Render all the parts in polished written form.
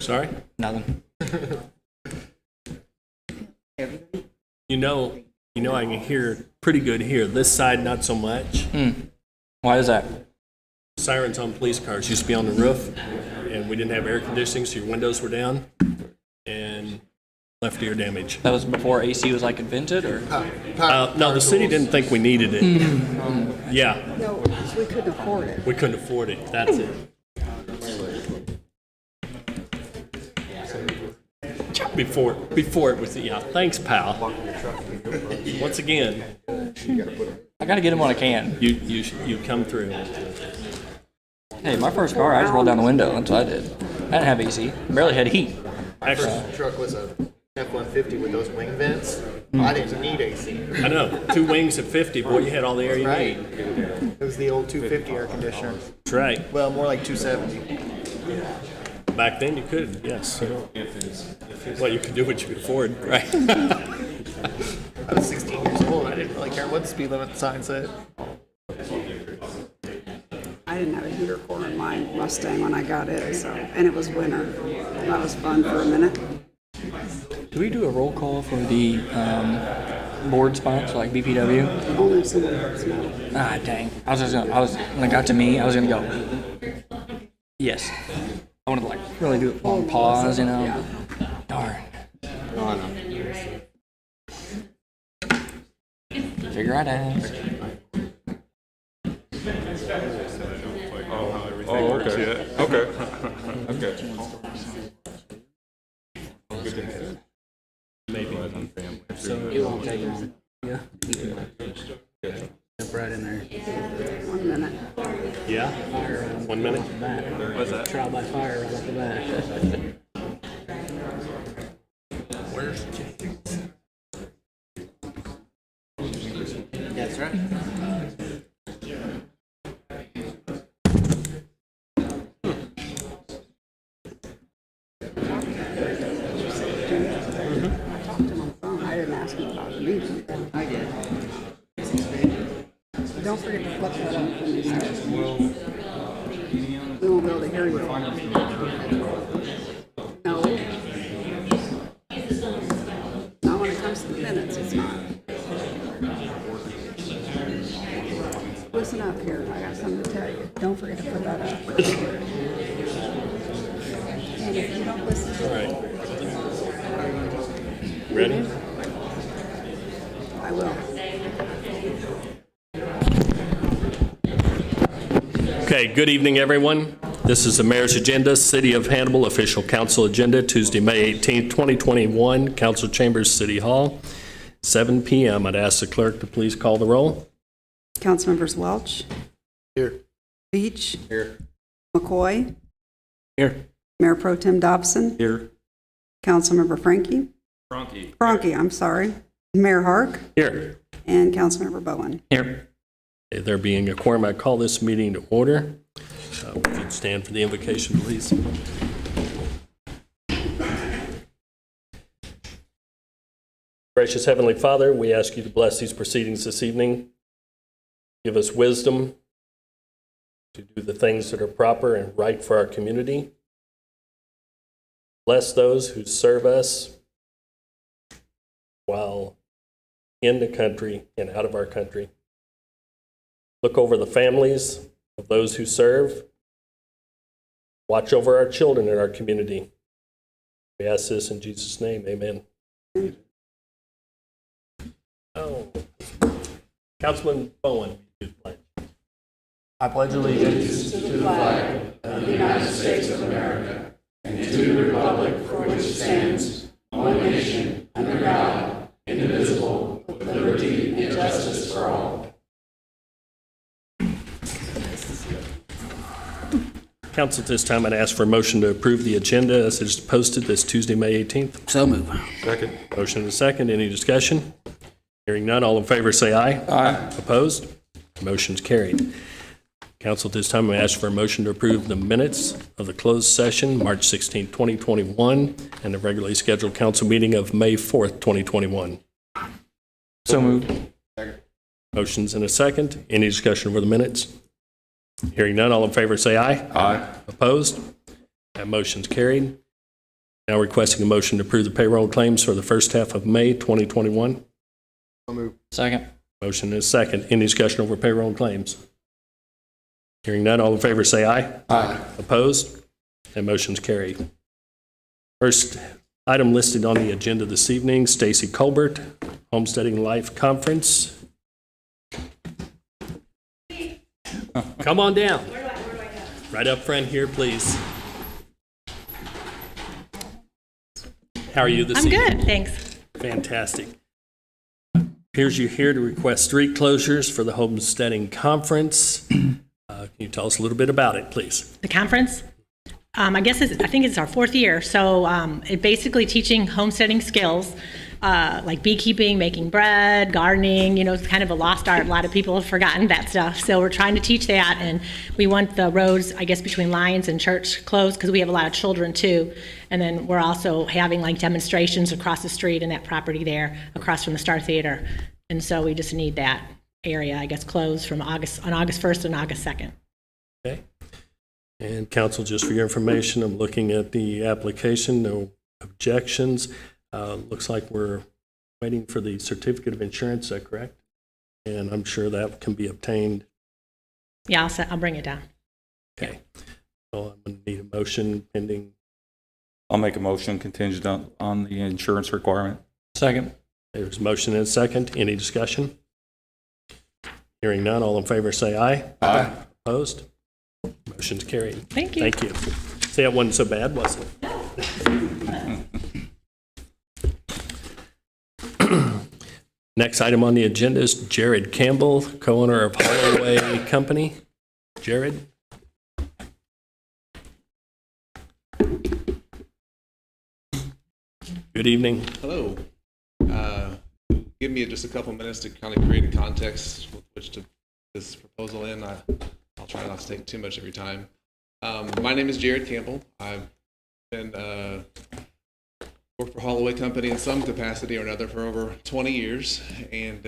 Sorry? Nothing. You know, I can hear pretty good here. This side, not so much. Why is that? Sirens on police cars used to be on the roof, and we didn't have air conditioning, so your windows were down, and left ear damage. That was before AC was like invented, or? No, the city didn't think we needed it. Yeah, No, we couldn't afford it. we couldn't afford it. That's it. Before it was, yeah. Thanks, pal. Once again, I gotta get him when I can. you come through. Hey, my first car, I just rolled down the window. That's what I did. I didn't have AC. Barely had heat. Actually, The truck was a F-150 with those wing vents. I didn't need AC. I know. 2 wings at 50. Boy, you had all the air you Right. need. It was the old 250 air conditioner. That's right. Well, more like 270. Back then, you could, yes. Well, you could do what you could afford, right? I was 16 years old. I didn't really care what the speed limit sign said. I didn't have a heater core in my Mustang when I got it, so, and it was winter. That was fun for a minute. Do we do a roll call for the board spots, like BPW? Only if someone hurts me. Ah, dang. When it got to me, I was gonna go, yes. I wanted to like really do it on pause, you know? Yeah. Darn. Figure I'd ask. Oh, okay. Okay. Okay. Maybe. It won't take long. Yeah. Jump right in there. 1 minute. Yeah? 1 minute? What's that? Trial by fire right off the bat. Where's James? That's right. I talked to him on the phone. I didn't ask him about the meeting. I did. Don't forget to flip that up when you start. We won't be able to hear you. No. Not when it comes to the minutes, it's not. Listen up here, I got something to tell you. Don't forget to put that up. And if you don't listen to All right. Ready? I will. Okay, good evening, everyone. This is the Mayor's Agenda, City of Hannibal Official Council Agenda, Tuesday, May 18th, 2021, Council Chambers, City Hall, 7 p.m. I'd ask the clerk to please call the roll. Councilmembers Welch. Here. Beach. Here. McCoy. Here. Mayor Pro Tem Dobson. Here. Councilmember Frankie. Frankie, I'm sorry. Mayor Hark. Here. And Councilmember Bowen. Here. There being a quorum, I call this meeting to order. Would you stand for the invocation, please? Gracious Heavenly Father, we ask you to bless these proceedings this evening. Give us wisdom to do the things that are proper and right for our community. Bless those who serve us while in the country and out of our country. Look over the families of those who serve. Watch over our children in our community. We ask this in Jesus' name, amen. Oh, Councilman Bowen. I pledge allegiance To the flag of the United States of America and to the republic for which it stands, one nation, under God, indivisible, with liberty and justice for all. Council, at this time, I'd ask for a motion to approve the agenda as it is posted this Tuesday, May 18th. So move. Second. Motion and a second. Any discussion? Hearing none, all in favor say aye. Aye. Opposed? Motion's carried. Council, at this time, I ask for a motion to approve the minutes of the closed session, March 16, 2021, and the regularly scheduled council meeting of May 4th, 2021. So moved. Motion's and a second. Any discussion over the minutes? Hearing none, all in favor say aye. Aye. Opposed? That motion's carried. Now requesting a motion to approve the payroll claims for the first half of May 2021. Second. Motion is second. Any discussion over payroll claims? Hearing none, all in favor say aye. Aye. Opposed? And motion's carried. First item listed on the agenda this evening, Stacy Colbert, Homesteading Life Conference. Come on down. Right up front here, please. How are you this evening? I'm good, thanks. Fantastic. Appears you're here to request street closures for the Homesteading Conference. Can you tell us a little bit about it, please? The conference, I think it's our fourth year. So it basically teaching homesteading skills like beekeeping, making bread, gardening. It's kind of a lost art. A lot of people have forgotten that stuff. So we're trying to teach that, and we want the roads, between Lions and Church closed because we have a lot of children too. And then we're also having demonstrations across the street in that property there, across from the Star Theater. And so we just need that area, closed from August 1st and August 2nd. Okay. And council, just for your information, I'm looking at the application, no objections. Looks like we're waiting for the certificate of insurance, is that correct? And I'm sure that can be obtained. Yeah, I'll bring it down. Okay. So I'm going to need a motion pending. I'll make a motion contingent on the insurance requirement. Second. There's a motion and a second. Any discussion? Hearing none, all in favor say aye. Aye. Opposed? Motion's carried. Thank you. Thank you. See, that wasn't so bad, was it? Next item on the agenda is Jared Campbell, co-owner of Holloway Company. Jared? Good evening. Hello. Give me just a couple minutes to kind of create a context with which to put this proposal in. I'll try not to take too much of your time. My name is Jared Campbell. I've been worked for Holloway Company in some capacity or another for over 20 years, and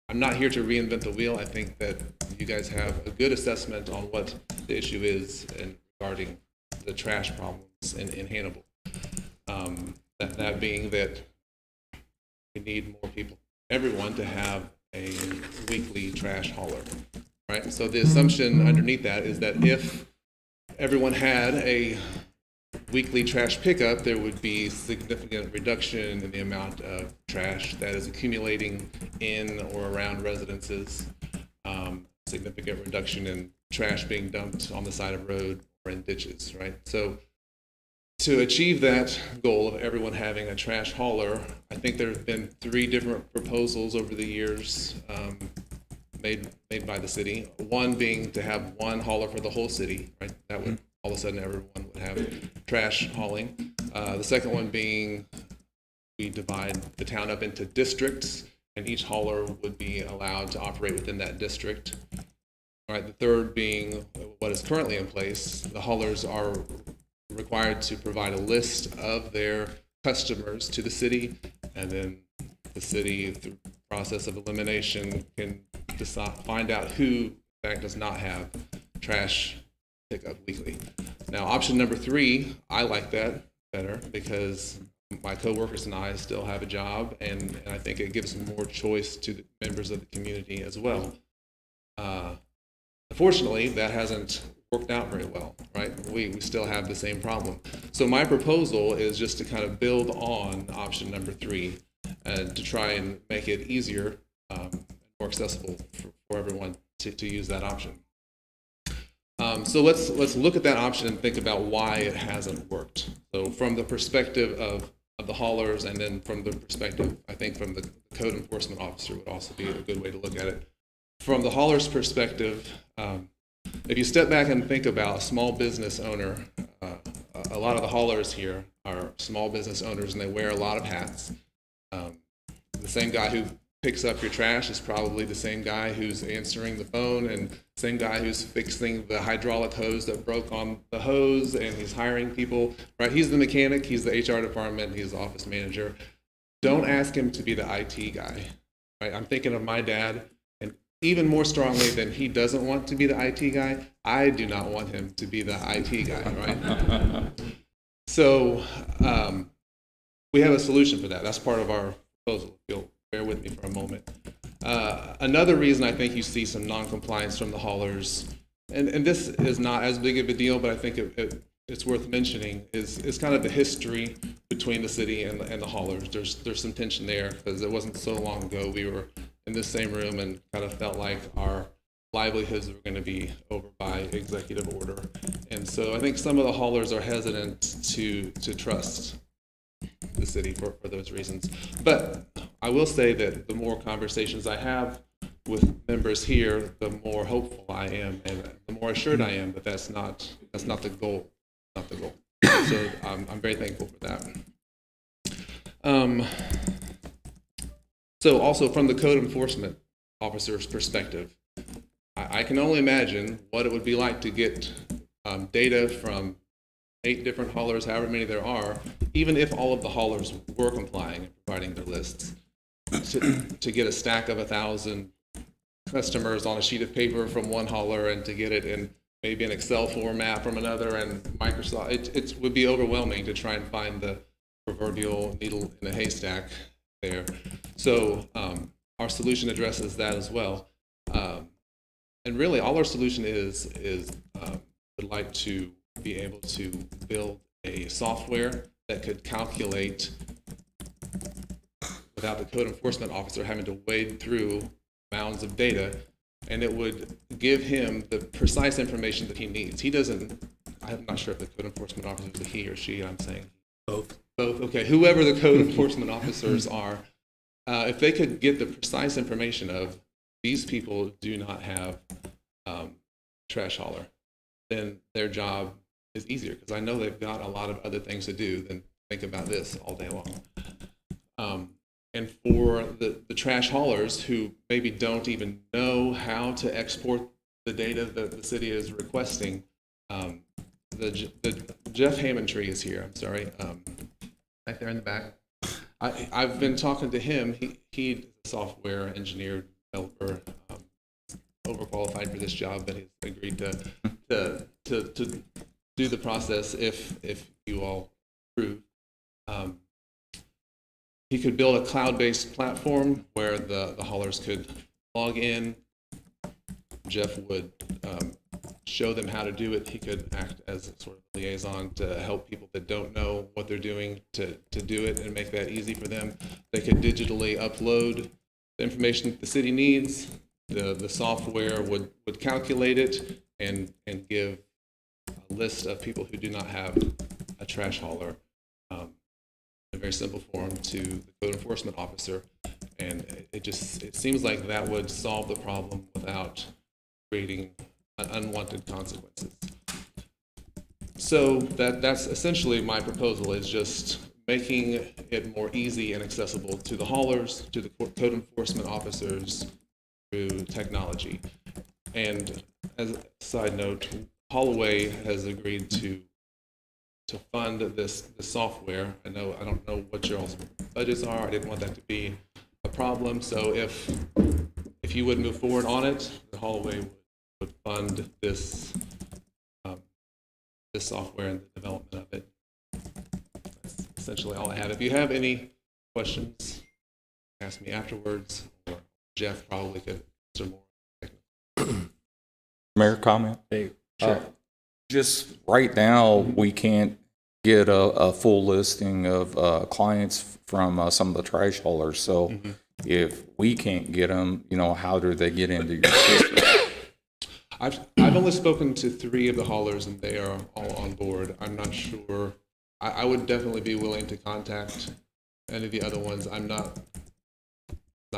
I'm not here to reinvent the wheel. I think that you guys have a good assessment on what the issue is in regarding the trash problems in Hannibal. That being that we need more people, everyone, to have a weekly trash hauler, right? So the assumption underneath that is that if everyone had a weekly trash pickup, there would be significant reduction in the amount of trash that is accumulating in or around residences, significant reduction in trash being dumped on the side of road or in ditches, right? So to achieve that goal of everyone having a trash hauler, I think there have been 3 different proposals over the years made by the city. One being to have one hauler for the whole city, right? That would all of a sudden everyone would have trash hauling. The second one being we divide the town up into districts, and each hauler would be allowed to operate within that district. All right. The third being what is currently in place. The haulers are required to provide a list of their customers to the city, and then the city, through the process of elimination, can find out who in fact does not have trash pickup weekly. Now, option number 3, I like that better because my coworkers and I still have a job, and I think it gives more choice to the members of the community as well. Unfortunately, that hasn't worked out very well, right? We still have the same problem. So my proposal is just to kind of build on option number 3 and to try and make it easier, more accessible for everyone to use that option. So let's look at that option and think about why it hasn't worked. So from the perspective of the haulers, and then from the perspective, I think, from the code enforcement officer would also be a good way to look at it. From the hauler's perspective, if you step back and think about a small business owner, a lot of the haulers here are small business owners, and they wear a lot of hats. The same guy who picks up your trash is probably the same guy who's answering the phone, and same guy who's fixing the hydraulic hose that broke on the hose, and he's hiring people, right? He's the mechanic, he's the HR department, he's the office manager. Don't ask him to be the IT guy, right? I'm thinking of my dad, and even more strongly than he doesn't want to be the IT guy, I do not want him to be the IT guy, right? So we have a solution for that. That's part of our proposal. If you'll bear with me for a moment. Another reason I think you see some non-compliance from the haulers, and this is not as big of a deal, but I think it's worth mentioning, is kind of the history between the city and the haulers. There's some tension there because it wasn't so long ago we were in this same room and kind of felt like our livelihoods were going to be over by executive order. And so I think some of the haulers are hesitant to trust the city for those reasons. But I will say that the more conversations I have with members here, the more hopeful I am and the more assured I am that that's not the goal. Not the goal. So I'm very thankful for that. So also from the code enforcement officer's perspective, I can only imagine what it would be like to get data from 8 different haulers, however many there are, even if all of the haulers were complying and providing their lists, to get a stack of 1,000 customers on a sheet of paper from one hauler and to get it in maybe an Excel format from another and Microsoft. It would be overwhelming to try and find the proverbial needle in a haystack there. So our solution addresses that as well. And really all our solution is would like to be able to build a software that could calculate without the code enforcement officer having to wade through mounds of data, and it would give him the precise information that he needs. He doesn't, I'm not sure if the code enforcement officer is a he or she, I'm saying both, okay, whoever the code enforcement officers are, if they could get the precise information of these people do not have trash hauler, then their job is easier, because I know they've got a lot of other things to do than think about this all day long. And for the trash haulers who maybe don't even know how to export the data that the city is requesting, the Jeff Hammondtree is here, I'm sorry, right there in the back. I've been talking to him. He's a software engineer, developer, overqualified for this job, but he's agreed to do the process if you all approve. He could build a cloud-based platform where the haulers could log in. Jeff would show them how to do it. He could act as a sort of liaison to help people that don't know what they're doing to do it and make that easy for them. They could digitally upload the information that the city needs. The software would calculate it and give a list of people who do not have a trash hauler in a very simple form to the code enforcement officer. And it seems like that would solve the problem without creating unwanted consequences. So that's essentially my proposal, is just making it more easy and accessible to the haulers, to the code enforcement officers through technology. And as a side note, Holloway has agreed to fund this software. I don't know what your all's budgets are. I didn't want that to be a problem. So if you would move forward on it, Holloway would fund this software and the development of it. That's essentially all I have. If you have any questions, ask me afterwards, or Jeff probably could answer more. Mayor, comment? Hey, Sure. Just right now, we can't get a full listing of clients from some of the trash haulers. So if we can't get them, how do they get into your system? I've only spoken to 3 of the haulers, and they are all on board. I'm not sure. I would definitely be willing to contact any of the other ones. I'm not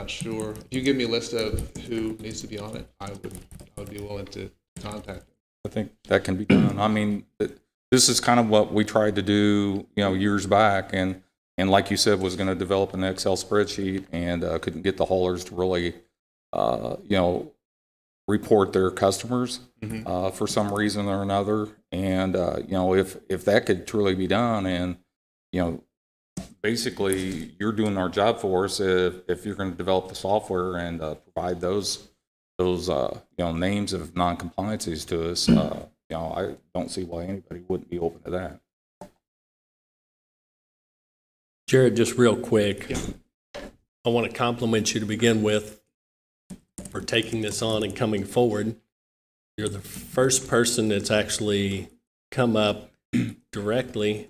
sure. If you give me a list of who needs to be on it, I would be willing to contact them. I think that can be done. I mean, this is kind of what we tried to do, years back, and like you said, was going to develop an Excel spreadsheet, and couldn't get the haulers to really, report their customers for some reason or another. And if that could truly be done, and basically you're doing our job for us if you're going to develop the software and provide those names of non-compliances to us. I don't see why anybody wouldn't be open to that. Jared, just real quick, I want to compliment you to begin with for taking this on and coming forward. You're the first person that's actually come up directly,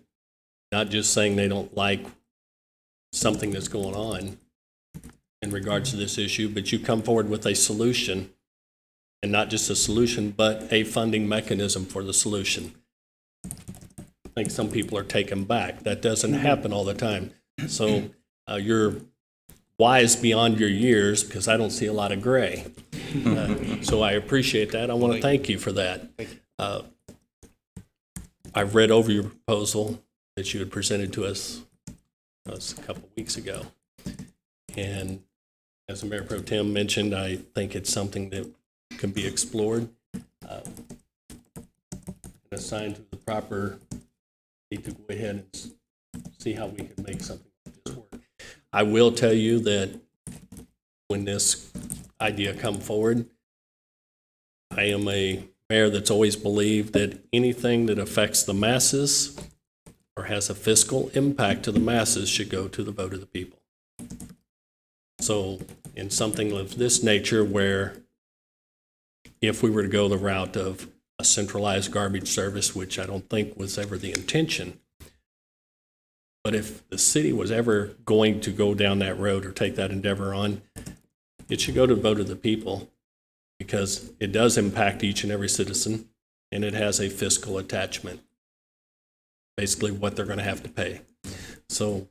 not just saying they don't like something that's going on in regards to this issue, but you come forward with a solution, and not just a solution, but a funding mechanism for the solution. I think some people are taken back. That doesn't happen all the time. So you're wise beyond your years, because I don't see a lot of gray. So I appreciate that. I want to thank you for that. I've read over your proposal that you had presented to us a couple of weeks ago. And as the Mayor Pro Tem mentioned, I think it's something that can be explored and assigned to the proper, need to go ahead and see how we can make something like this work. I will tell you that when this idea come forward, I am a mayor that's always believed that anything that affects the masses or has a fiscal impact to the masses should go to the vote of the people. So in something of this nature, where if we were to go the route of a centralized garbage service, which I don't think was ever the intention, but if the city was ever going to go down that road or take that endeavor on, it should go to the vote of the people, because it does impact each and every citizen, and it has a fiscal attachment, basically what they're going to have to pay. So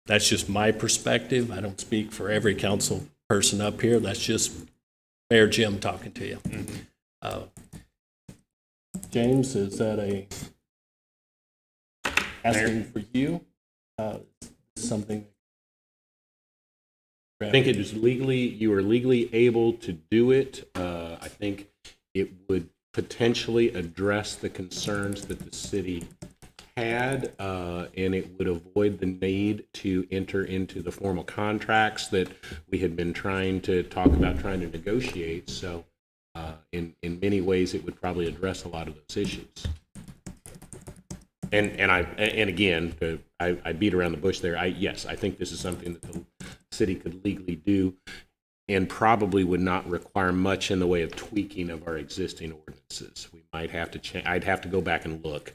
that's just my perspective. I don't speak for every council person up here. That's just Mayor Jim talking to you. James, is that asking for you? Something? I think it is legally, you are legally able to do it. I think it would potentially address the concerns that the city had, and it would avoid the need to enter into the formal contracts that we had been trying to talk about, trying to negotiate. So in many ways, it would probably address a lot of those issues. And again, I beat around the bush there. Yes, I think this is something that the city could legally do, and probably would not require much in the way of tweaking of our existing ordinances. We might have to change. I'd have to go back and look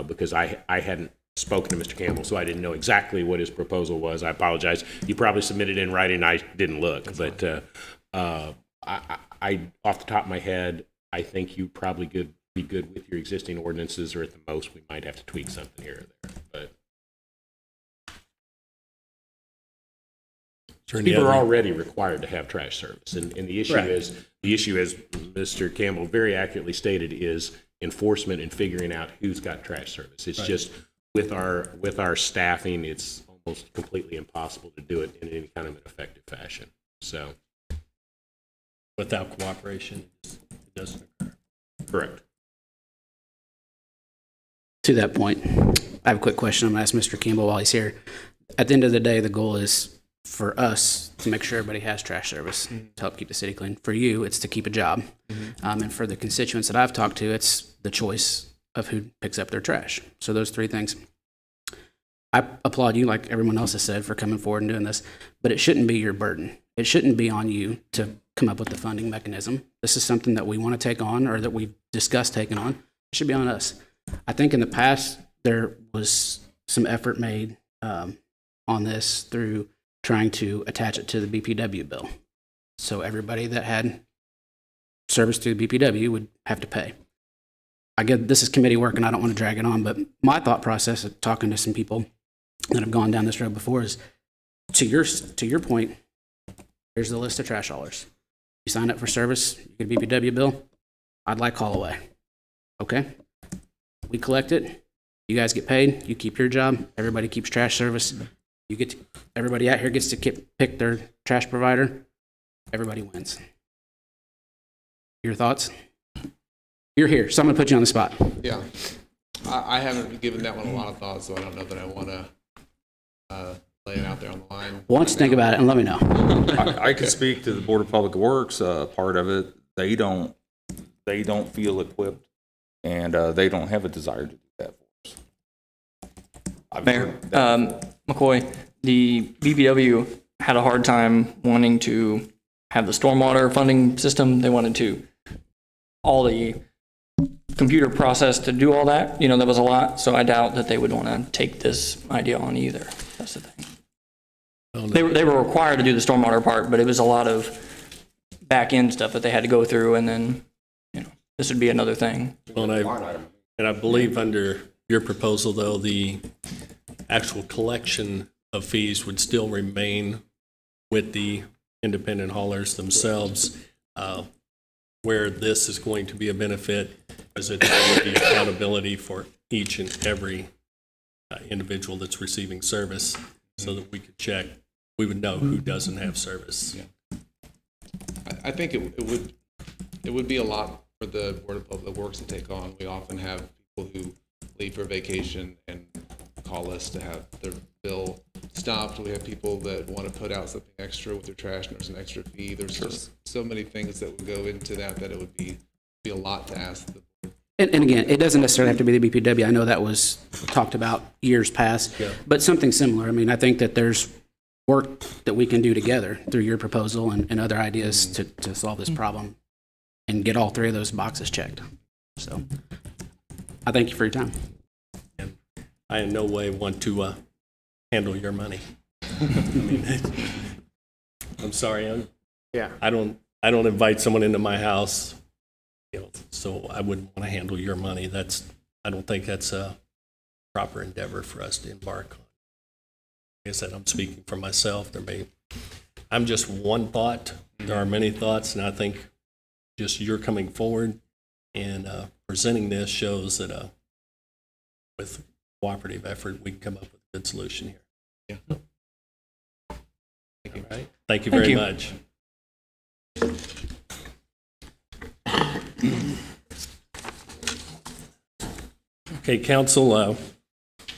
because I hadn't spoken to Mr. Campbell, so I didn't know exactly what his proposal was. I apologize. You probably submitted it in writing. I didn't look, but I off the top of my head, I think you probably could be good with your existing ordinances, or at the most, we might have to tweak something here or there. But people are already required to have trash service, and the issue is Mr. Campbell very accurately stated, is enforcement and figuring out who's got trash service. It's just with our staffing, it's almost completely impossible to do it in any kind of an effective fashion. So Without cooperation, it doesn't occur. correct. To that point, I have a quick question I'm going to ask Mr. Campbell while he's here. At the end of the day, the goal is for us to make sure everybody has trash service to help keep the city clean. For you, it's to keep a job. And for the constituents that I've talked to, it's the choice of who picks up their trash. So those three things. I applaud you, like everyone else has said, for coming forward and doing this, but it shouldn't be your burden. It shouldn't be on you to come up with the funding mechanism. This is something that we want to take on, or that we've discussed taking on. It should be on us. I think in the past, there was some effort made on this through trying to attach it to the BPW bill. So everybody that had service through the BPW would have to pay. I get this is committee work and I don't want to drag it on, but my thought process of talking to some people that have gone down this road before is, to your point, here's the list of trash haulers. You sign up for service, you get a BPW bill, I'd like Holloway. Okay? We collect it, you guys get paid, you keep your job, everybody keeps trash service. Everybody out here gets to pick their trash provider, everybody wins. Your thoughts? You're here, so I'm going to put you on the spot. Yeah, I haven't given that one a lot of thought, so I don't know that I want to lay it out there on the line. Why don't you think about it and let me know? I can speak to the Board of Public Works part of it. They don't feel equipped, and they don't have a desire to do that for us. Mayor, McCoy, the BBW had a hard time wanting to have the stormwater funding system. They wanted to all the computer process to do all that. You know, that was a lot. So I doubt that they would want to take this idea on either. That's the thing. They were required to do the stormwater part, but it was a lot of back end stuff that they had to go through, and then, you know, this would be another thing. Well, and I believe under your proposal, though, the actual collection of fees would still remain with the independent haulers themselves. Where this is going to be a benefit is it would be accountability for each and every individual that's receiving service, so that we could check, we would know who doesn't have service. Yeah. I think it would be a lot for the Board of Public Works to take on. We often have people who leave for vacation and call us to have their bill stopped. We have people that want to put out something extra with their trash, and there's an extra fee. There's just so many things that would go into that it would be a lot to ask the board. And again, it doesn't necessarily have to be the BPW. I know that was talked about years past, but something similar. I mean, I think that there's work that we can do together through your proposal and other ideas to solve this problem and get all three of those boxes checked. So I thank you for your time. And I in no way want to handle your money. I mean, I'm sorry. I don't invite someone into my house, you know, so I wouldn't want to handle your money. I don't think that's a proper endeavor for us to embark on. Like I said, I'm speaking for myself. I'm just one thought. There are many thoughts, and I think just you're coming forward and presenting this shows that with cooperative effort, we can come up with a good solution here. Yeah. Thank you. All right. Thank you very much. Okay, council,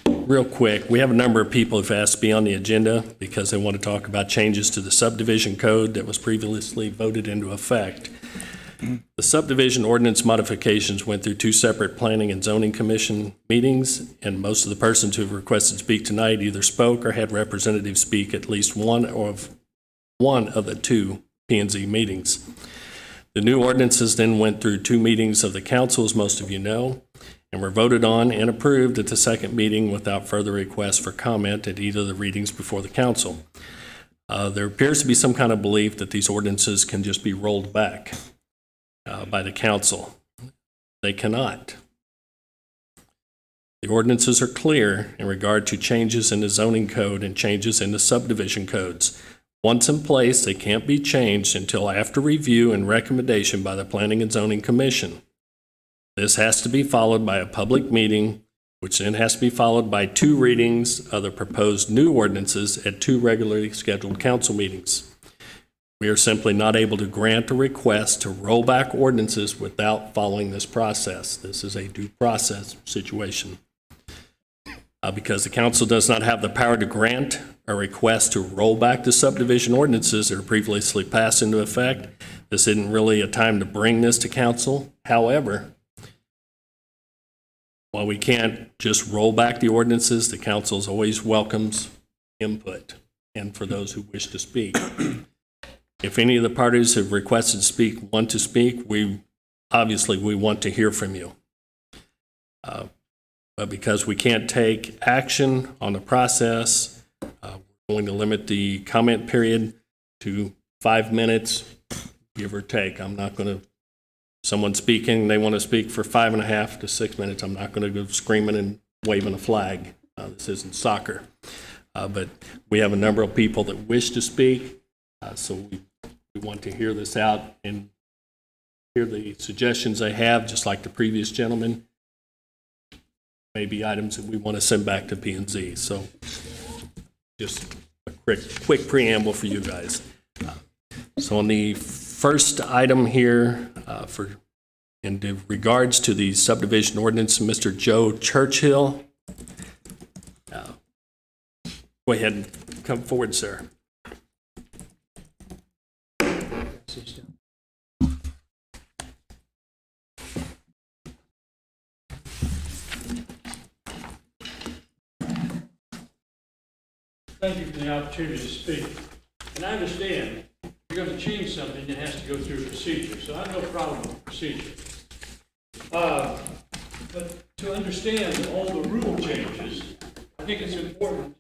real quick, we have a number of people who've asked to be on the agenda because they want to talk about changes to the subdivision code that was previously voted into effect. The subdivision ordinance modifications went through 2 separate planning and zoning commission meetings, and most of the persons who have requested to speak tonight either spoke or had representatives speak at least one of the 2 P&Z meetings. The new ordinances then went through 2 meetings of the council, as most of you know, and were voted on and approved at the second meeting without further request for comment at either of the readings before the council. There appears to be some kind of belief that these ordinances can just be rolled back by the council. They cannot. The ordinances are clear in regard to changes in the zoning code and changes in the subdivision codes. Once in place, they can't be changed until after review and recommendation by the Planning and Zoning Commission. This has to be followed by a public meeting, which then has to be followed by 2 readings of the proposed new ordinances at 2 regularly scheduled council meetings. We are simply not able to grant a request to roll back ordinances without following this process. This is a due process situation. Because the council does not have the power to grant a request to roll back the subdivision ordinances that are previously passed into effect, this isn't really a time to bring this to council. However, while we can't just roll back the ordinances, the council always welcomes input, and for those who wish to speak. If any of the parties who have requested to speak want to speak, we want to hear from you. But because we can't take action on the process, we're going to limit the comment period to 5 minutes, give or take. I'm not going to, someone speaking, they want to speak for 5.5 to 6 minutes. I'm not going to go screaming and waving a flag. This isn't soccer. But we have a number of people that wish to speak, so we want to hear this out and hear the suggestions they have, just like the previous gentleman. Maybe items that we want to send back to P&Z. So just a quick preamble for you guys. So on the first item here, in regards to the subdivision ordinance, Mr. Joe Churchill, go ahead and come forward, sir. Thank you for the opportunity to speak. And I understand if you're going to change something, it has to go through a procedure. So I have no problem with procedure. But to understand all the rule changes, I think it's important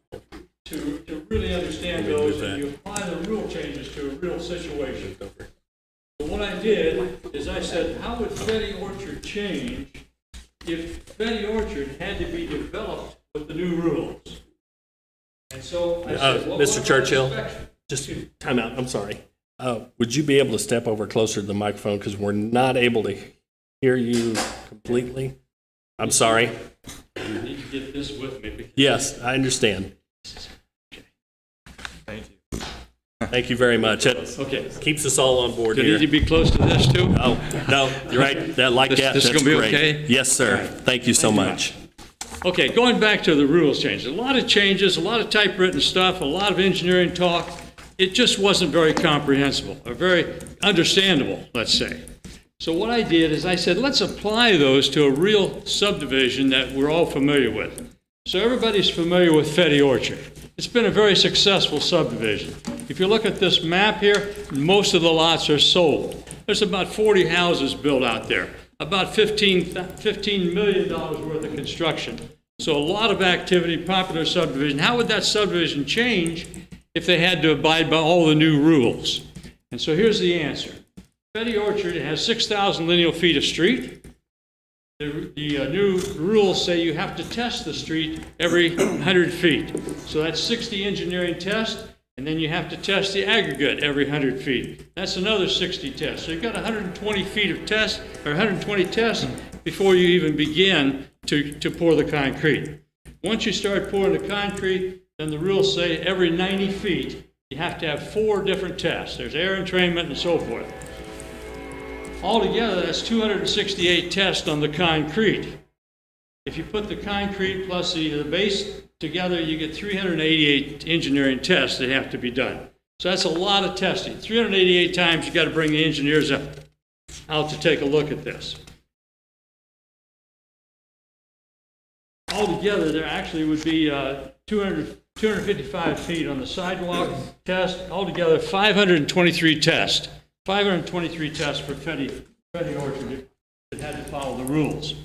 to really understand those and you apply the rule changes to a real situation. So what I did is I said, how would Fetty Orchard change if Fetty Orchard had to be developed with the new rules? And so I said, Mr. Churchill, just time out. I'm sorry. Would you be able to step over closer to the microphone because we're not able to hear you completely? I'm sorry. You need to get this with me. Yes, I understand. Thank you. Thank you very much. It Okay. keeps us all on board Do you here. need to be close to this too? Oh, no, you're right. That like This that. is That's gonna be great. okay? Yes, sir. Thank you so much. Okay, going back to the rules changes. A lot of changes, a lot of typewritten stuff, a lot of engineering talk. It just wasn't very comprehensible or very understandable, let's say. So what I did is I said, let's apply those to a real subdivision that we're all familiar with. So everybody's familiar with Fetty Orchard. It's been a very successful subdivision. If you look at this map here, most of the lots are sold. There's about 40 houses built out there, about $15 million worth of construction. So a lot of activity, popular subdivision. How would that subdivision change if they had to abide by all the new rules? And so here's the answer. Fetty Orchard has 6,000 lineal feet of street. The new rules say you have to test the street every 100 feet. So that's 60 engineering tests, and then you have to test the aggregate every 100 feet. That's another 60 tests. So you've got 120 feet of tests, or 120 tests before you even begin to pour the concrete. Once you start pouring the concrete, then the rules say every 90 feet you have to have 4 different tests. There's air entrainment and so forth. Altogether, that's 268 tests on the concrete. If you put the concrete plus the base together, you get 388 engineering tests that have to be done. So that's a lot of testing. 388 times you got to bring the engineers out to take a look at this. Altogether, there actually would be 255 feet on the sidewalk test. Altogether, 523 tests. 523 tests for Fetty Orchard that had to follow the rules.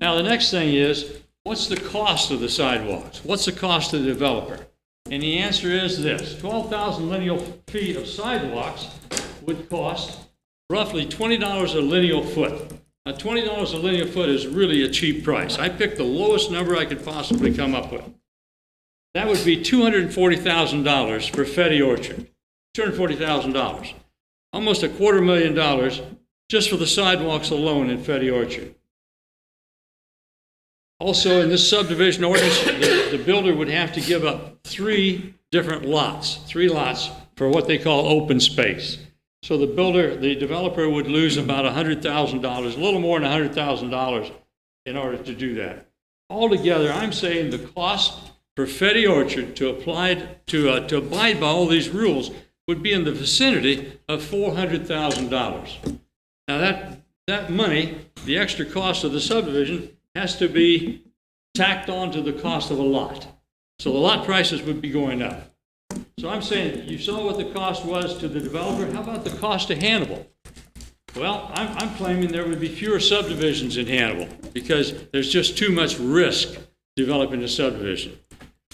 Now, the next thing is, what's the cost of the sidewalks? What's the cost to the developer? And the answer is this. 12,000 lineal feet of sidewalks would cost roughly $20 a lineal foot. Now, $20 a lineal foot is really a cheap price. I picked the lowest number I could possibly come up with. That would be $240,000 for Fetty Orchard. $240,000. Almost $250,000 just for the sidewalks alone in Fetty Orchard. Also, in this subdivision ordinance, the builder would have to give up 3 different lots, 3 lots for what they call open space. So the developer would lose about $100,000, a little more than $100,000 in order to do that. Altogether, I'm saying the cost for Fetty Orchard to abide by all these rules would be in the vicinity of $400,000. Now that money, the extra cost of the subdivision, has to be tacked on to the cost of a lot. So the lot prices would be going up. So I'm saying, you saw what the cost was to the developer. How about the cost to Hannibal? Well, I'm claiming there would be fewer subdivisions in Hannibal because there's just too much risk developing a subdivision.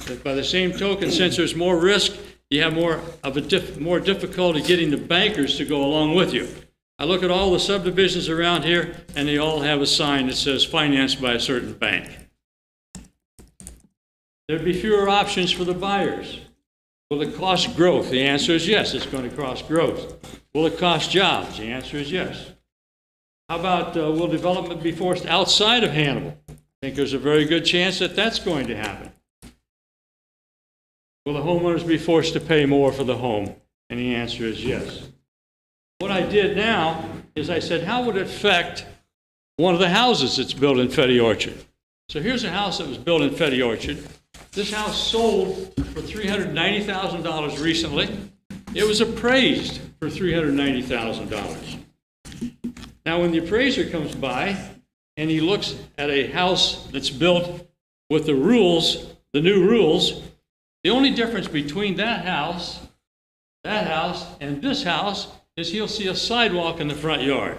But by the same token, since there's more risk, you have more difficulty getting the bankers to go along with you. I look at all the subdivisions around here, and they all have a sign that says financed by a certain bank. There'd be fewer options for the buyers. Will it cost growth? The answer is yes, it's going to cost growth. Will it cost jobs? The answer is yes. How about will development be forced outside of Hannibal? I think there's a very good chance that that's going to happen. Will the homeowners be forced to pay more for the home? And the answer is yes. What I did now is I said, how would it affect one of the houses that's built in Fetty Orchard? So here's a house that was built in Fetty Orchard. This house sold for $390,000 recently. It was appraised for $390,000. Now, when the appraiser comes by and he looks at a house that's built with the rules, the new rules, The only difference between that house, and this house is he'll see a sidewalk in the front yard.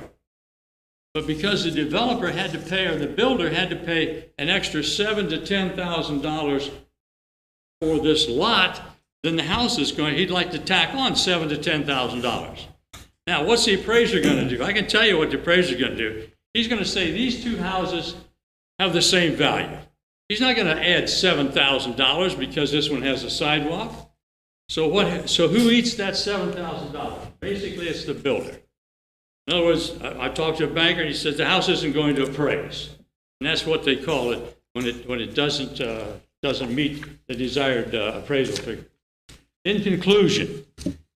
But because the developer had to pay, or the builder had to pay an extra $7,000 to $10,000 for this lot, then the house is going, he'd like to tack on $7,000 to $10,000. Now, what's the appraiser going to do? I can tell you what the appraiser is going to do. He's going to say these two houses have the same value. He's not going to add $7,000 because this one has a sidewalk. So who eats that $7,000? Basically, it's the builder. In other words, I talked to a banker and he says the house isn't going to appraise, and that's what they call it when it doesn't meet the desired appraisal figure. In conclusion,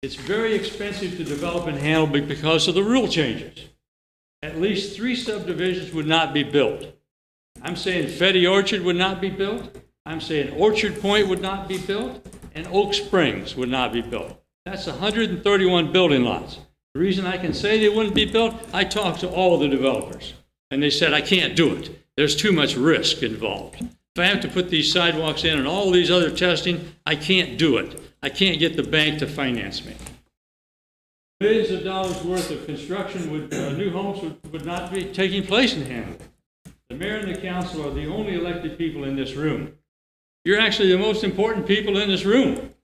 it's very expensive to develop in Hannibal because of the rule changes. At least 3 subdivisions would not be built. I'm saying Fetty Orchard would not be built. I'm saying Orchard Point would not be built, and Oak Springs would not be built. That's 131 building lots. The reason I can say they wouldn't be built, I talked to all the developers, and they said, I can't do it. There's too much risk involved. If I have to put these sidewalks in and all these other testing, I can't do it. I can't get the bank to finance me. Millions of dollars worth of construction new homes would not be taking place in Hannibal. The mayor and the council are the only elected people in this room. You're actually the most important people in this room.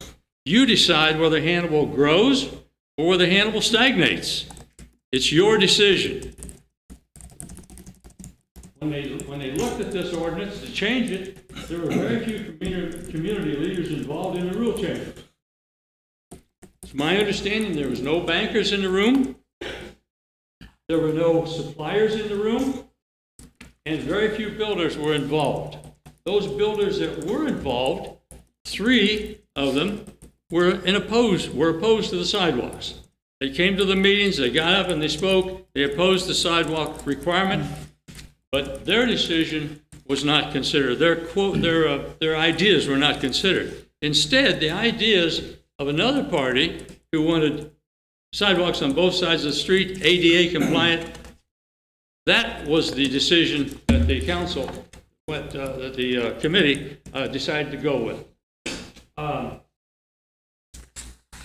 You decide whether Hannibal grows or whether Hannibal stagnates. It's your decision. When they looked at this ordinance to change it, there were very few community leaders involved in the rule changes. It's my understanding there was no bankers in the room, there were no suppliers in the room, and very few builders were involved. Those builders that were involved, 3 of them were opposed to the sidewalks. They came to the meetings, they got up and they spoke, they opposed the sidewalk requirement, but their decision was not considered. Their ideas were not considered. Instead, the ideas of another party who wanted sidewalks on both sides of the street, ADA compliant, that was the decision that the council, that the committee decided to go with.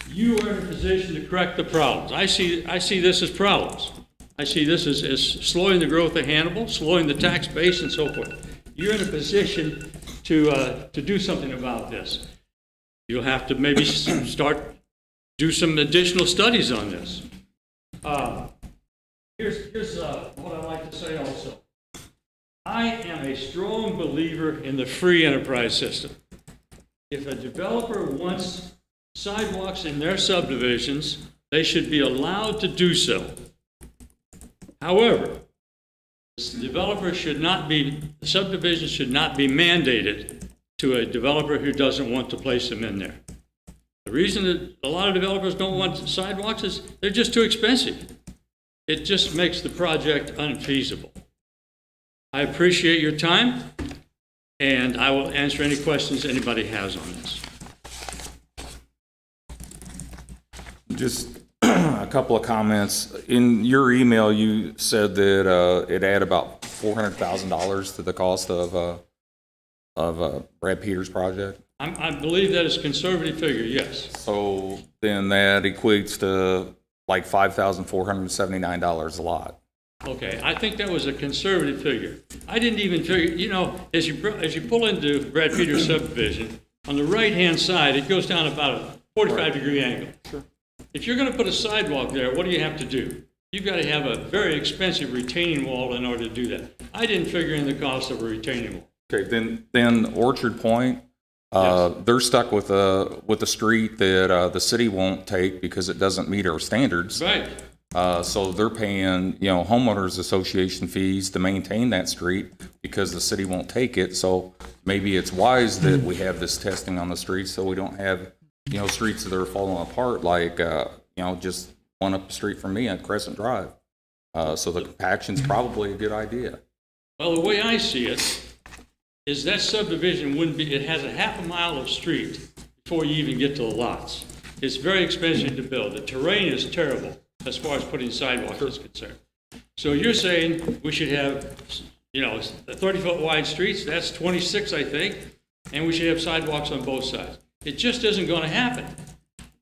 You are in a position to correct the problems. I see this as problems. I see this as slowing the growth of Hannibal, slowing the tax base, and so forth. You're in a position to do something about this. You'll have to maybe do some additional studies on this. Here's what I like to say also. I am a strong believer in the free enterprise system. If a developer wants sidewalks in their subdivisions, they should be allowed to do so. However, the subdivision should not be mandated to a developer who doesn't want to place them in there. The reason that a lot of developers don't want sidewalks is they're just too expensive. It just makes the project unfeasible. I appreciate your time, and I will answer any questions anybody has on this. Just a couple of comments. In your email, you said that it added about $400,000 to the cost of Brad Peters' project. I believe that is a conservative figure, yes. So then that equates to like $5,479 a lot. Okay, I think that was a conservative figure. I didn't even figure, as you pull into Brad Peters subdivision, on the right-hand side, it goes down about a 45-degree angle. Sure. If you're going to put a sidewalk there, what do you have to do? You've got to have a very expensive retaining wall in order to do that. I didn't figure in the cost of a retaining wall. Okay, then Orchard Point, Yes. they're stuck with a street that the city won't take because it doesn't meet our standards. Right. So they're paying, homeowners association fees to maintain that street because the city won't take it. So maybe it's wise that we have this testing on the streets so we don't have, streets that are falling apart like, just one up the street from me on Crescent Drive. So the compaction's probably a good idea. Well, the way I see it is that subdivision it has a half a mile of street before you even get to the lots. It's very expensive to build. The terrain is terrible as far as putting sidewalks is concerned. So you're saying we should have, 30-foot wide streets, that's 26, I think, and we should have sidewalks on both sides. It just isn't going to happen.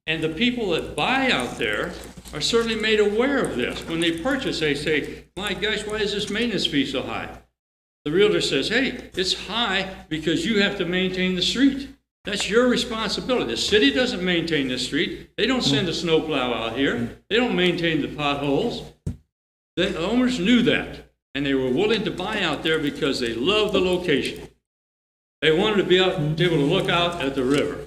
And the people that buy out there are certainly made aware of this. When they purchase, they say, my gosh, why is this maintenance fee so high? The realtor says, hey, it's high because you have to maintain the street. That's your responsibility. The city doesn't maintain the street. They don't send a snowplow out here. They don't maintain the potholes. The owners knew that, and they were willing to buy out there because they loved the location. They wanted to be able to look out at the river.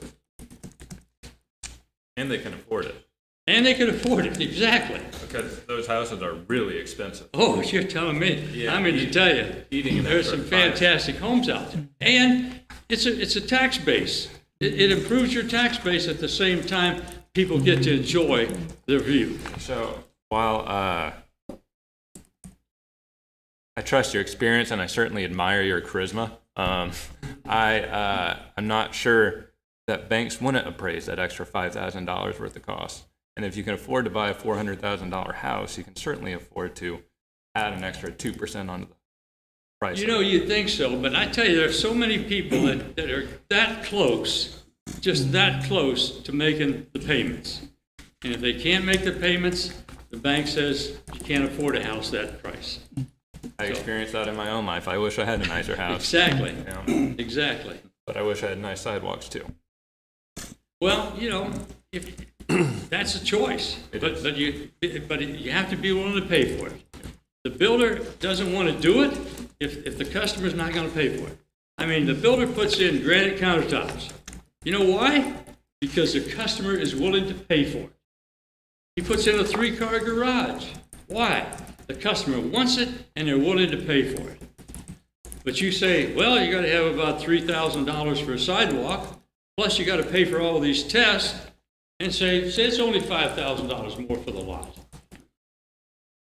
And they can afford it, And they could afford it, exactly. because those houses are really expensive. Oh, you're telling me. Yeah, I mean to tell you, heating and there's that some sort of fantastic homes out there. And it's a tax base. It improves your tax base at the same time people get to enjoy their view. So while I trust your experience and I certainly admire your charisma, I'm not sure that banks wouldn't appraise that extra $5,000 worth of costs. And if you can afford to buy a $400,000 house, you can certainly afford to add an extra 2% onto the price. You know, you'd think so, but I tell you, there are so many people that are that close, just that close to making the payments. And if they can't make the payments, the bank says you can't afford a house that price. I experienced that in my own life. I wish I had a nicer house. Exactly, You know, exactly. but I wish I had nice sidewalks too. Well, you know, if, that's a choice, but you have to be willing to pay for it. The builder doesn't want to do it if the customer's not going to pay for it. I mean, the builder puts in granite countertops. You know why? Because the customer is willing to pay for it. He puts in a 3-car garage. Why? The customer wants it and they're willing to pay for it. But you say, well, you got to have about $3,000 for a sidewalk, plus you got to pay for all of these tests, and say it's only $5,000 more for the lot.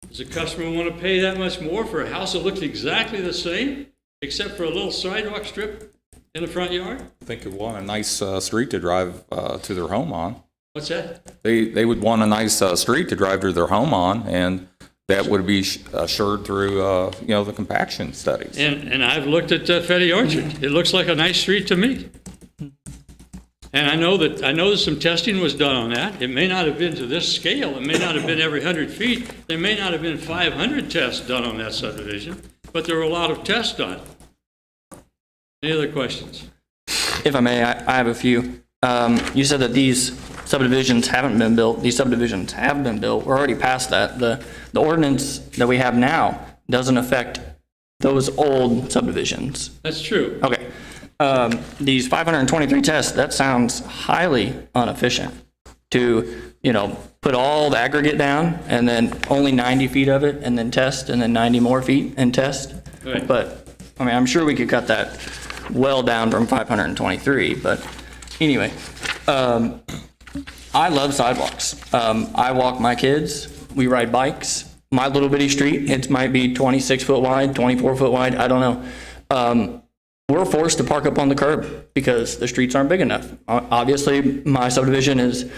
Does the customer want to pay that much more for a house that looks exactly the same, except for a little sidewalk strip in the front yard? I think it want a nice street to drive to their home on. What's that? They would want a nice street to drive to their home on, and that would be assured through the compaction studies. And I've looked at Fetty Orchard. It looks like a nice street to me. And I know that some testing was done on that. It may not have been to this scale. It may not have been every 100 feet. There may not have been 500 tests done on that subdivision, but there were a lot of tests done. Any other questions? If I may, I have a few. You said that these subdivisions haven't been built. These subdivisions have been built. We're already past that. The ordinance that we have now doesn't affect those old subdivisions. That's true. Okay. These 523 tests, that sounds highly inefficient to, put all the aggregate down and then only 90 feet of it and then test and then 90 more feet and test. Right. But, I'm sure we could cut that well down from 523, but anyway, I love sidewalks. I walk my kids, we ride bikes. My little bitty street, it might be 26 foot wide, 24 foot wide, I don't know. We're forced to park up on the curb because the streets aren't big enough. Obviously, my subdivision is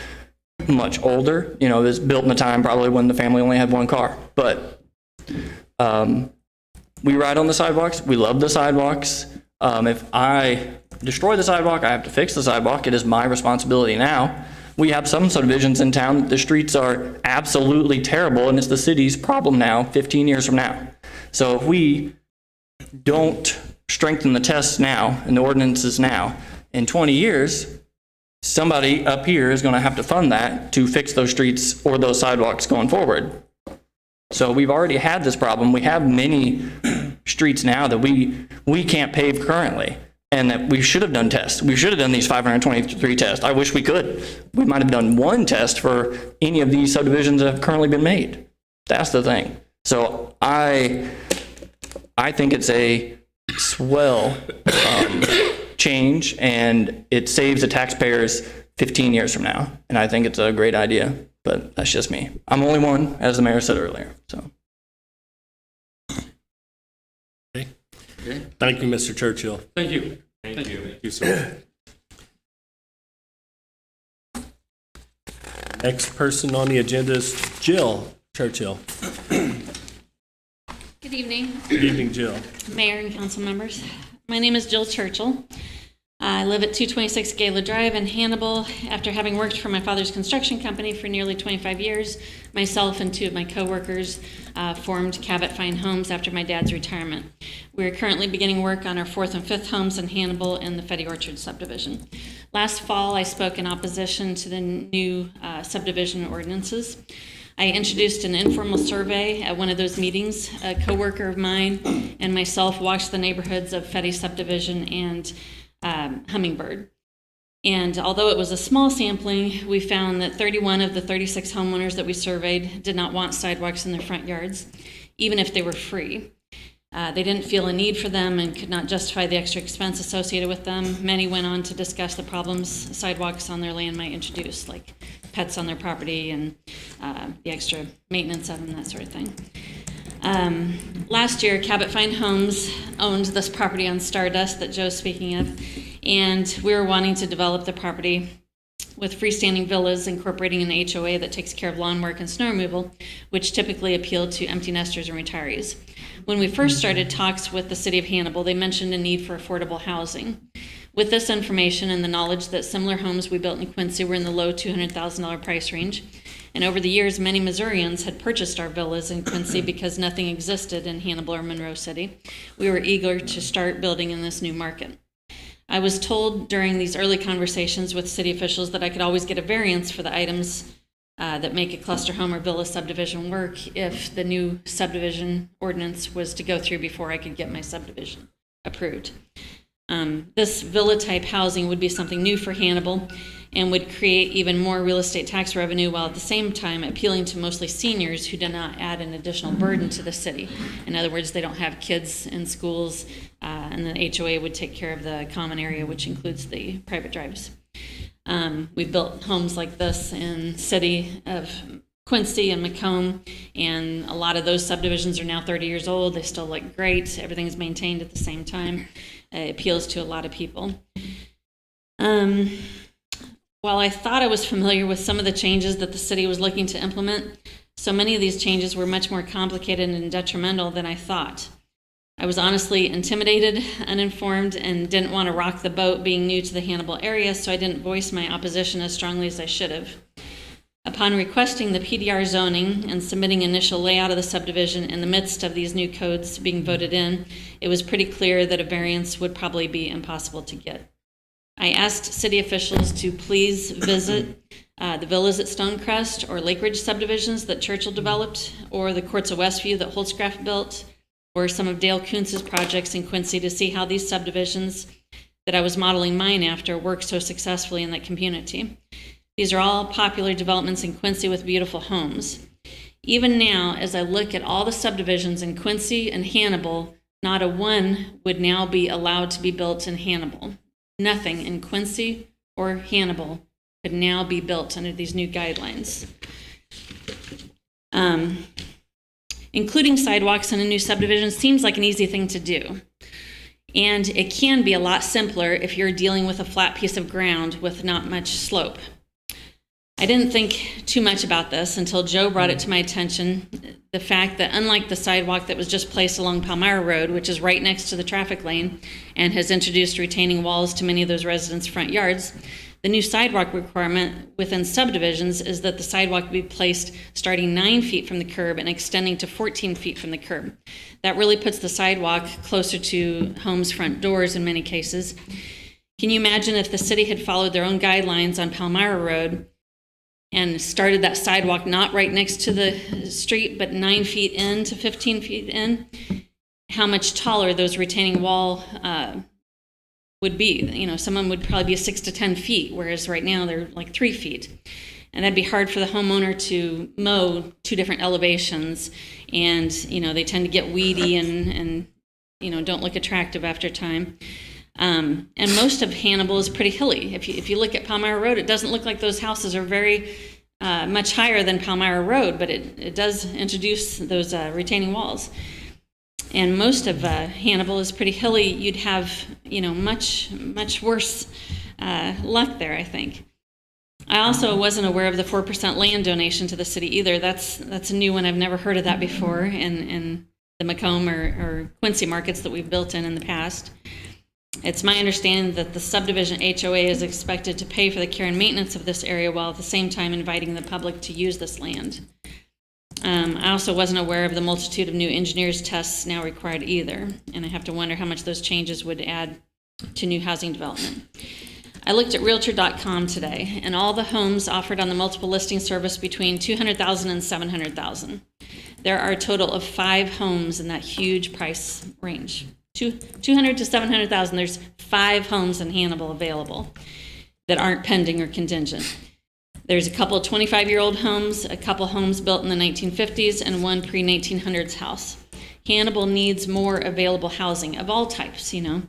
much older. It was built in the time probably when the family only had one car. But we ride on the sidewalks. We love the sidewalks. If I destroy the sidewalk, I have to fix the sidewalk. It is my responsibility now. We have some subdivisions in town that the streets are absolutely terrible, and it's the city's problem now, 15 years from now. So if we don't strengthen the tests now and the ordinances now, in 20 years, somebody up here is going to have to fund that to fix those streets or those sidewalks going forward. So we've already had this problem. We have many streets now that we can't pave currently, and that we should have done tests. We should have done these 523 tests. I wish we could. We might have done one test for any of these subdivisions that have currently been made. That's the thing. So I think it's a swell change, and it saves the taxpayers 15 years from now. And I think it's a great idea, but that's just me. I'm only one, as the mayor said earlier. So. Okay. Thank you, Mr. Churchill. Thank you. Thank you. Thank you, sir. Next person on the agenda is Jill Churchill. Good evening, Good evening, Jill. Mayor and council members. My name is Jill Churchill. I live at 226 Gala Drive in Hannibal. After having worked for my father's construction company for nearly 25 years, myself and two of my coworkers formed Cabot Fine Homes after my dad's retirement. We are currently beginning work on our fourth and fifth homes in Hannibal in the Fetty Orchard subdivision. Last fall, I spoke in opposition to the new subdivision ordinances. I introduced an informal survey at one of those meetings. A coworker of mine and myself walked the neighborhoods of Fetty Subdivision and Hummingbird. And although it was a small sampling, we found that 31 of the 36 homeowners that we surveyed did not want sidewalks in their front yards, even if they were free. They didn't feel a need for them and could not justify the extra expense associated with them. Many went on to discuss the problems sidewalks on their land might introduce, like pets on their property and the extra maintenance of them, that sort of thing. Last year, Cabot Fine Homes owned this property on Stardust that Joe's speaking of, and we were wanting to develop the property with freestanding villas incorporating an HOA that takes care of lawn work and snow removal, which typically appeal to empty nesters and retirees. When we first started talks with the city of Hannibal, they mentioned a need for affordable housing. With this information and the knowledge that similar homes we built in Quincy were in the low $200,000 price range, and over the years, many Missourians had purchased our villas in Quincy because nothing existed in Hannibal or Monroe City, we were eager to start building in this new market. I was told during these early conversations with city officials that I could always get a variance for the items that make a cluster home or villa subdivision work if the new subdivision ordinance was to go through before I could get my subdivision approved. This villa-type housing would be something new for Hannibal and would create even more real estate tax revenue while at the same time appealing to mostly seniors who do not add an additional burden to the city. In other words, they don't have kids in schools, and the HOA would take care of the common area, which includes the private drives. We built homes like this in city of Quincy and Macomb, and a lot of those subdivisions are now 30 years old. They still look great. Everything's maintained at the same time. It appeals to a lot of people. While I thought I was familiar with some of the changes that the city was looking to implement, so many of these changes were much more complicated and detrimental than I thought. I was honestly intimidated, uninformed, and didn't want to rock the boat being new to the Hannibal area, so I didn't voice my opposition as strongly as I should have. Upon requesting the PDR zoning and submitting initial layout of the subdivision in the midst of these new codes being voted in, it was pretty clear that a variance would probably be impossible to get. I asked city officials to please visit the villas at Stonecrest or Lake Ridge subdivisions that Churchill developed, or the Courts of Westview that Holtzcraft built, or some of Dale Kuntz's projects in Quincy to see how these subdivisions that I was modeling mine after work so successfully in that community. These are all popular developments in Quincy with beautiful homes. Even now, as I look at all the subdivisions in Quincy and Hannibal, not a one would now be allowed to be built in Hannibal. Nothing in Quincy or Hannibal could now be built under these new guidelines. Including sidewalks in a new subdivision seems like an easy thing to do. And it can be a lot simpler if you're dealing with a flat piece of ground with not much slope. I didn't think too much about this until Joe brought it to my attention, the fact that unlike the sidewalk that was just placed along Palmyra Road, which is right next to the traffic lane and has introduced retaining walls to many of those residents' front yards, the new sidewalk requirement within subdivisions is that the sidewalk be placed starting 9 feet from the curb and extending to 14 feet from the curb. That really puts the sidewalk closer to homes' front doors in many cases. Can you imagine if the city had followed their own guidelines on Palmyra Road and started that sidewalk not right next to the street, but 9 feet in to 15 feet in, how much taller those retaining wall would be? You know, someone would probably be 6 to 10 feet, whereas right now they're like 3 feet. And that'd be hard for the homeowner to mow 2 different elevations. And, you know, they tend to get weedy and you know, don't look attractive after time. And most of Hannibal is pretty hilly. If you look at Palmyra Road, it doesn't look like those houses are very much higher than Palmyra Road, but it does introduce those retaining walls. And most of Hannibal is pretty hilly. You'd have, you know, much worse luck there, I think. I also wasn't aware of the 4% land donation to the city either. That's a new one. I've never heard of that before in the Macomb or Quincy markets that we've built in the past. It's my understanding that the subdivision HOA is expected to pay for the care and maintenance of this area while at the same time inviting the public to use this land. I also wasn't aware of the multitude of new engineers tests now required either, and I have to wonder how much those changes would add to new housing development. I looked at Realtor.com today, and all the homes offered on the multiple listing service between 200,000 and 700,000. There are a total of 5 homes in that huge price range. 200 to 700,000. There's 5 homes in Hannibal available that aren't pending or contingent. There's a couple of 25-year-old homes, a couple homes built in the 1950s, and one pre-1900s house. Hannibal needs more available housing of all types, you know.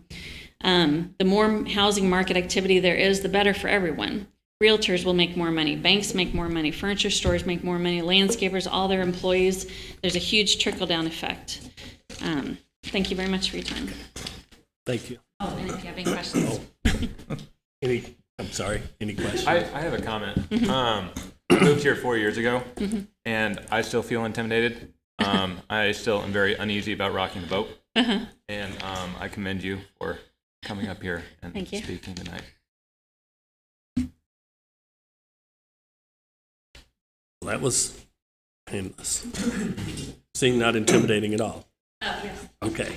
The more housing market activity there is, the better for everyone. Realtors will make more money. Banks make more money. Furniture stores make more money. Landscapers, all their employees. There's a huge trickle-down effect. Thank you very much for your time. Thank you. Oh, and if you have any questions. I'm sorry, any questions? I have a comment. I moved here 4 years ago, and I still feel intimidated. I still am very uneasy about rocking the boat. And I commend you for coming up here and speaking tonight. Well, that was painless. Seeing not intimidating at all. Oh, yes. Okay.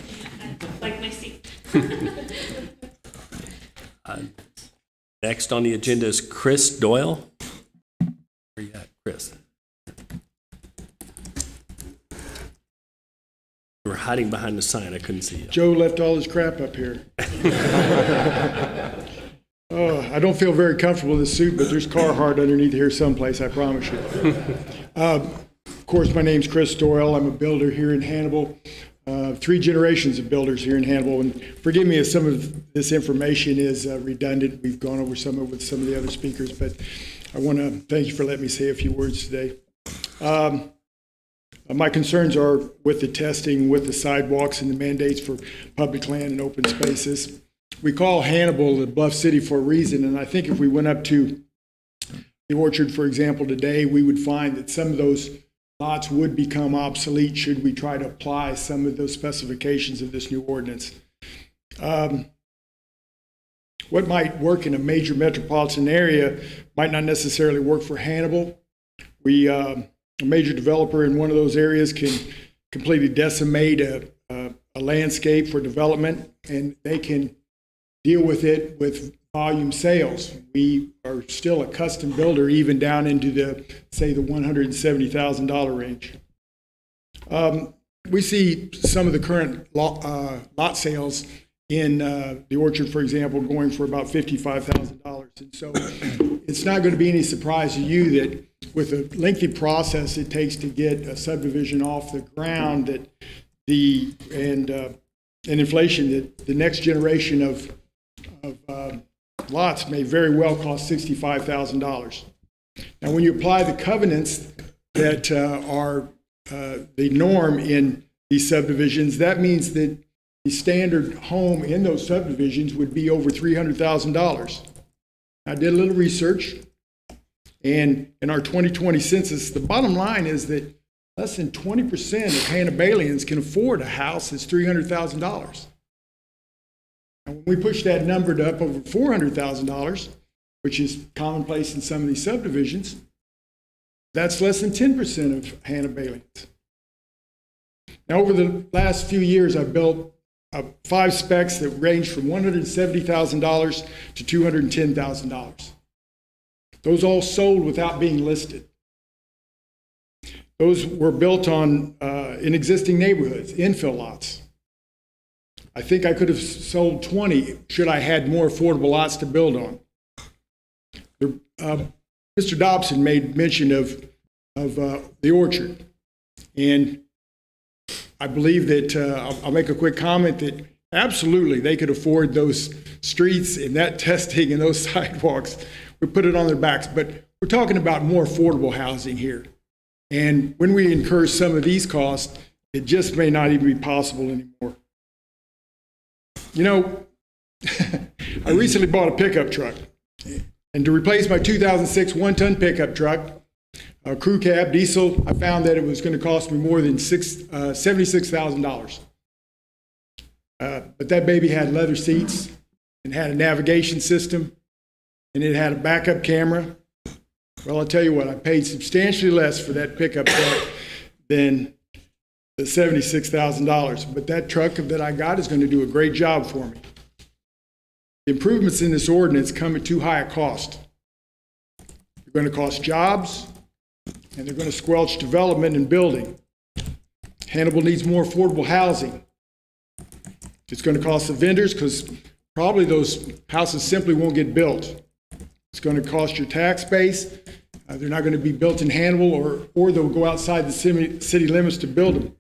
Like my seat. Next on the agenda is Chris Doyle. Where you at, Chris? You were hiding behind the sign. I couldn't see you. Joe left all his crap up here. I don't feel very comfortable in this suit, but there's Carhartt underneath here someplace, I promise you. Of course, my name's Chris Doyle. I'm a builder here in Hannibal. 3 generations of builders here in Hannibal. And forgive me if some of this information is redundant. We've gone over some of it with some of the other speakers, but I want to thank you for letting me say a few words today. My concerns are with the testing, with the sidewalks and the mandates for public land and open spaces. We call Hannibal the Bluff City for a reason, and I think if we went up to the Orchard, for example, today, we would find that some of those lots would become obsolete should we try to apply some of those specifications of this new ordinance. What might work in a major metropolitan area might not necessarily work for Hannibal. A major developer in one of those areas can completely decimate a landscape for development, and they can deal with it with volume sales. We are still a custom builder, even down into the $170,000 range. We see some of the current lot sales in the Orchard, for example, going for about $55,000. And so it's not going to be any surprise to you that with a lengthy process it takes to get a subdivision off the ground, that and inflation, that the next generation of lots may very well cost $65,000. Now, when you apply the covenants that are the norm in these subdivisions, that means that the standard home in those subdivisions would be over $300,000. I did a little research, and in our 2020 census, the bottom line is that less than 20% of Hannibalians can afford a house that's $300,000. And when we push that number to up over $400,000, which is commonplace in some of these subdivisions, that's less than 10% of Hannibalians. Now, over the last few years, I've built 5 specs that range from $170,000 to $210,000. Those all sold without being listed. Those were built on in existing neighborhoods, infill lots. I think I could have sold 20 should I had more affordable lots to build on. Mr. Dobson made mention of the Orchard, and I believe that I'll make a quick comment that absolutely they could afford those streets and that testing and those sidewalks. We put it on their backs, but we're talking about more affordable housing here. And when we incur some of these costs, it just may not even be possible anymore. You know, I recently bought a pickup truck, and to replace my 2006 one-ton pickup truck, a crew cab diesel, I found that it was going to cost me more than $76,000. But that baby had leather seats, and had a navigation system, and it had a backup camera, well, I'll tell you what, I paid substantially less for that pickup truck than the $76,000. But that truck that I got is going to do a great job for me. The improvements in this ordinance come at too high a cost. They're going to cost jobs, and they're going to squelch development and building. Hannibal needs more affordable housing. It's going to cost the vendors because probably those houses simply won't get built. It's going to cost your tax base. They're not going to be built in Hannibal, or they'll go outside the city limits to build them.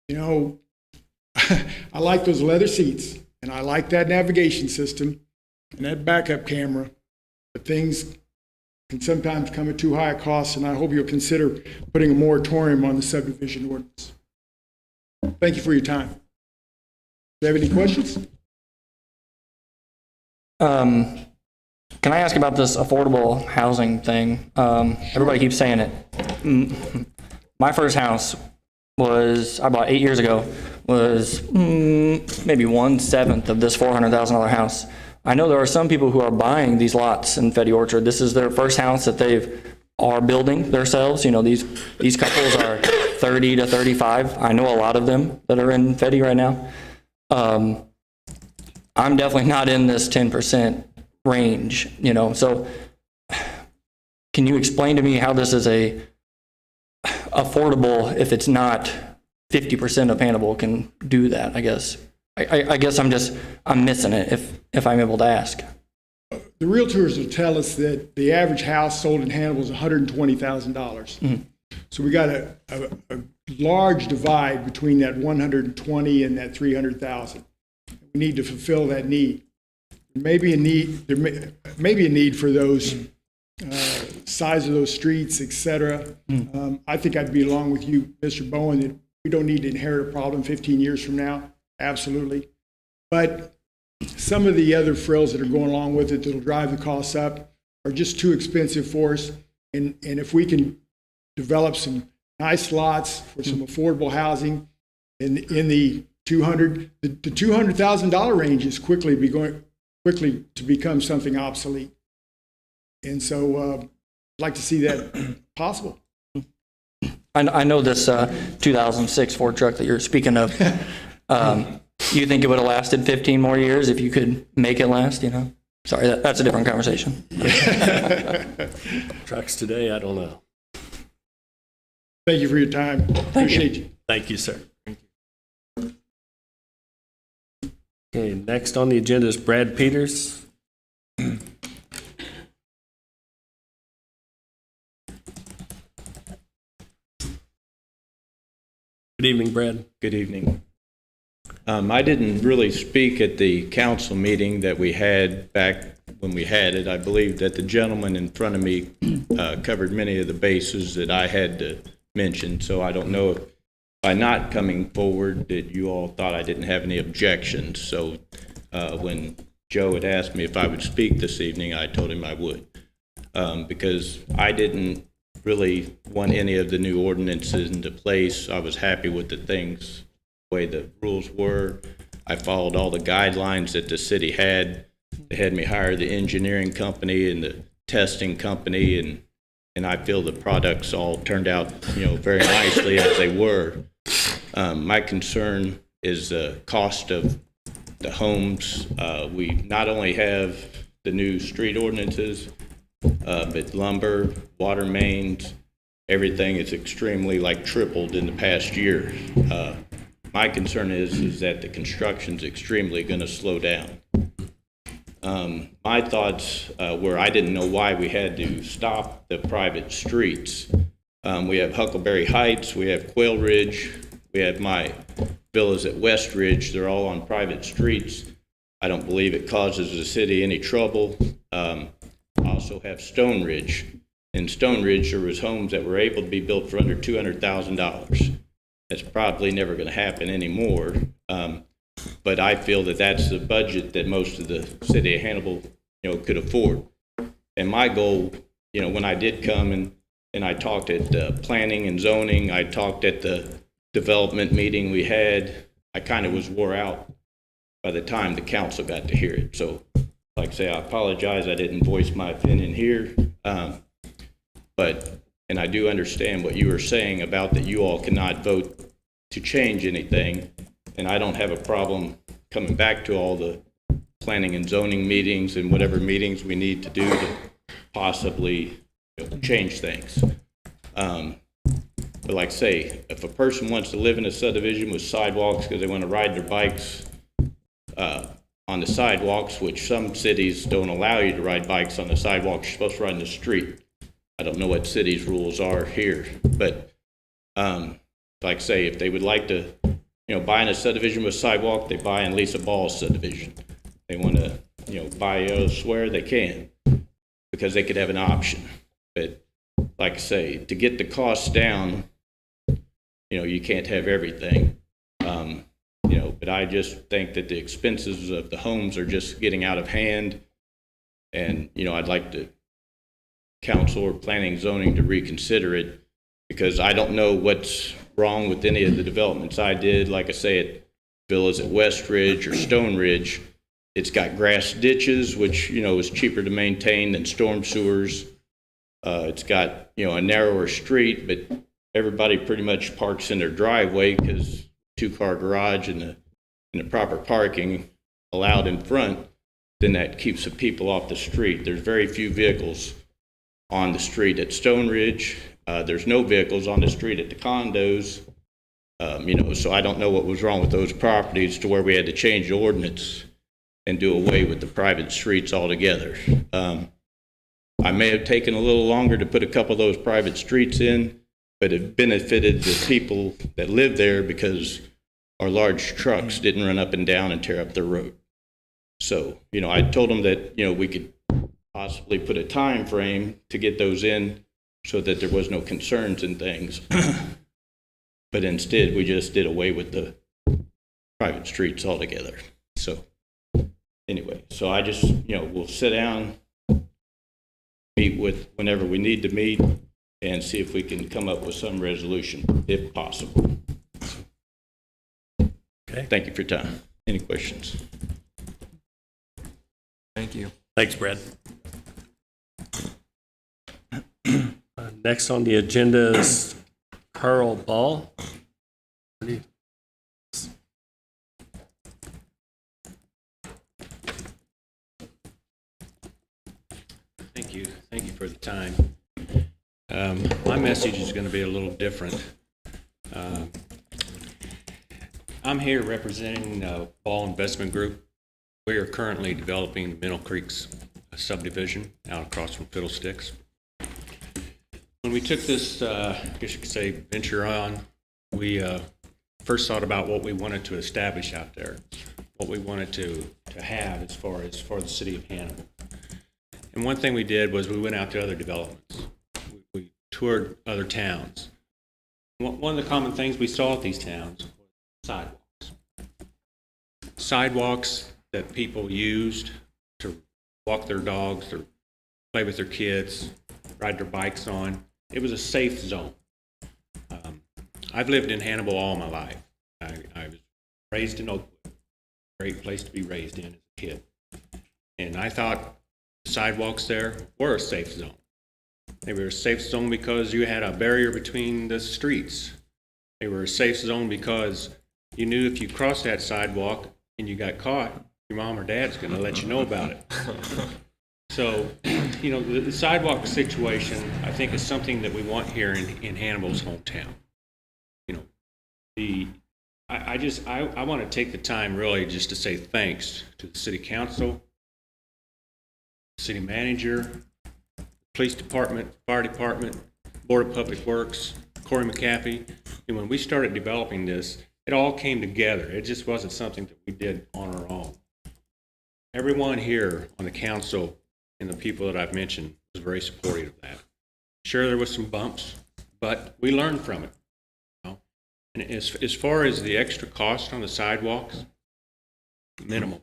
You know, I like those leather seats, and I like that navigation system and that backup camera, but things can sometimes come at too high a cost, and I hope you'll consider putting a moratorium on the subdivision ordinance. Thank you for your time. Do you have any questions? Can I ask about this affordable housing thing? Everybody keeps saying it. My first house I bought 8 years ago, was maybe 1/7 of this $400,000 house. I know there are some people who are buying these lots in Fetty Orchard. This is their first house that are building themselves. You know, these couples are 30 to 35. I know a lot of them that are in Fetty right now. I'm definitely not in this 10% range, you know, so can you explain to me how this is affordable if it's not 50% of Hannibal can do that, I guess? I guess I'm missing it if I'm able to ask. The realtors will tell us that the average house sold in Hannibal is $120,000. Mm-hmm. So we got a large divide between that 120 and that 300,000. We need to fulfill that need. There may be a need for those size of those streets, et cetera. I think I'd be along with you, Mr. Bowen, that we don't need to inherit a problem 15 years from now. Absolutely. But some of the other frills that are going along with it that'll drive the costs up are just too expensive for us. And if we can develop some nice lots for some affordable housing in the $200,000 range is quickly to become something obsolete. And so I'd like to see that possible. I know this 2006 Ford truck that you're speaking of. You think it would have lasted 15 more years if you could make it last, you know? Sorry, that's a different conversation. Trucks today, I don't know. Thank you for your time. Appreciate you. Thank you, sir. Okay, next on the agenda is Brad Peters. Good evening, Brad. Good evening. I didn't really speak at the council meeting that we had back when we had it. I believe that the gentleman in front of me covered many of the bases that I had to mention, so I don't know if by not coming forward that you all thought I didn't have any objections. So when Joe had asked me if I would speak this evening, I told him I would, because I didn't really want any of the new ordinances into place. I was happy with the things, the way the rules were. I followed all the guidelines that the city had. They had me hire the engineering company and the testing company, and I feel the products all turned out, you know, very nicely as they were. My concern is the cost of the homes. We not only have the new street ordinances, but lumber, water mains, everything is extremely tripled in the past year. My concern is that the construction's extremely going to slow down. My thoughts were I didn't know why we had to stop the private streets. We have Huckleberry Heights, we have Quail Ridge, we have my villas at West Ridge. They're all on private streets. I don't believe it causes the city any trouble. Also have Stone Ridge. In Stone Ridge, there was homes that were able to be built for under $200,000. That's probably never going to happen anymore. But I feel that that's the budget that most of the city of Hannibal, you know, could afford. And my goal, you know, when I did come and I talked at planning and zoning, I talked at the development meeting we had, I kind of was wore out by the time the council got to hear it. So, like I say, I apologize I didn't voice my opinion here. And I do understand what you were saying about that you all cannot vote to change anything. And I don't have a problem coming back to all the planning and zoning meetings and whatever meetings we need to do to possibly change things. But like I say, if a person wants to live in a subdivision with sidewalks because they want to ride their bikes on the sidewalks, which some cities don't allow you to ride bikes on the sidewalks, you're supposed to ride in the street. I don't know what cities' rules are here, but like I say, if they would like to, buy in a subdivision with sidewalk, they buy in Lisa Ball's subdivision. They want to, buy elsewhere, they can, because they could have an option. But like I say, to get the costs down, you can't have everything. But I just think that the expenses of the homes are just getting out of hand. And, I'd like to council or planning zoning to reconsider it, because I don't know what's wrong with any of the developments I did. Like I say, at villas at West Ridge or Stone Ridge, it's got grass ditches, which, is cheaper to maintain than storm sewers. It's got, a narrower street, but everybody pretty much parks in their driveway because two-car garage and the proper parking allowed in front, then that keeps the people off the street. There's very few vehicles on the street at Stone Ridge. There's no vehicles on the street at the condos. So I don't know what was wrong with those properties to where we had to change the ordinance and do away with the private streets altogether. I may have taken a little longer to put a couple of those private streets in, but it benefited the people that live there because our large trucks didn't run up and down and tear up the road. So, I told them that, we could possibly put a time frame to get those in so that there was no concerns and things. But instead, we just did away with the private streets altogether. So anyway, so I just, we'll sit down, meet with whenever we need to meet, and see if we can come up with some resolution, if possible. Okay. Thank you for your time. Any questions? Thank you. Thanks, Brad. Next on the agenda is Carl Ball. Thank you. Thank you for the time. My message is going to be a little different. I'm here representing Ball Investment Group. We are currently developing the Middle Creeks subdivision out across from Fiddlesticks. When we took this, I guess you could say, venture on, we first thought about what we wanted to establish out there, what we wanted to have as far as for the city of Hannibal. And one thing we did was we went out to other developments. We toured other towns. One of the common things we saw at these towns was sidewalks. Sidewalks that people used to walk their dogs or play with their kids, ride their bikes on. It was a safe zone. I've lived in Hannibal all my life. I was raised in Oakwood, great place to be raised in as a kid. And I thought the sidewalks there were a safe zone. They were a safe zone because you had a barrier between the streets. They were a safe zone because you knew if you crossed that sidewalk and you got caught, your mom or dad's going to let you know about it. So, the sidewalk situation, I think, is something that we want here in Hannibal's hometown. I want to take the time really just to say thanks to the city council, city manager, police department, fire department, Board of Public Works, Corey Mahaffey. And when we started developing this, it all came together. It just wasn't something that we did on our own. Everyone here on the council and the people that I've mentioned was very supportive of that. Sure, there was some bumps, but we learned from it. And as far as the extra cost on the sidewalks, minimal.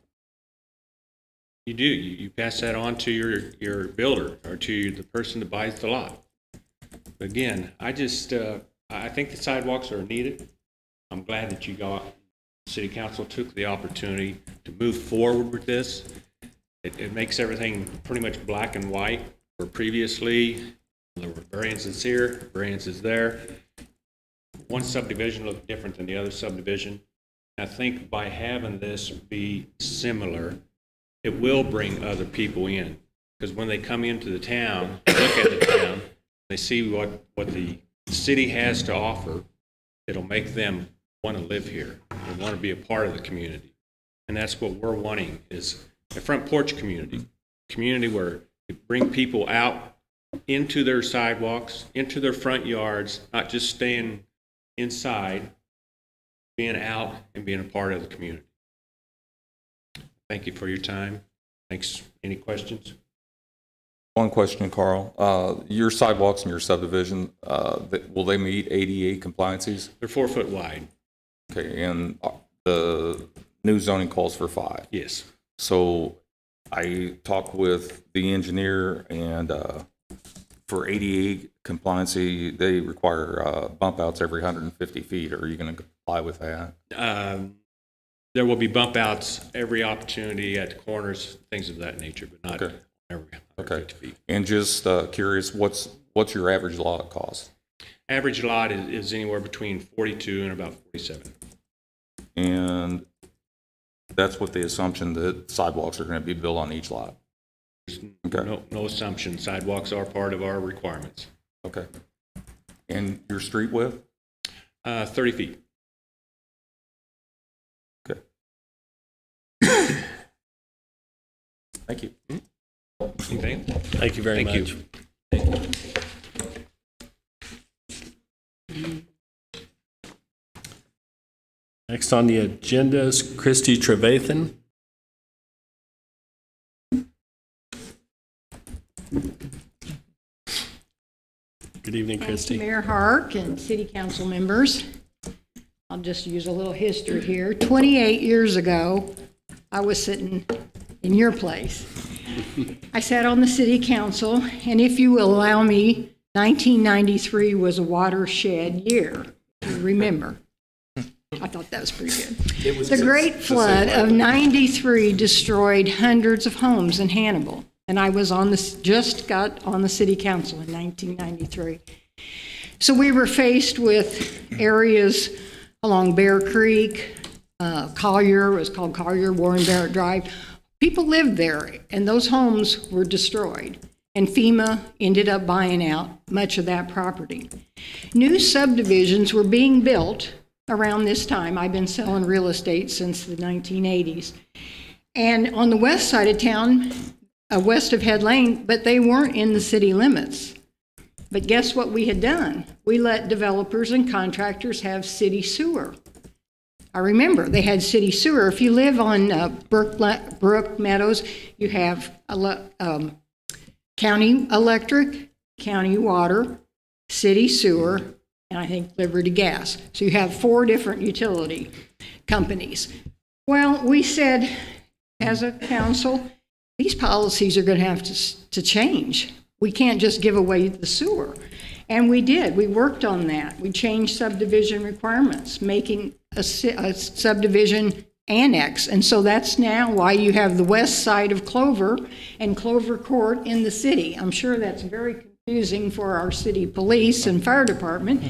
You do. You pass that on to your builder or to the person that buys the lot. But again, I think the sidewalks are needed. I'm glad that you got City Council took the opportunity to move forward with this. It makes everything pretty much black and white, where previously there were variances here, variances there. One subdivision looked different than the other subdivision. I think by having this be similar, it will bring other people in. Because when they come into the town, look at the town, they see what the city has to offer, it'll make them want to live here and want to be a part of the community. And that's what we're wanting, is a front porch community where you bring people out into their sidewalks, into their front yards, not just staying inside, being out and being a part of the community. Thank you for your time. Thanks. Any questions? One question, Carl. Your sidewalks in your subdivision, will they meet ADA compliances? They're 4 foot wide. Okay, and the new zoning calls for 5. Yes. So I talked with the engineer, and for ADA compliancy, they require bump outs every 150 feet. Are you going to comply with that? There will be bump outs every opportunity at the corners, things of that nature, but not Okay. every 150 Okay. feet. And just curious, what's your average lot cost? Average lot is anywhere between 42 and about 47. And that's with the assumption that sidewalks are going to be built on each lot. Okay. No assumption. Sidewalks are part of our requirements. Okay. And your street width? 30 feet. Okay. Thank you. Anything? Thank you very much. Next on the agenda is Christy Trevathan. Good evening, Christy. Mayor Hark and city council members. I'll just use a little history here. 28 years ago, I was sitting in your place. I sat on the city council, and if you will allow me, 1993 was a watershed year, if you remember. I thought that was pretty good. The Great Flood of 93 destroyed hundreds of homes in Hannibal, and I was just got on the city council in 1993. So we were faced with areas along Bear Creek, Collier, it was called Collier, Warren Barrett Drive. People lived there, and those homes were destroyed, and FEMA ended up buying out much of that property. New subdivisions were being built around this time. I've been selling real estate since the 1980s. And on the west side of town, west of Head Lane, but they weren't in the city limits. But guess what we had done? We let developers and contractors have city sewer. I remember they had city sewer. If you live on Brook Meadows, you have county electric, county water, city sewer, and I think Liberty Gas. So you have 4 different utility companies. Well, we said as a council, these policies are going to have to change. We can't just give away the sewer. And we did. We worked on that. We changed subdivision requirements, making a subdivision annex. And so that's now why you have the west side of Clover and Clover Court in the city. I'm sure that's very confusing for our city police and fire department,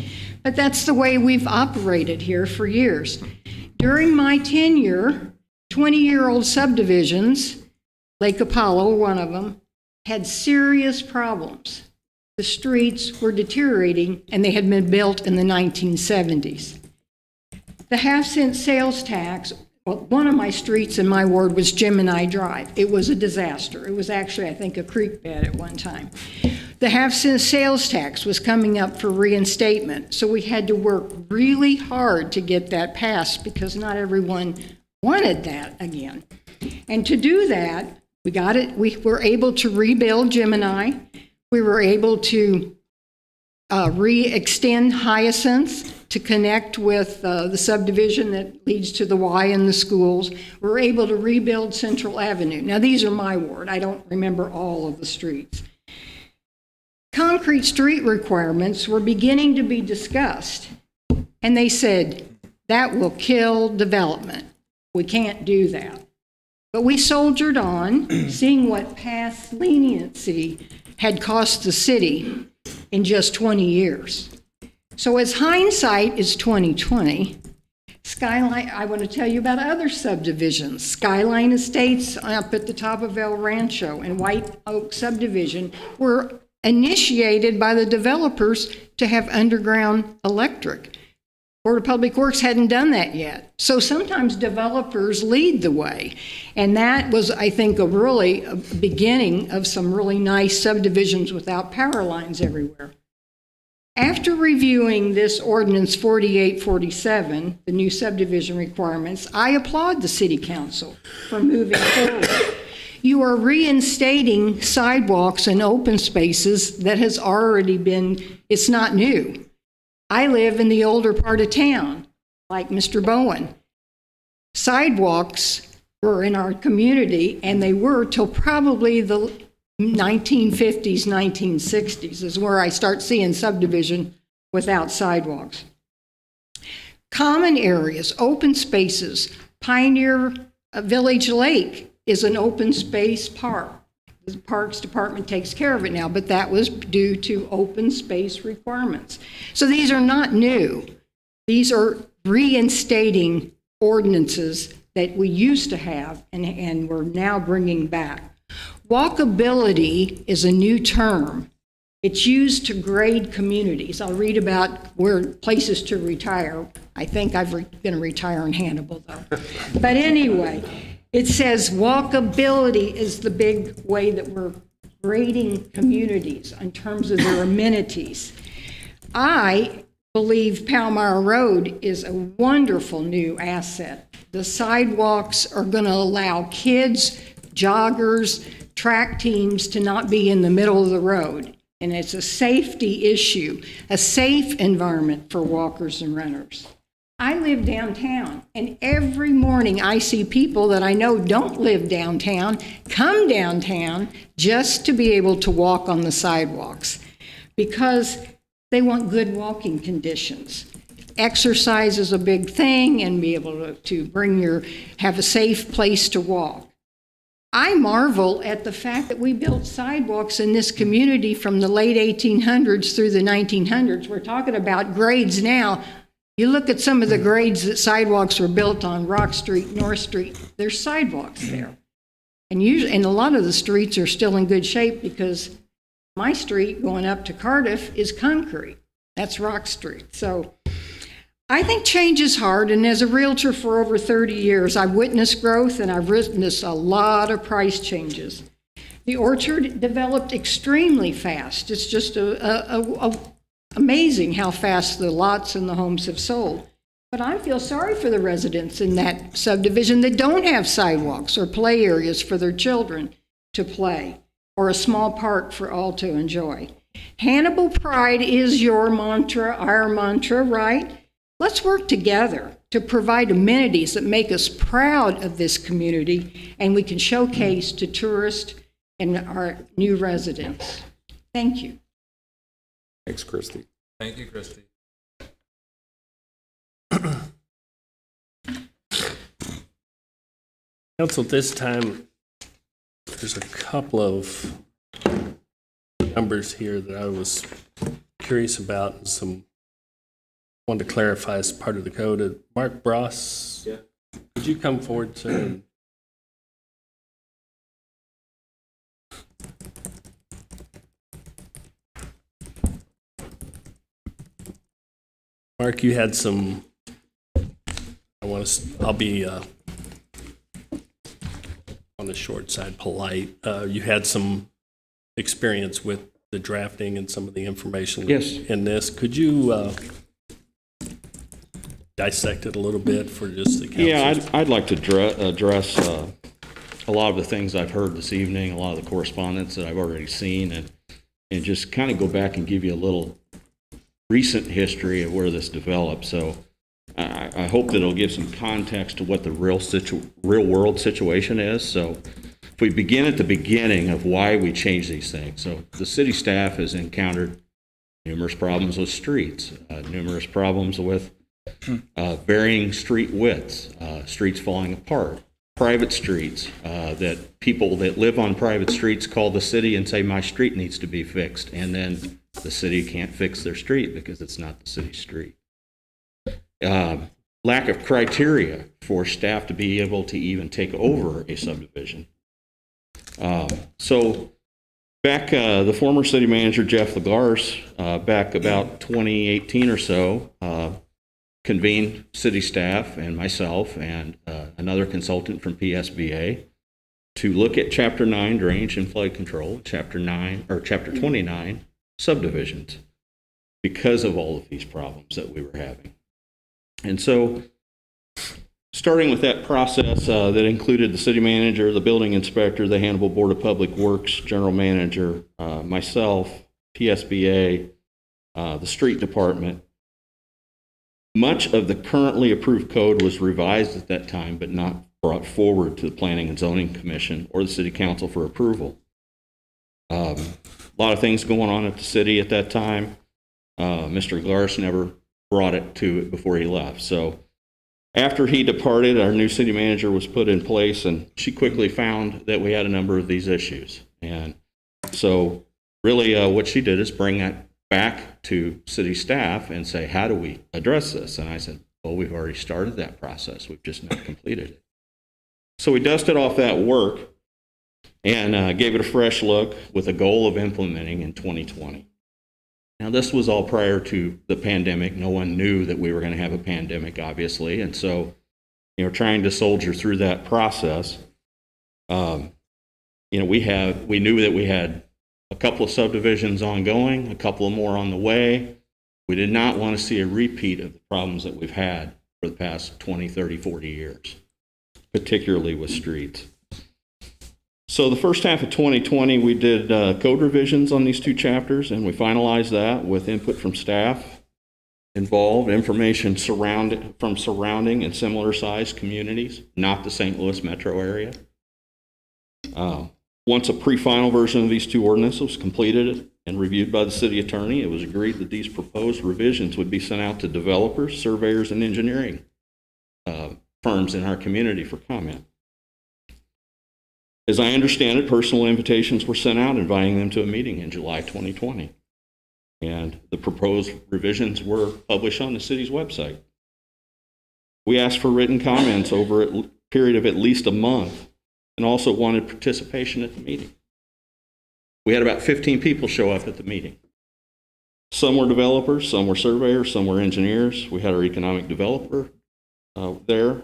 but that's the way we've operated here for years. During my tenure, 20-year-old subdivisions, Lake Apollo, one of them, had serious problems. The streets were deteriorating, and they had been built in the 1970s. The half-cent sales tax, well, one of my streets in my ward was Gemini Drive. It was a disaster. It was actually, I think, a creek bed at one time. The half-cent sales tax was coming up for reinstatement, so we had to work really hard to get that passed because not everyone wanted that again. And to do that, we got it. We were able to rebuild Gemini. We were able to re-extend Hyacinth to connect with the subdivision that leads to the Y and the schools. We were able to rebuild Central Avenue. Now, these are my ward. I don't remember all of the streets. Concrete street requirements were beginning to be discussed, and they said That will kill development. We can't do that. But we soldiered on, seeing what past leniency had cost the city in just 20 years. So as hindsight is 2020, Skyline, I want to tell you about other subdivisions. Skyline Estates up at the top of El Rancho and White Oak Subdivision were initiated by the developers to have underground electric. Board of Public Works hadn't done that yet. So sometimes developers lead the way. And that was, I think, a beginning of some really nice subdivisions without power lines everywhere. After reviewing this ordinance 4847, the new subdivision requirements, I applaud the City Council for moving forward. You are reinstating sidewalks and open spaces that has already been, it's not new. I live in the older part of town, like Mr. Bowen. Sidewalks were in our community, and they were till probably the 1950s, 1960s is where I start seeing subdivision without sidewalks. Common areas, open spaces. Pioneer Village Lake is an open space park. The Parks Department takes care of it now, but that was due to open space requirements. So these are not new. These are reinstating ordinances that we used to have and we're now bringing back. Walkability is a new term. It's used to grade communities. I'll read about where places to retire. I think I'm going to retire in Hannibal, though. But anyway, it says walkability is the big way that we're grading communities in terms of their amenities. I believe Palmyra Road is a wonderful new asset. The sidewalks are going to allow kids, joggers, track teams to not be in the middle of the road. And it's a safety issue, a safe environment for walkers and runners. I live downtown, and every morning I see people that I know don't live downtown come downtown just to be able to walk on the sidewalks because they want good walking conditions. Exercise is a big thing, and be able to have a safe place to walk. I marvel at the fact that we built sidewalks in this community from the late 1800s through the 1900s. We're talking about grades now. You look at some of the grades that sidewalks were built on, Rock Street, North Street, there's sidewalks there. And a lot of the streets are still in good shape because my street going up to Cardiff is concrete. That's Rock Street. So I think change is hard, and as a realtor for over 30 years, I've witnessed growth and I've witnessed a lot of price changes. The Orchard developed extremely fast. It's just amazing how fast the lots and the homes have sold. But I feel sorry for the residents in that subdivision that don't have sidewalks or play areas for their children to play, or a small park for all to enjoy. Hannibal pride is your mantra, our mantra, right? Let's work together to provide amenities that make us proud of this community and we can showcase to tourists and our new residents. Thank you. Thanks, Christy. Thank you, Christy. Council, this time, there's a couple of numbers here that I was curious about and wanted to clarify as part of the code. Mark Bross, yeah. Could you come forward, sir? Mark, you had some, I'll be on the short side, polite. You had some experience with the drafting and some of the information in this. Could you dissect it a little bit for just the council? Yeah, I'd like to address a lot of the things I've heard this evening, a lot of the correspondence that I've already seen, and just kind of go back and give you a little recent history of where this developed. So I hope that it'll give some context to what the real world situation is. So if we begin at the beginning of why we change these things. So the city staff has encountered numerous problems with streets, numerous problems with Varying street widths, streets falling apart, private streets, that people that live on private streets call the city and say, my street needs to be fixed, and then the city can't fix their street because it's not the city's street. Lack of criteria for staff to be able to even take over a subdivision. So back, the former city manager, Jeff Lagarce, back about 2018 or so, convened city staff and myself and another consultant from PSBA to look at Chapter 9 drainage and flood control, Chapter 29 subdivisions, because of all of these problems that we were having. And so, starting with that process that included the city manager, the building inspector, the Hannibal Board of Public Works, general manager, myself, PSBA, the street department, much of the currently approved code was revised at that time, but not brought forward to the Planning and Zoning Commission or the City Council for approval. A lot of things going on at the city at that time. Mr. Lagarce never brought it to it before he left. So after he departed, our new city manager was put in place, and she quickly found that we had a number of these issues. And so really what she did is bring that back to city staff and say, how do we address this? And I said, well, we've already started that process. We've just not completed it. So we dusted off that work and gave it a fresh look with a goal of implementing in 2020. Now, this was all prior to the pandemic. No one knew that we were going to have a pandemic, obviously. And so, trying to soldier through that process, we knew that we had a couple of subdivisions ongoing, a couple of more on the way. We did not want to see a repeat of the problems that we've had for the past 20, 30, 40 years, particularly with streets. So the first half of 2020, we did code revisions on these two chapters, and we finalized that with input from staff involved, information from surrounding and similar sized communities, not the St. Louis metro area. Once a pre-final version of these two ordinances was completed and reviewed by the city attorney, it was agreed that these proposed revisions would be sent out to developers, surveyors, and engineering firms in our community for comment. As I understand it, personal invitations were sent out inviting them to a meeting in July 2020. And the proposed revisions were published on the city's website. We asked for written comments over a period of at least a month and also wanted participation at the meeting. We had about 15 people show up at the meeting. Some were developers, some were surveyors, some were engineers. We had our economic developer there.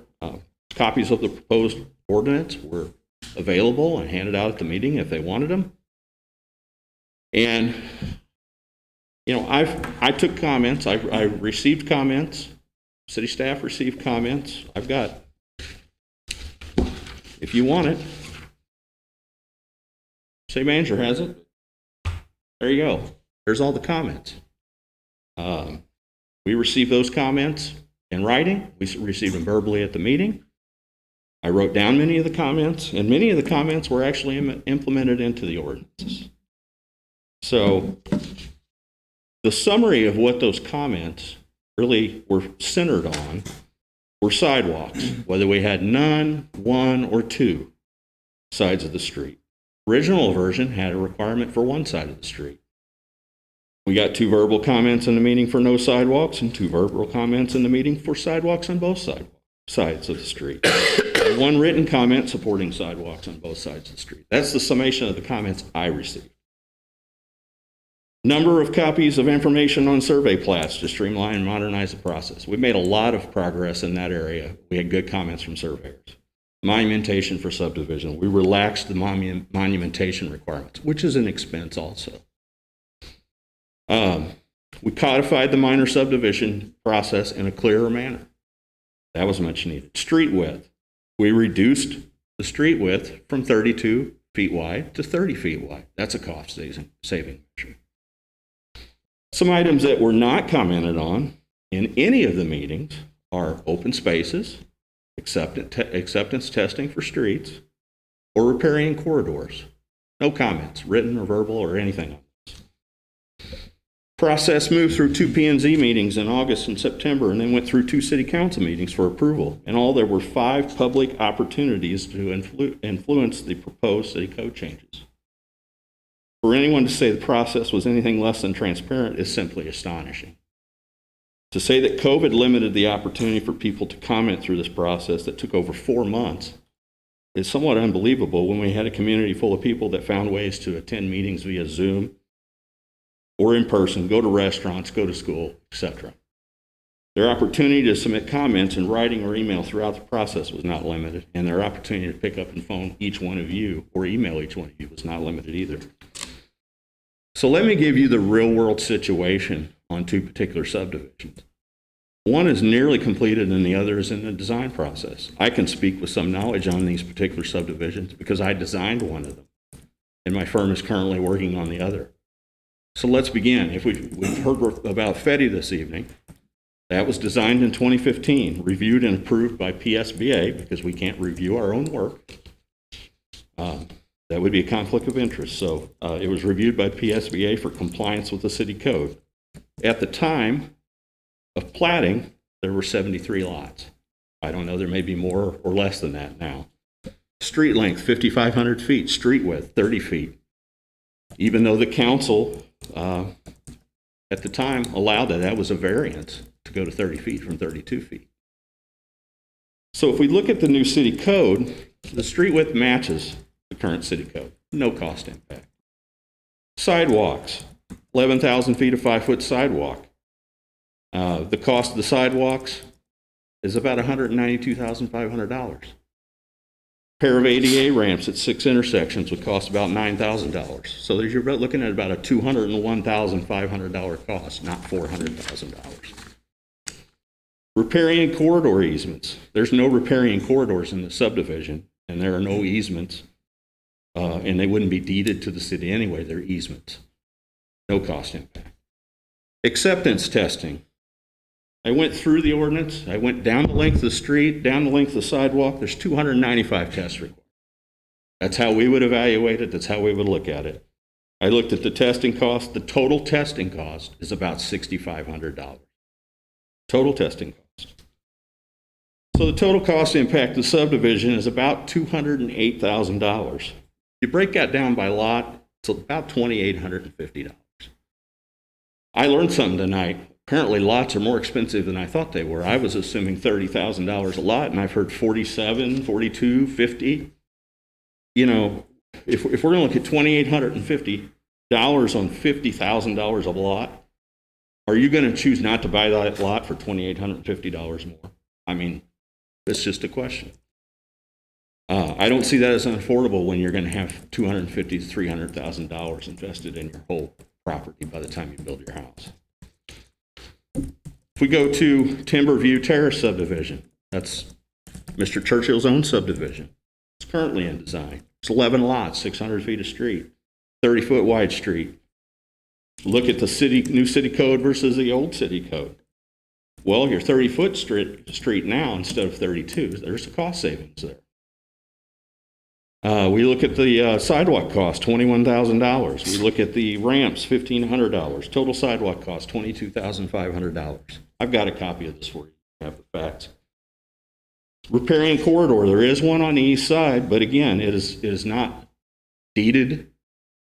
Copies of the proposed ordinance were available and handed out at the meeting if they wanted them. And, I took comments. I received comments. City staff received comments. I've got, if you want it, city manager has it. There you go. There's all the comments. We received those comments in writing. We received them verbally at the meeting. I wrote down many of the comments, and many of the comments were actually implemented into the ordinances. So the summary of what those comments really were centered on were sidewalks, whether we had none, one, or two sides of the street. Original version had a requirement for one side of the street. We got 2 verbal comments in the meeting for no sidewalks and 2 verbal comments in the meeting for sidewalks on both sides of the street. 1 written comment supporting sidewalks on both sides of the street. That's the summation of the comments I received. Number of copies of information on survey plats to streamline and modernize the process. We made a lot of progress in that area. We had good comments from surveyors. Monumentation for subdivision. We relaxed the monumentation requirements, which is an expense also. We codified the minor subdivision process in a clearer manner. That was much needed. Street width. We reduced the street width from 32 feet wide to 30 feet wide. That's a cost-saving measure. Some items that were not commented on in any of the meetings are open spaces, acceptance testing for streets, or riparian corridors. No comments, written or verbal or anything on this. Process moved through 2 P&Z meetings in August and September, and then went through 2 city council meetings for approval. In all, there were 5 public opportunities to influence the proposed city code changes. For anyone to say the process was anything less than transparent is simply astonishing. To say that COVID limited the opportunity for people to comment through this process that took over 4 months is somewhat unbelievable when we had a community full of people that found ways to attend meetings via Zoom or in person, go to restaurants, go to school, etc. Their opportunity to submit comments in writing or email throughout the process was not limited, and their opportunity to pick up and phone each one of you or email each one of you was not limited either. So let me give you the real-world situation on 2 particular subdivisions. One is nearly completed and the other is in the design process. I can speak with some knowledge on these particular subdivisions because I designed one of them, and my firm is currently working on the other. So let's begin. If we've heard about Fetty this evening, that was designed in 2015, reviewed and approved by PSBA because we can't review our own work. That would be a conflict of interest. So it was reviewed by PSBA for compliance with the city code. At the time of platting, there were 73 lots. I don't know, there may be more or less than that now. Street length, 5,500 feet. Street width, 30 feet. Even though the council at the time allowed that, that was a variance to go to 30 feet from 32 feet. So if we look at the new city code, the street width matches the current city code. No cost impact. Sidewalks, 11,000 feet of 5-foot sidewalk. The cost of the sidewalks is about $192,500. Pair of ADA ramps at 6 intersections would cost about $9,000. So you're looking at about a $201,500 cost, not $400,000. Riparian corridor easements. There's no riparian corridors in the subdivision, and there are no easements, and they wouldn't be deeded to the city anyway. They're easements. No cost impact. Acceptance testing. I went through the ordinance. I went down the length of the street, down the length of the sidewalk. There's 295 tests required. That's how we would evaluate it. That's how we would look at it. I looked at the testing cost. The total testing cost is about $6,500. Total testing cost. So the total cost impact of the subdivision is about $208,000. You break that down by lot, it's about $2,850. I learned something tonight. Apparently lots are more expensive than I thought they were. I was assuming $30,000 a lot, and I've heard 47, 42, 50. You know, if we're going to look at $2,850 on $50,000 a lot, are you going to choose not to buy that lot for $2,850 more? I mean, it's just a question. I don't see that as unaffordable when you're going to have $250,000 to $300,000 invested in your whole property by the time you build your house. If we go to Timberview Terrace subdivision, that's Mr. Churchill's own subdivision. It's currently in design. It's 11 lots, 600 feet of street, 30-foot wide street. Look at the new city code versus the old city code. Well, your 30-foot street now instead of 32, there's a cost savings there. We look at the sidewalk cost, $21,000. We look at the ramps, $1,500. Total sidewalk cost, $22,500. I've got a copy of this for you. I have the facts. Riparian corridor, there is one on the east side, but again, it is not deeded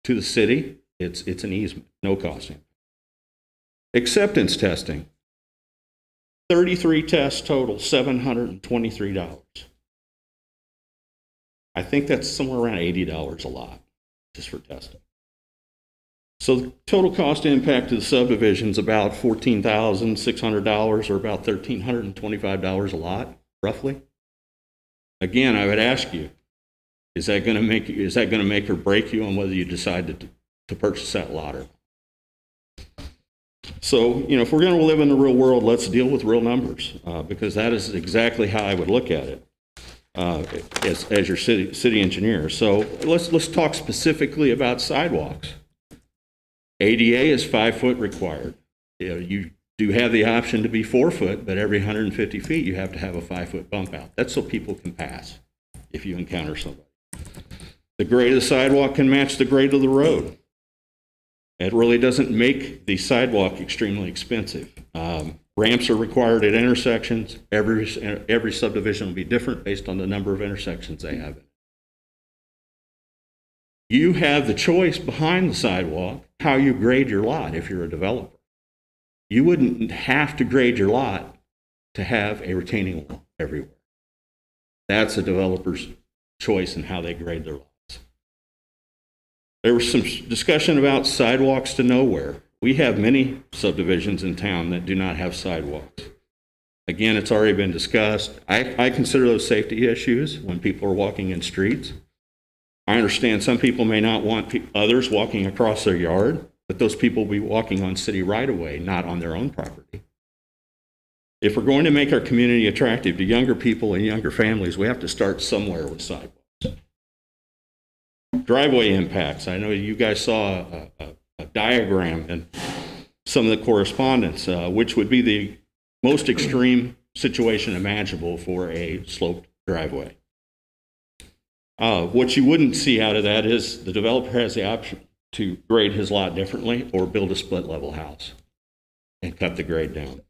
to the city. It's an easement, no cost. Acceptance testing, 33 tests total, $723. I think that's somewhere around $80 a lot, just for testing. So the total cost impact to the subdivision is about $14,600 or about $1,325 a lot, roughly. Again, I would ask you, is that going to make or break you on whether you decide to purchase that lot or not? So, you know, if we're going to live in the real world, let's deal with real numbers, because that is exactly how I would look at it. As your city engineer. So let's talk specifically about sidewalks. ADA is 5-foot required. You do have the option to be 4-foot, but every 150 feet you have to have a 5-foot bump out. That's so people can pass if you encounter somebody. The grade of the sidewalk can match the grade of the road. It really doesn't make the sidewalk extremely expensive. Ramps are required at intersections. Every subdivision will be different based on the number of intersections they have. You have the choice behind the sidewalk how you grade your lot if you're a developer. You wouldn't have to grade your lot to have a retaining wall everywhere. That's a developer's choice in how they grade their lots. There was some discussion about sidewalks to nowhere. We have many subdivisions in town that do not have sidewalks. Again, it's already been discussed. I consider those safety issues when people are walking in streets. I understand some people may not want others walking across their yard, but those people will be walking on city right-of-way, not on their own property. If we're going to make our community attractive to younger people and younger families, we have to start somewhere with sidewalks. Driveway impacts. I know you guys saw a diagram and some of the correspondence, which would be the most extreme situation imaginable for a sloped driveway. What you wouldn't see out of that is the developer has the option to grade his lot differently or build a split level house and cut the grade down.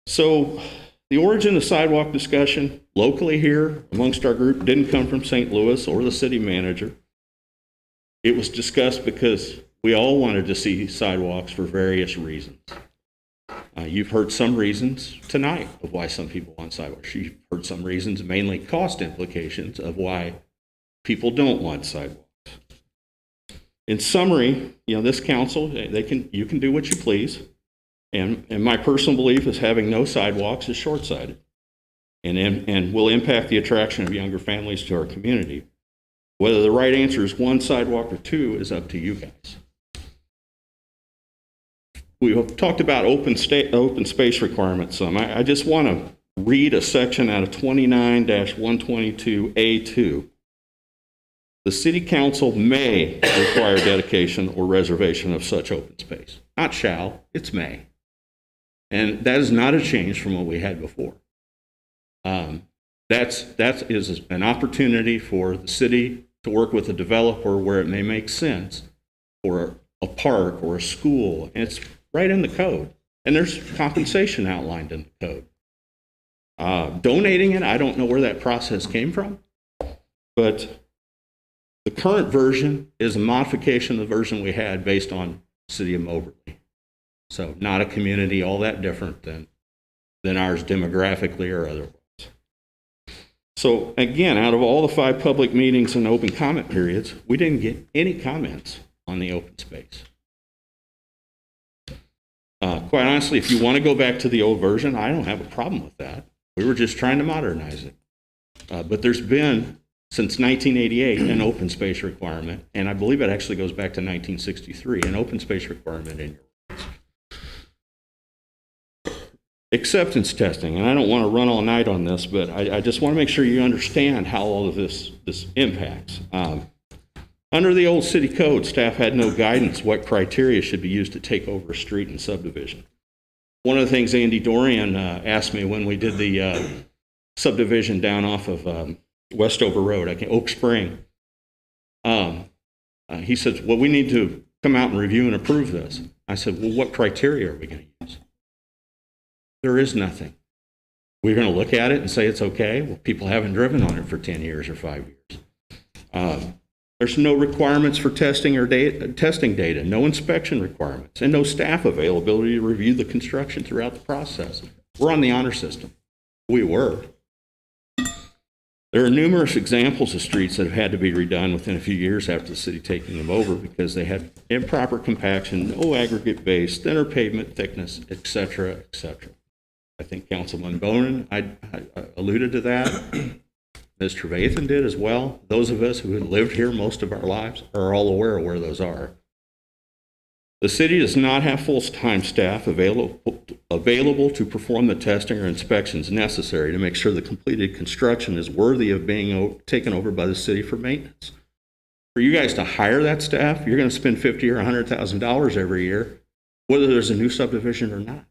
So the origin of sidewalk discussion locally here amongst our group didn't come from St. Louis or the city manager. It was discussed because we all wanted to see sidewalks for various reasons. You've heard some reasons tonight of why some people want sidewalks. You've heard some reasons, mainly cost implications, of why people don't want sidewalks. In summary, this council, you can do what you please. And my personal belief is having no sidewalks is short-sighted and will impact the attraction of younger families to our community. Whether the right answer is one sidewalk or two is up to you guys. We have talked about open space requirements some. I just want to read a section out of 29-122A2. The City Council may require dedication or reservation of such open space. Not shall, it's may. And that is not a change from what we had before. That is an opportunity for the city to work with a developer where it may make sense for a park or a school. And it's right in the code. And there's compensation outlined in the code. Donating it, I don't know where that process came from. But the current version is a modification of the version we had based on City of Moberly. So not a community all that different than ours demographically or otherwise. So again, out of all the 5 public meetings and open comment periods, we didn't get any comments on the open space. Quite honestly, if you want to go back to the old version, I don't have a problem with that. We were just trying to modernize it. But there's been, since 1988, an open space requirement, and I believe it actually goes back to 1963, an open space requirement in your acceptance testing, and I don't want to run all night on this, but I just want to make sure you understand how all of this impacts. Under the old city code, staff had no guidance what criteria should be used to take over a street and subdivision. One of the things Andy Dorian asked me when we did the subdivision down off of Westover Road, Oak Spring, he said, well, we need to come out and review and approve this. I said, well, what criteria are we going to use? There is nothing. We're going to look at it and say it's okay. Well, people haven't driven on it for 10 years or 5 years. There's no requirements for testing or testing data, no inspection requirements, and no staff availability to review the construction throughout the process. We're on the honor system. We were. There are numerous examples of streets that have had to be redone within a few years after the city taking them over because they had improper compaction, no aggregate base, thinner pavement thickness, etc., etc. I think Councilman Bonin I alluded to that. Ms. Trevathan did as well. Those of us who have lived here most of our lives are all aware of where those are. The city does not have full-time staff available to perform the testing or inspections necessary to make sure the completed construction is worthy of being taken over by the city for maintenance. For you guys to hire that staff, you're going to spend $50,000 or $100,000 every year, whether there's a new subdivision or not.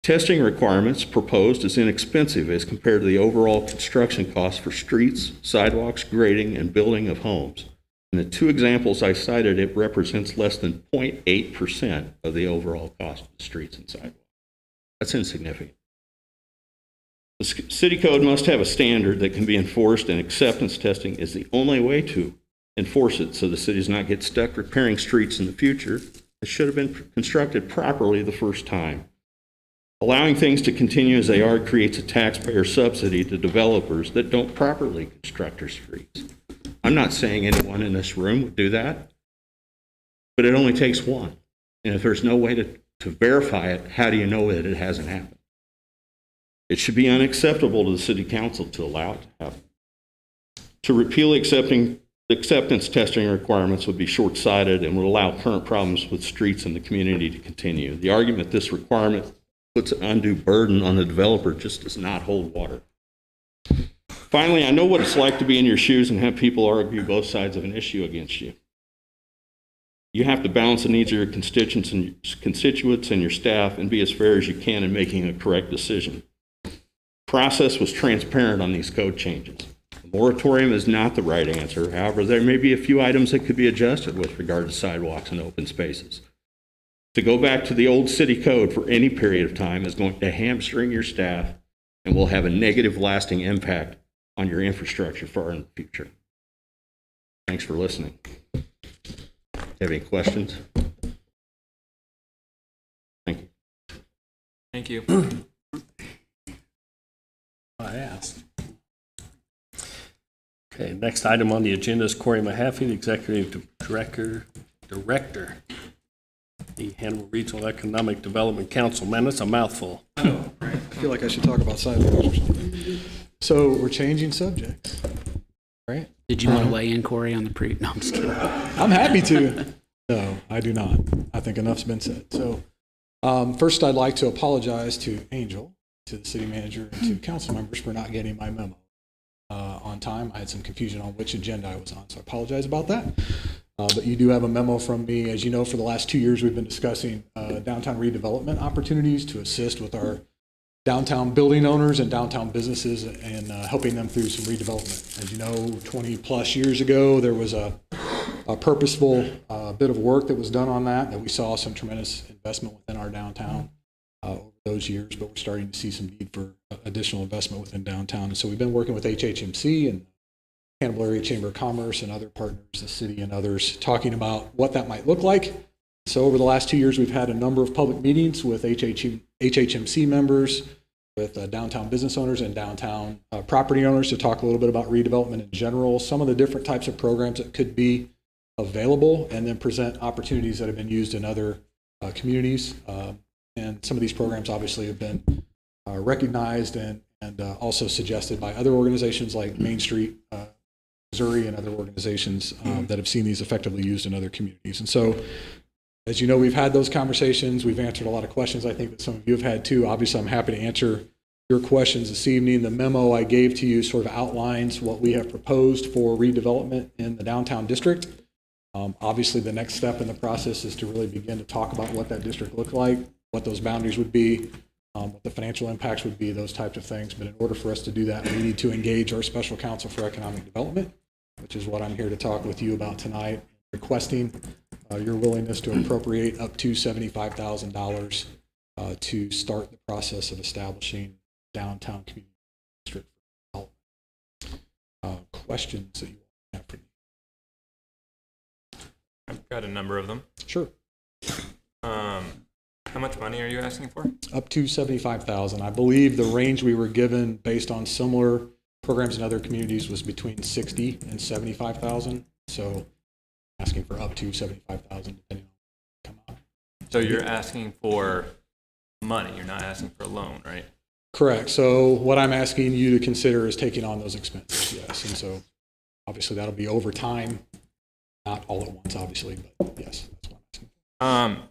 Testing requirements proposed is inexpensive as compared to the overall construction costs for streets, sidewalks, grading, and building of homes. In the two examples I cited, it represents less than 0.8% of the overall cost of the streets and sidewalks. That's insignificant. The city code must have a standard that can be enforced, and acceptance testing is the only way to enforce it so the city does not get stuck repairing streets in the future that should have been constructed properly the first time. Allowing things to continue as they are creates a taxpayer subsidy to developers that don't properly construct their streets. I'm not saying anyone in this room would do that, but it only takes one. And if there's no way to verify it, how do you know that it hasn't happened? It should be unacceptable to the city council to allow it to happen. To repeal acceptance testing requirements would be short-sighted and would allow current problems with streets in the community to continue. The argument this requirement puts an undue burden on the developer just does not hold water. Finally, I know what it's like to be in your shoes and have people argue both sides of an issue against you. You have to balance the needs of your constituents and your staff and be as fair as you can in making a correct decision. Process was transparent on these code changes. A moratorium is not the right answer. However, there may be a few items that could be adjusted with regard to sidewalks and open spaces. To go back to the old city code for any period of time is going to hamstring your staff and will have a negative lasting impact on your infrastructure far in the future. Thanks for listening. Have any questions? Thank you. Thank you. I asked. Okay, next item on the agenda is Corey Mahaffey, the Executive Director, the Hannibal Regional Economic Development Council. Man, that's a mouthful. I feel like I should talk about sidewalks or something. So we're changing subjects, right? Did you want to weigh in, Corey, on the No, I'm just kidding. I'm happy to. No, I do not. I think enough's been said. So first, I'd like to apologize to Angel, to the city manager, and to council members for not getting my memo on time. I had some confusion on which agenda I was on, so I apologize about that. But you do have a memo from me. As you know, for the last 2 years, we've been discussing downtown redevelopment opportunities to assist with our downtown building owners and downtown businesses and helping them through some redevelopment. As you know, 20 plus years ago, there was a purposeful bit of work that was done on that we saw some tremendous investment within our downtown over those years, but we're starting to see some need for additional investment within downtown. And so we've been working with HHMC and Hannibal Area Chamber of Commerce and other partners, the city and others, talking about what that might look like. So over the last 2 years, we've had a number of public meetings with HHMC members, with downtown business owners and downtown property owners to talk a little bit about redevelopment in general, some of the different types of programs that could be available, and then present opportunities that have been used in other communities. And some of these programs obviously have been recognized and also suggested by other organizations like Main Street, Missouri, and other organizations that have seen these effectively used in other communities. And so, as you know, we've had those conversations. We've answered a lot of questions I think that some of you have had too. Obviously, I'm happy to answer your questions this evening. The memo I gave to you sort of outlines what we have proposed for redevelopment in the downtown district. Obviously, the next step in the process is to really begin to talk about what that district looked like, what those boundaries would be, what the financial impacts would be, those types of things. But in order for us to do that, we need to engage our special counsel for economic development, which is what I'm here to talk with you about tonight, requesting your willingness to appropriate up to $75,000 to start the process of establishing downtown community district development. Questions that you have for me? I've got a number of them. Sure. How much money are you asking for? Up to $75,000. I believe the range we were given based on similar programs in other communities was between $60,000 and $75,000. So asking for up to $75,000 depending on what come out. So you're asking for money. You're not asking for a loan, right? Correct. So what I'm asking you to consider is taking on those expenses. Yes. And so obviously that'll be over time, not all at once, obviously, but yes, that's what I'm asking.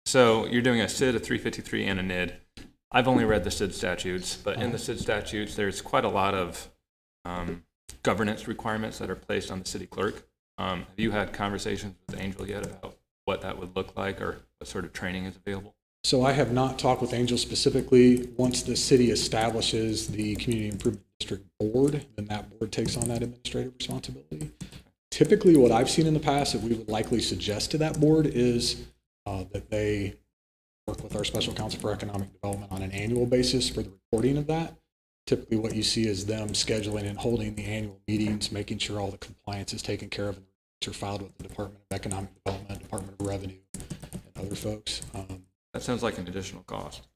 So you're doing a SID, a 353, and a NID. I've only read the SID statutes, but in the SID statutes, there's quite a lot of governance requirements that are placed on the city clerk. Have you had conversations with Angel yet about what that would look like or what sort of training is available? So I have not talked with Angel specifically. Once the city establishes the Community Improvement District Board, then that board takes on that administrative responsibility. Typically, what I've seen in the past that we would likely suggest to that board is that they work with our special counsel for economic development on an annual basis for the reporting of that. Typically, what you see is them scheduling and holding the annual meetings, making sure all the compliance is taken care of and are filed with the Department of Economic Development, Department of Revenue, and other folks. That sounds like an additional cost.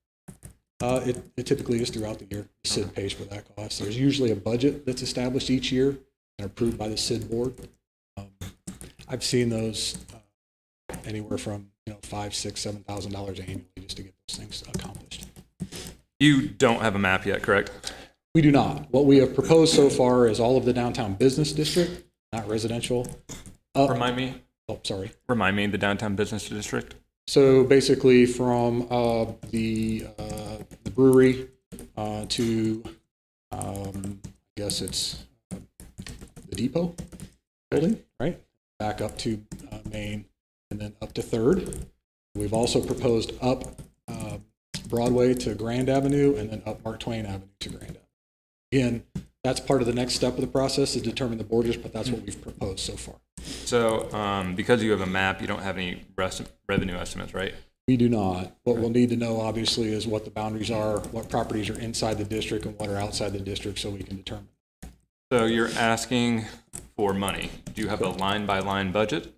It typically is throughout the year. The SID pays for that cost. There's usually a budget that's established each year and approved by the SID board. I've seen those anywhere from $5,000, $6,000, $7,000 annually just to get those things accomplished. You don't have a map yet, correct? We do not. What we have proposed so far is all of the downtown business district, not residential. Remind me. Oh, sorry. Remind me, the downtown business district. So basically, from the brewery to I guess it's the depot building, right? Back up to Main, and then up to Third. We've also proposed up Broadway to Grand Avenue, and then up Mark Twain Avenue to Grand Avenue. Again, that's part of the next step of the process, is determine the borders, but that's what we've proposed so far. So because you have a map, you don't have any revenue estimates, right? We do not. What we'll need to know, obviously, is what the boundaries are, what properties are inside the district and what are outside the district, so we can determine. So you're asking for money. Do you have a line-by-line budget?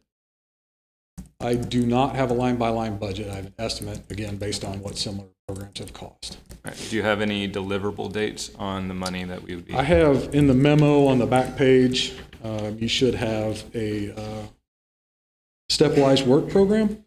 I do not have a line-by-line budget. I have an estimate, again, based on what similar programs have cost. All right. Do you have any deliverable dates on the money that we would be? I have in the memo on the back page, you should have a stepwise work program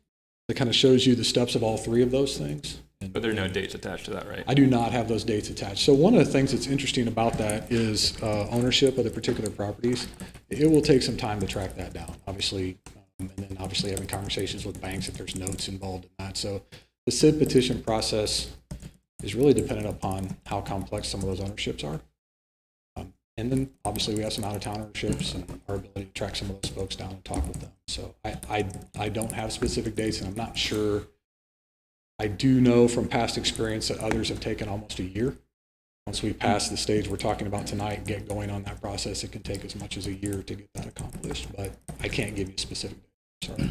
that kind of shows you the steps of all three of those things. But there are no dates attached to that, right? I do not have those dates attached. So one of the things that's interesting about that is ownership of the particular properties. It will take some time to track that down, obviously, and then obviously having conversations with banks if there's notes involved in that. So the SID petition process is really dependent upon how complex some of those ownerships are. And then obviously we have some out-of-town ownerships and our ability to track some of those folks down and talk with them. So I don't have specific dates, and I'm not sure. I do know from past experience that others have taken almost a year. Once we pass the stage we're talking about tonight, get going on that process, it can take as much as a year to get that accomplished, but I can't give you a specific date. Sorry.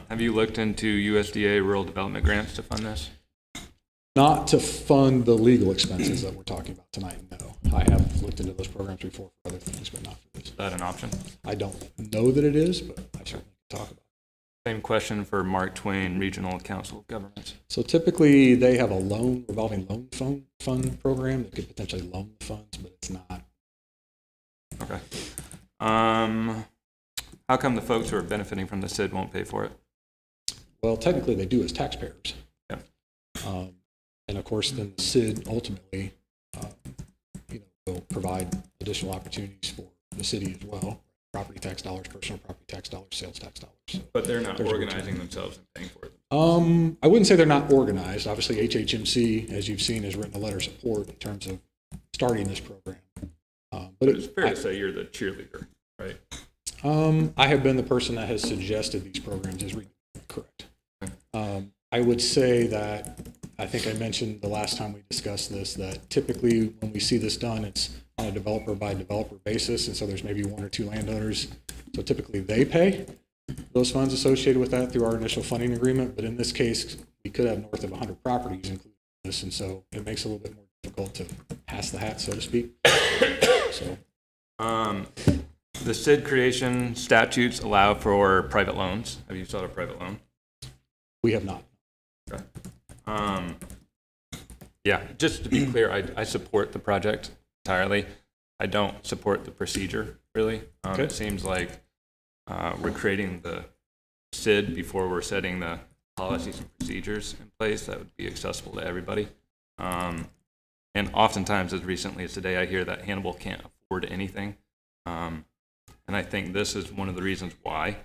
Have you looked into USDA rural development grants to fund this? Not to fund the legal expenses that we're talking about tonight, no. I have looked into those programs before for other things, but not for this. Is that an option? I don't know that it is, but I certainly can talk about it. Same question for Mark Twain Regional Council of Governments. So typically they have a revolving loan fund program that could potentially loan the funds, but it's not. Okay. How come the folks who are benefiting from the SID won't pay for it? Well, technically they do as taxpayers. Yeah. And of course, then the SID ultimately, will provide additional opportunities for the city as well. Property tax dollars, personal property tax dollars, sales tax dollars. So but they're not organizing themselves and paying for it. I wouldn't say they're not organized. Obviously, HHMC, as you've seen, has written a letter of support in terms of starting this program. But it's fair to say you're the cheerleader, right? I have been the person that has suggested these programs as correct. I would say that, I think I mentioned the last time we discussed this, that typically when we see this done, it's on a developer by developer basis. And so there's maybe one or two landowners. So typically they pay those funds associated with that through our initial funding agreement. But in this case, we could have north of 100 properties included in this. And so it makes it a little bit more difficult to pass the hat, so to speak. So, the SID creation statutes allow for private loans. Have you sought a private loan? We have not. Okay. Yeah, just to be clear, I support the project entirely. I don't support the procedure, really. Okay. It seems like we're creating the SID before we're setting the policies and procedures in place that would be accessible to everybody. And oftentimes, as recently as today, I hear that Hannibal can't afford anything. And I think this is one of the reasons why.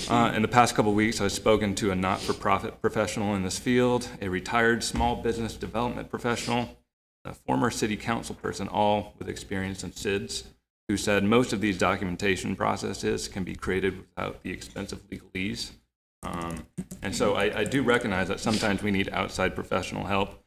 In the past couple of weeks, I've spoken to a not-for-profit professional in this field, a retired small business development professional, a former city council person, all with experience in SIDs, who said most of these documentation processes can be created without the expensive legalese. And so I do recognize that sometimes we need outside professional help.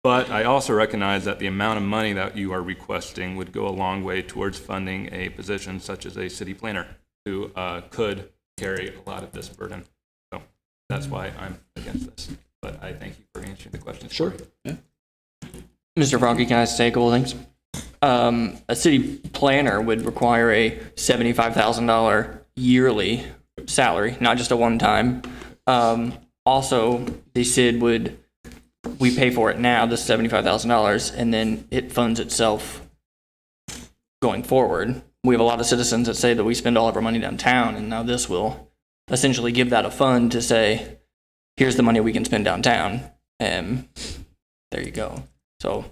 But I also recognize that the amount of money that you are requesting would go a long way towards funding a position such as a city planner who could carry a lot of this burden. So that's why I'm against this. But I thank you for answering the question. Sure. Yeah. Mr. Franke, can I say a couple things? A city planner would require a $75,000 yearly salary, not just a one-time. Also, the SID we pay for it now, this $75,000, and then it funds itself going forward. We have a lot of citizens that say that we spend all of our money downtown, and now this will essentially give that a fund to say, here's the money we can spend downtown, and there you go. So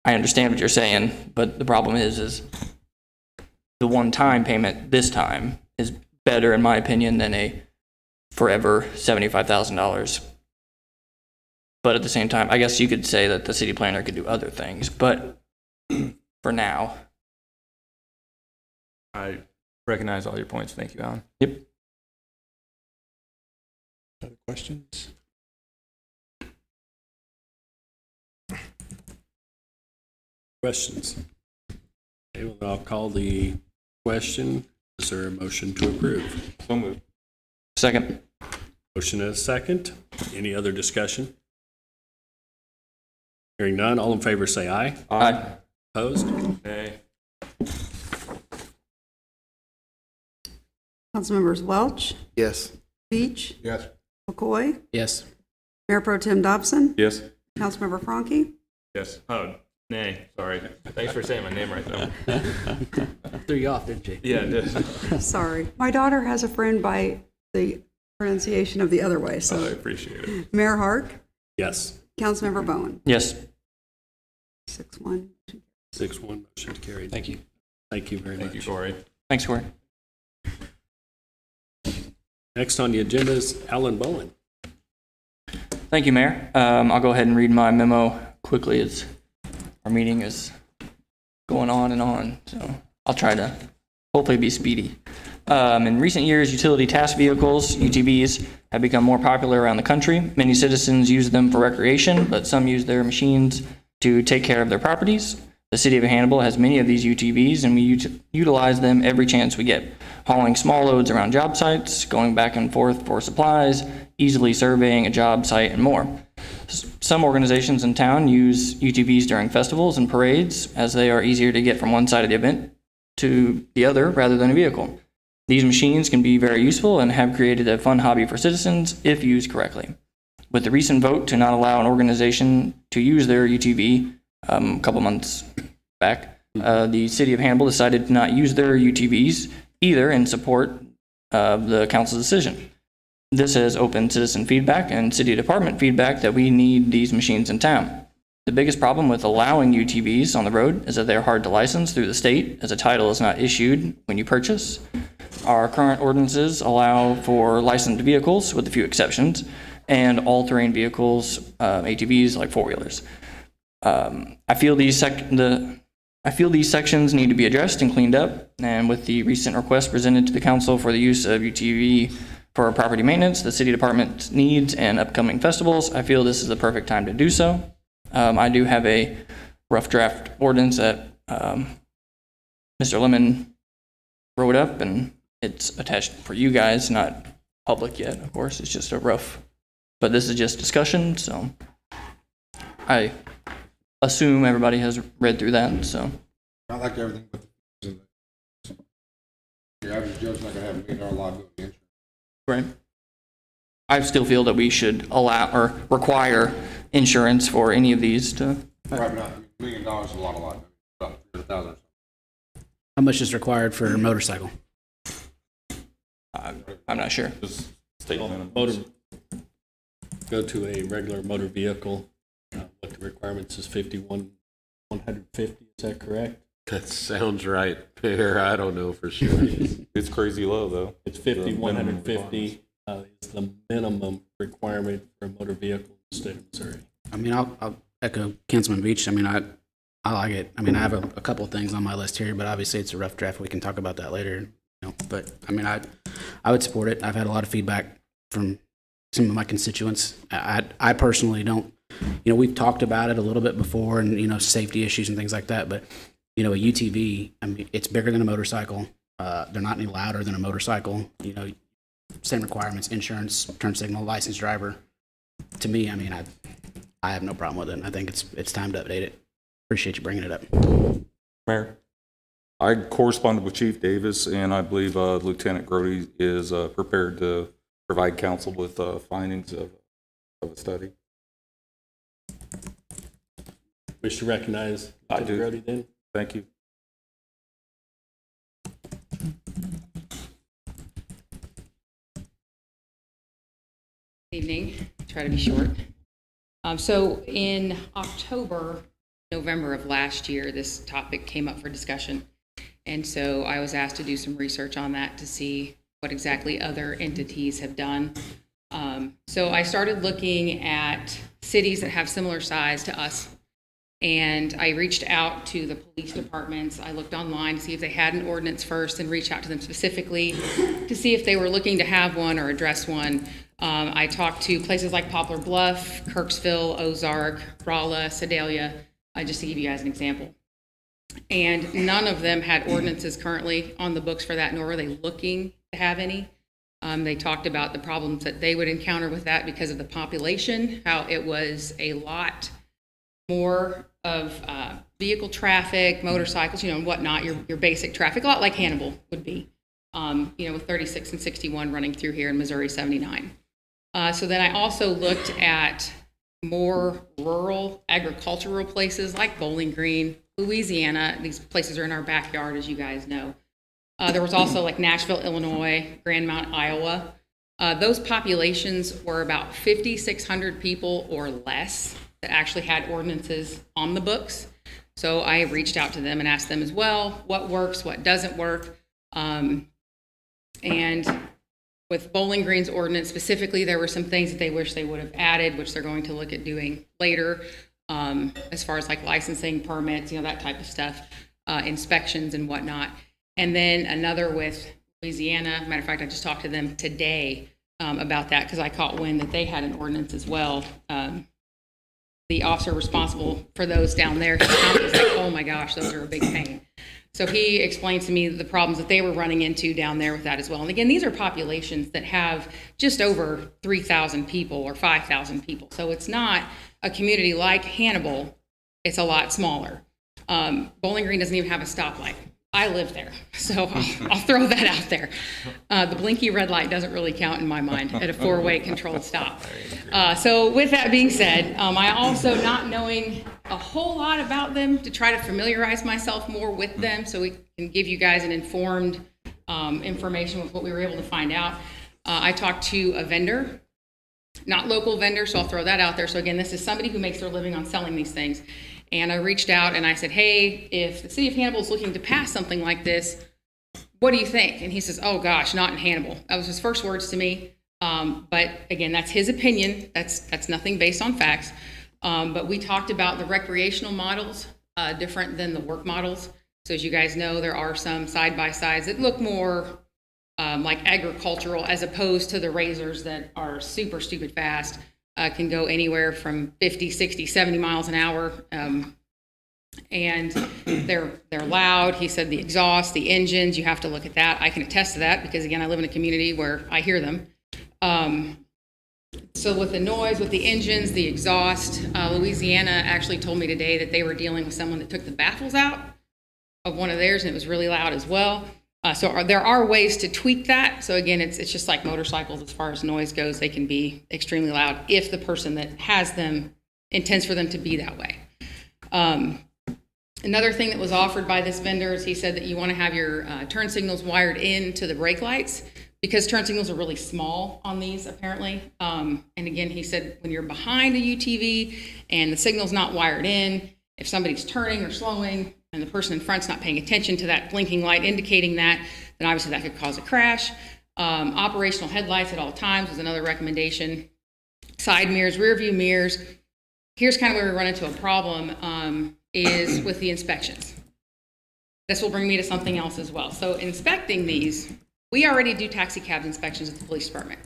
I understand what you're saying, but the problem is the one-time payment this time is better, in my opinion, than a forever $75,000. But at the same time, I guess you could say that the city planner could do other things, but for now. I recognize all your points. Thank you, Alan. Yep. Other questions? Questions? Okay, well, I'll call the question. Is there a motion to approve? So moved. Second. Motion and a second. Any other discussion? Hearing none, all in favor say aye. Aye. Opposed? Nay. Councilmembers Welch, Yes. Beach, Yes. McCoy, Yes. Mayor Pro Tem Dobson, Yes. Councilmember Franke. Yes. Oh, nay. Sorry. Thanks for saying my name right, though. Threw you off, didn't you? Yeah, it did. Sorry. My daughter has a friend by the pronunciation of the other way, I so. appreciate it. Mayor Hark, Yes. Councilmember Bowen. Yes. 6-1. 6-1, motion carried. Thank you. Thank you very much. Thank you, Corey. Thanks, Corey. Next on the agenda is Alan Bowen. Thank you, Mayor. I'll go ahead and read my memo quickly as our meeting is going on and on. So I'll try to hopefully be speedy. In recent years, utility task vehicles, UTVs, have become more popular around the country. Many citizens use them for recreation, but some use their machines to take care of their properties. The city of Hannibal has many of these UTVs, and we utilize them every chance we get, hauling small loads around job sites, going back and forth for supplies, easily surveying a job site, and more. Some organizations in town use UTVs during festivals and parades, as they are easier to get from one side of the event to the other rather than a vehicle. These machines can be very useful and have created a fun hobby for citizens if used correctly. With the recent vote to not allow an organization to use their UTV a couple months back, the city of Hannibal decided to not use their UTVs either in support of the council's decision. This has opened citizen feedback and city department feedback that we need these machines in town. The biggest problem with allowing UTVs on the road is that they are hard to license through the state, as a title is not issued when you purchase. Our current ordinances allow for licensed vehicles, with a few exceptions, and all-terrain vehicles, ATVs like four-wheelers. I feel these sections need to be addressed and cleaned up, and with the recent request presented to the council for the use of UTV for property maintenance, the city department needs, and upcoming festivals, I feel this is the perfect time to do so. I do have a rough draft ordinance that Mr. Lemon wrote up, and it's attached for you guys, not public yet, of course. It's just a rough, but this is just discussion, so I assume everybody has read through that, so. I like everything but the your average Joe's not gonna have $1 million liability insurance. Right. I still feel that we should allow or require insurance for any of these to. Right, not $1 million is a lot of liability. About 300,000. How much is required for a motorcycle? I'm not sure. Go to a regular motor vehicle. What the requirements is 150. Is that correct? That sounds right, Mayor. I don't know for sure. It's crazy low, though. It's 150 is the minimum requirement for a motor vehicle in the state of Missouri. I mean, I'll echo Councilman Beach. I mean, I like it. I mean, I have a couple of things on my list here, but obviously it's a rough draft. We can talk about that later. You know, but I mean, I would support it. I've had a lot of feedback from some of my constituents. I personally don't we've talked about it a little bit before and, safety issues and things like that. But, a UTV, I mean, it's bigger than a motorcycle. They're not any louder than a motorcycle. Same requirements, insurance, turn signal, licensed driver. To me, I mean, I have no problem with it. I think it's time to update it. Appreciate you bringing it up. Mayor, I corresponded with Chief Davis, and I believe Lieutenant Grody is prepared to provide council with findings of a study. Wish to recognize I Lieutenant do. Grody then. Thank you. Evening. Try to be short. So in October, November of last year, this topic came up for discussion. And so I was asked to do some research on that to see what exactly other entities have done. So I started looking at cities that have similar size to us. And I reached out to the police departments. I looked online to see if they had an ordinance first and reached out to them specifically to see if they were looking to have one or address one. I talked to places like Poplar Bluff, Kirksville, Ozark, Rolla, Sedalia, just to give you guys an example. And none of them had ordinances currently on the books for that, nor were they looking to have any. They talked about the problems that they would encounter with that because of the population, how it was a lot more of vehicle traffic, motorcycles, and whatnot, your basic traffic, a lot like Hannibal would be, with 36 and 61 running through here in Missouri 79. So then I also looked at more rural agricultural places like Bowling Green, Louisiana. These places are in our backyard, as you guys know. There was also like Nashville, Illinois, Grand Mount, Iowa. Those populations were about 5,600 people or less that actually had ordinances on the books. So I reached out to them and asked them as well, what works, what doesn't work. And with Bowling Green's ordinance specifically, there were some things that they wish they would have added, which they're going to look at doing later, as far as like licensing, permits, that type of stuff, inspections and whatnot. And then another with Louisiana. Matter of fact, I just talked to them today about that because I caught wind that they had an ordinance as well. The officer responsible for those down there, he was like, oh my gosh, those are a big pain. So he explained to me the problems that they were running into down there with that as well. And again, these are populations that have just over 3,000 people or 5,000 people. So it's not a community like Hannibal. It's a lot smaller. Bowling Green doesn't even have a stoplight. I live there, so I'll throw that out there. The blinky red light doesn't really count in my mind at a four-way controlled stop. So with that being said, I also, not knowing a whole lot about them, to try to familiarize myself more with them so we can give you guys an informed information with what we were able to find out. I talked to a vendor, not local vendor, so I'll throw that out there. So again, this is somebody who makes their living on selling these things. And I reached out and I said, hey, if the city of Hannibal is looking to pass something like this, what do you think? And he says, oh gosh, not in Hannibal. That was his first words to me. But again, that's his opinion. That's nothing based on facts. But we talked about the recreational models, different than the work models. So as you guys know, there are some side-by-sides that look more like agricultural as opposed to the razors that are super stupid fast. Can go anywhere from 50, 60, 70 miles an hour. And they're loud. He said the exhaust, the engines, you have to look at that. I can attest to that because, again, I live in a community where I hear them. So with the noise, with the engines, the exhaust, Louisiana actually told me today that they were dealing with someone that took the baffles out of one of theirs, and it was really loud as well. So there are ways to tweak that. So again, it's just like motorcycles as far as noise goes. They can be extremely loud if the person that has them intends for them to be that way. Another thing that was offered by this vendor is he said that you want to have your turn signals wired into the brake lights because turn signals are really small on these apparently. And again, he said when you're behind a UTV and the signal's not wired in, if somebody's turning or slowing, and the person in front's not paying attention to that blinking light indicating that, then obviously that could cause a crash. Operational headlights at all times was another recommendation. Side mirrors, rear view mirrors. Here's kind of where we run into a problem is with the inspections. This will bring me to something else as well. So inspecting these, we already do taxi cab inspections at the police department.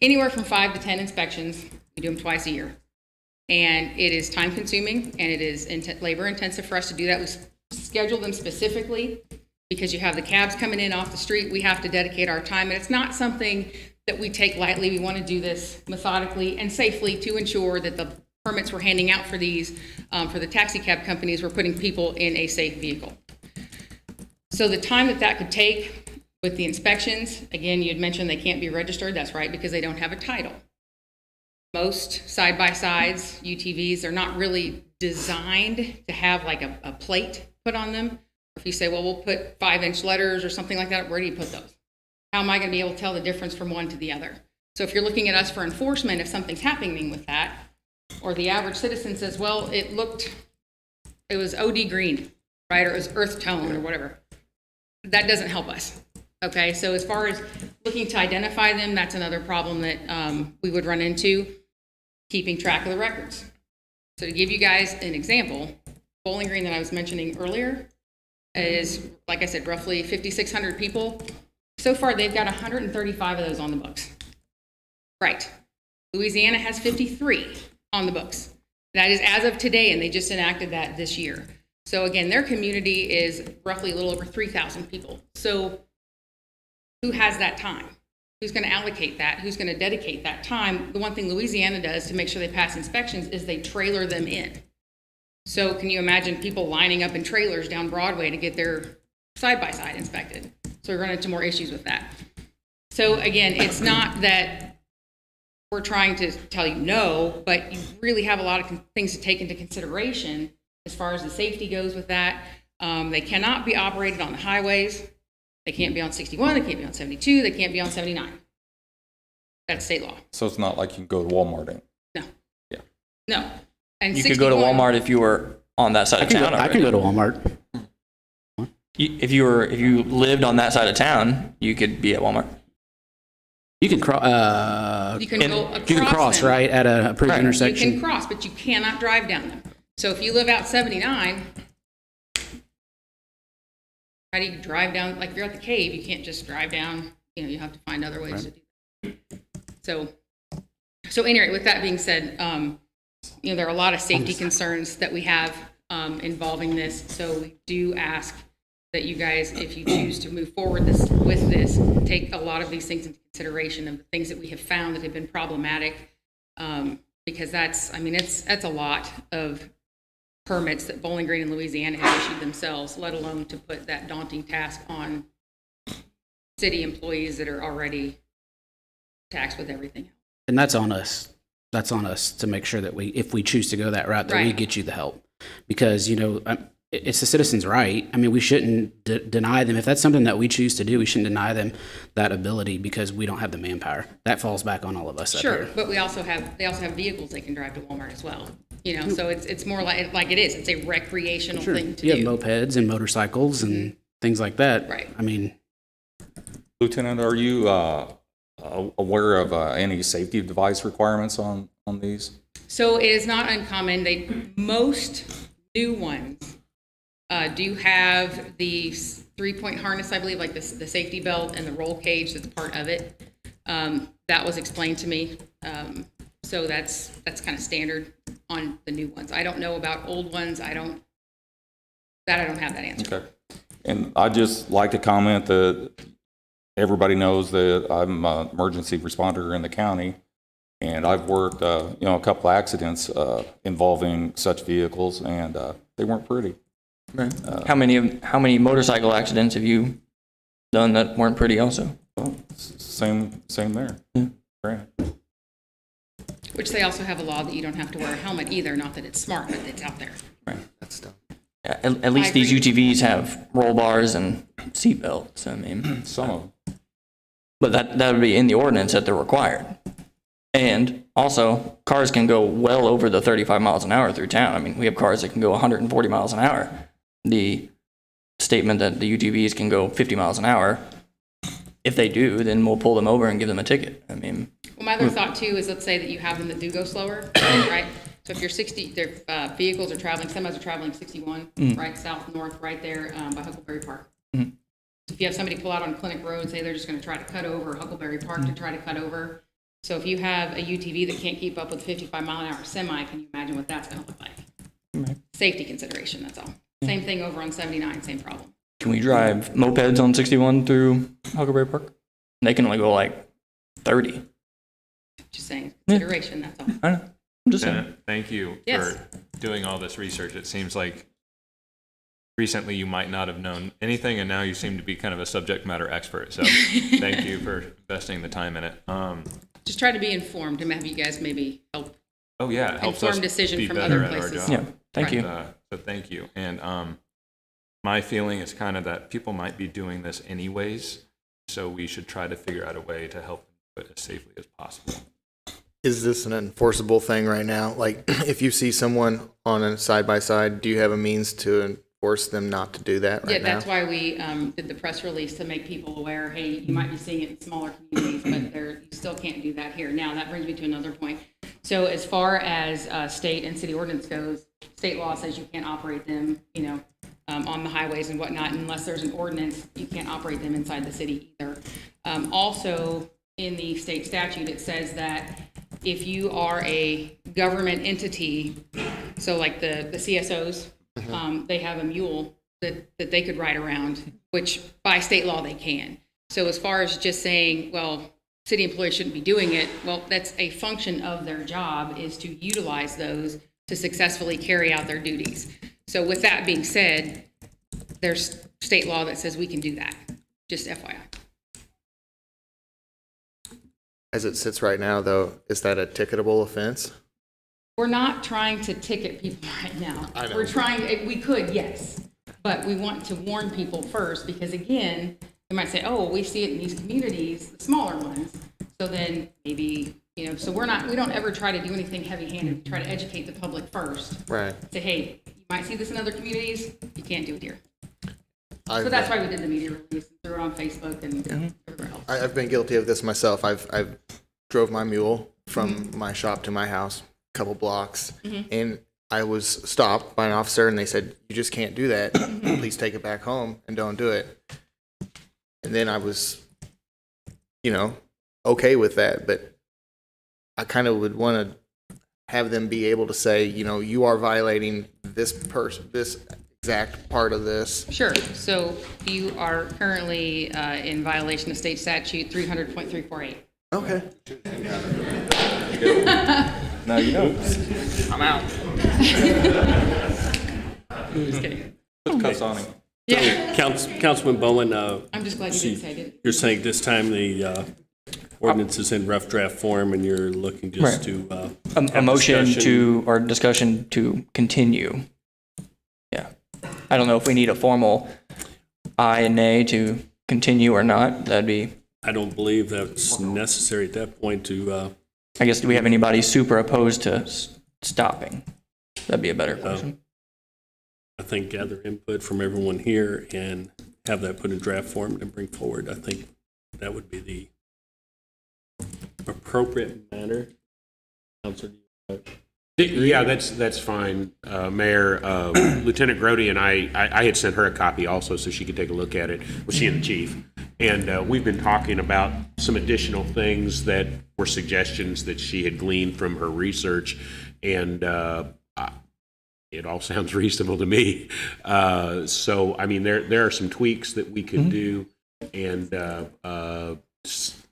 Anywhere from 5 to 10 inspections, we do them twice a year. And it is time consuming and it is labor intensive for us to do that. We schedule them specifically because you have the cabs coming in off the street. We have to dedicate our time, and it's not something that we take lightly. We want to do this methodically and safely to ensure that the permits we're handing out for these, for the taxi cab companies, we're putting people in a safe vehicle. So the time that could take with the inspections, again, you had mentioned they can't be registered. That's right, because they don't have a title. Most side-by-sides, UTVs, are not really designed to have like a plate put on them. If you say, well, we'll put 5-inch letters or something like that, where do you put those? How am I going to be able to tell the difference from one to the other? So if you're looking at us for enforcement, if something's happening with that, or the average citizen says, well, it was OD green, right? Or it was earth tone or whatever. That doesn't help us. Okay, so as far as looking to identify them, that's another problem that we would run into, keeping track of the records. So to give you guys an example, Bowling Green that I was mentioning earlier is, like I said, roughly 5,600 people. So far, they've got 135 of those on the books. Right. Louisiana has 53 on the books. That is as of today, and they just enacted that this year. So again, their community is roughly a little over 3,000 people. So who has that time? Who's going to allocate that? Who's going to dedicate that time? The one thing Louisiana does to make sure they pass inspections is they trailer them in. So can you imagine people lining up in trailers down Broadway to get their side-by-side inspected? So we run into more issues with that. So again, it's not that we're trying to tell you no, but you really have a lot of things to take into consideration as far as the safety goes with that. They cannot be operated on the highways. They can't be on 61, they can't be on 72, they can't be on 79. That's state law. So it's not like you can go to Walmart and. No. Yeah. No. And You could go to 61 Walmart if you were on that side of town. I can go to Walmart. If you lived on that side of town, you could be at Walmart. You can cross. You can go across You can cross them. right at a approved intersection. You can cross, but you cannot drive down them. So if you live out 79, how do you drive down? Like if you're at the cave, you can't just drive down. You have to find other ways to do that. So anyway, with that being said, there are a lot of safety concerns that we have involving this. So we do ask that you guys, if you choose to move forward with this, take a lot of these things into consideration of the things that we have found that have been problematic, because that's a lot of permits that Bowling Green and Louisiana have issued themselves, let alone to put that daunting task on city employees that are already taxed with everything. And that's on us. That's on us to make sure that if we choose to go that route, that we Right. get you the help. Because, it's the citizens' right. I mean, we shouldn't deny them. If that's something that we choose to do, we shouldn't deny them that ability because we don't have the manpower. That falls back on all of us. Sure, up here. but they also have vehicles they can drive to Walmart as well. So it's more like it is. It's a recreational Sure. thing to You do. have mopeds and motorcycles and things like that. Right. I mean, Lieutenant, are you aware of any safety device requirements on these? So it is not uncommon. Most new ones do have the 3-point harness, I believe, like the safety belt and the roll cage that's part of it. That was explained to me. So that's kind of standard on the new ones. I don't know about old ones. I don't have that answer. Okay. And I'd just like to comment that everybody knows that I'm an emergency responder in the county, and I've worked, a couple accidents involving such vehicles, and they weren't pretty. Right. How many motorcycle accidents have you done that weren't pretty also? Well, same there. Yeah. Right. Which they also have a law that you don't have to wear a helmet either. Not that it's smart, but it's out there. Right. That's dumb. Yeah, at least these UTVs have roll bars and seat belts. I mean, some of them. But that would be in the ordinance that they're required. And also, cars can go well over the 35 miles an hour through town. I mean, we have cars that can go 140 miles an hour. The statement that the UTVs can go 50 miles an hour, if they do, then we'll pull them over and give them a ticket. I mean, Well, my other thought too is, let's say that you have them that do go slower, right? So if their vehicles are traveling, semis are traveling 61, right, south, north, right there by Huckleberry Park. Mhm. If you have somebody pull out on Clinic Road, say they're just going to try to cut over Huckleberry Park to try to cut over, So if you have a UTV that can't keep up with 55-mile-an-hour semi, can you imagine what that's going to look like? Right. Safety consideration, that's all. Same thing over on 79, same problem. Can we drive mopeds on 61 through Huckleberry Park? They can only go like 30. Just saying, consideration, that's all. I know. I'm just saying. Jenna, thank you Yes. for doing all this research. It seems like recently you might not have known anything, and now you seem to be kind of a subject matter expert. So thank you for investing the time in it. Just try to be informed and have you guys maybe help. Oh yeah, it helps informed us decision be from better other at our places. job. Yeah, thank you. So thank you. And my feeling is kind of that people might be doing this anyways, so we should try to figure out a way to help them do it as safely as possible. Is this an enforceable thing right now? Like, if you see someone on a side-by-side, do you have a means to force them not to do that right Yeah, now? that's why we did the press release to make people aware, hey, you might be seeing it in smaller communities, but you still can't do that here. Now, that brings me to another point. So as far as state and city ordinance goes, state law says you can't operate them, on the highways and whatnot, unless there's an ordinance, you can't operate them inside the city either. Also, in the state statute, it says that if you are a government entity, so like the CSOs, they have a mule that they could ride around, which by state law they can. So as far as just saying, well, city employees shouldn't be doing it, well, that's a function of their job is to utilize those to successfully carry out their duties. So with that being said, there's state law that says we can do that, just FYI. As it sits right now, though, is that a ticketable offense? We're not trying to ticket people right now. I know. We're trying, we could, yes, but we want to warn people first because again, they might say, oh, we see it in these communities, the smaller ones. So then maybe, so we don't ever try to do anything heavy-handed. We try to educate the public first. Right. Say, hey, you might see this in other communities, you can't do it here. So that's why we did the media release and threw it on Facebook and everywhere else. I've been guilty of this myself. I've drove my mule from my shop to my house, a couple blocks, and I was stopped by an officer, and they said, "You just can't do that. Please take it back home and don't do it." And then I was, okay with that, but I kind of would want to have them be able to say, you are violating this exact part of this. Sure. So you are currently in violation of state statute 300.348. Okay. Now you know. I'm out. Just kidding. Put cuffs on him. Yeah. Councilman Bowen, I'm just glad you didn't say I did. you're saying this time the ordinance is in rough draft form and you're looking just to A motion or discussion to continue. Yeah. I don't know if we need a formal aye and nay to continue or not. That'd be. I don't believe that's necessary at that point to. I guess, do we have anybody super opposed to stopping? That'd be a better question. I think gather input from everyone here and have that put in draft form and bring forward. I think that would be the appropriate manner. Councilor, Yeah, that's fine, Mayor. Lieutenant Grody and I had sent her a copy also so she could take a look at it. Well, she and the chief. And we've been talking about some additional things that were suggestions that she had gleaned from her research. And it all sounds reasonable to me. So, I mean, there are some tweaks that we could do and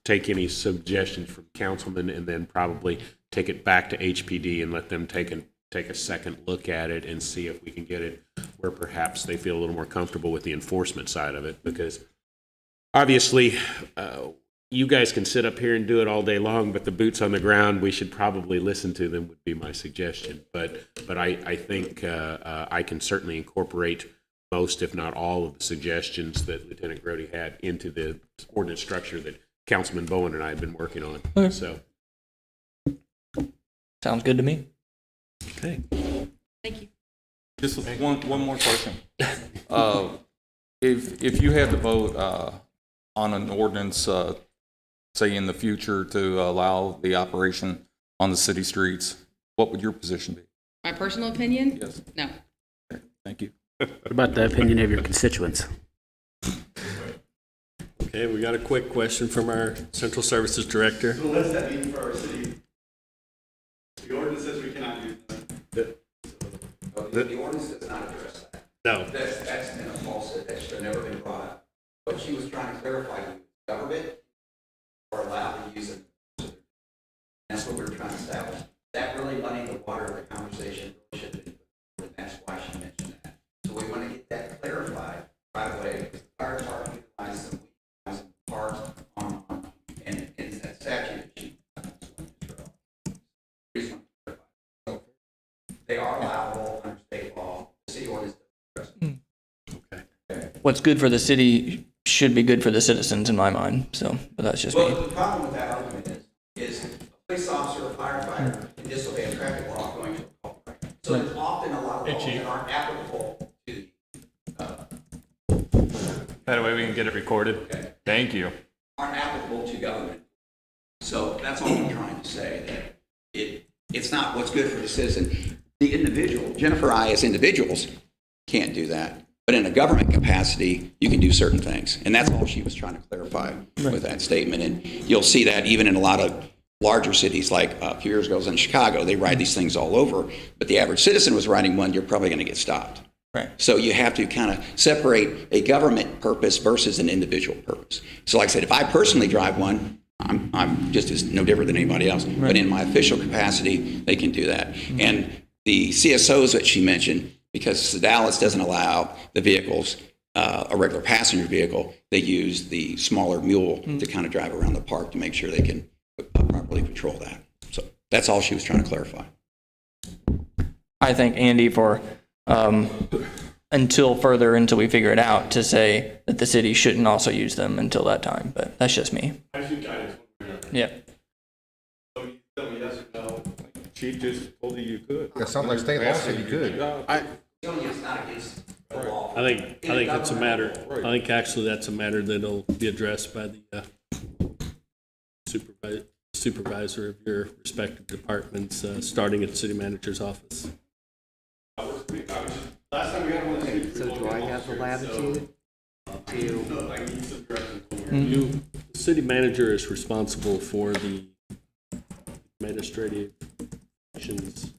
take any suggestions from councilmen and then probably take it back to HPD and let them take a second look at it and see if we can get it where perhaps they feel a little more comfortable with the enforcement side of it. Because obviously, you guys can sit up here and do it all day long, but the boots on the ground, we should probably listen to them would be my suggestion. But I think I can certainly incorporate most, if not all, of the suggestions that Lieutenant Grody had into the ordinance structure that Councilman Bowen and I have been working on. Okay. So. Sounds good to me. Okay. Thank you. Just one more question. If you had to vote on an ordinance, say in the future, to allow the operation on the city streets, what would your position be? My personal opinion? Yes. No. Okay, thank you. What about the opinion of your constituents? Okay, we got a quick question from our Central Services Director. So what does that mean for our city? The ordinance says we cannot use them. The ordinance does not address that. No. That's been a falsehood. That should have never been brought up. What she was trying to clarify, government are allowed to use it. That's what we're trying to establish. That really muddied the water of the conversation. Really should have been, and that's why she mentioned that. So we want to get that clarified right away. Because the fire department utilizes them, we utilize them parts on, and it's that statute that she. So they are allowable under state law. The city ordinance doesn't address it. What's good for the city should be good for the citizens in my mind. So, but that's just Well, me. the problem with that argument is a police officer or firefighter can disobey a traffic law going to a call. So there's often a lot of laws that aren't applicable to That way we can get it recorded. Okay. Thank you. aren't applicable to government. So that's all I'm trying to say, that it's not what's good for the citizen. The individual, Jennifer and I as individuals can't do that. But in a government capacity, you can do certain things. And that's all she was trying to clarify with that statement. And you'll see that even in a lot of larger cities, like a few years ago I was in Chicago, they ride these things all over. But the average citizen was riding one, you're probably going to get stopped. Right. So you have to kind of separate a government purpose versus an individual purpose. So like I said, if I personally drive one, I'm just as no different than anybody else. Right. But in my official capacity, they can do that. Mm-hmm. And the CSOs that she mentioned, because Dallas doesn't allow the vehicles, a regular passenger vehicle, they use the smaller mule to kind of drive around the park to make sure they can properly patrol that. So that's all she was trying to clarify. I thank Andy for until we figure it out, to say that the city shouldn't also use them until that time. But that's just me. Yeah. She just told you you could. That sounds like state law said you could. It's not against the law. I think that's a matter, I think actually that's a matter that'll be addressed by the supervisor of your respective departments, starting at the city manager's office. Last time we had one of these. So do I have the latitude The city manager is responsible for the administrative actions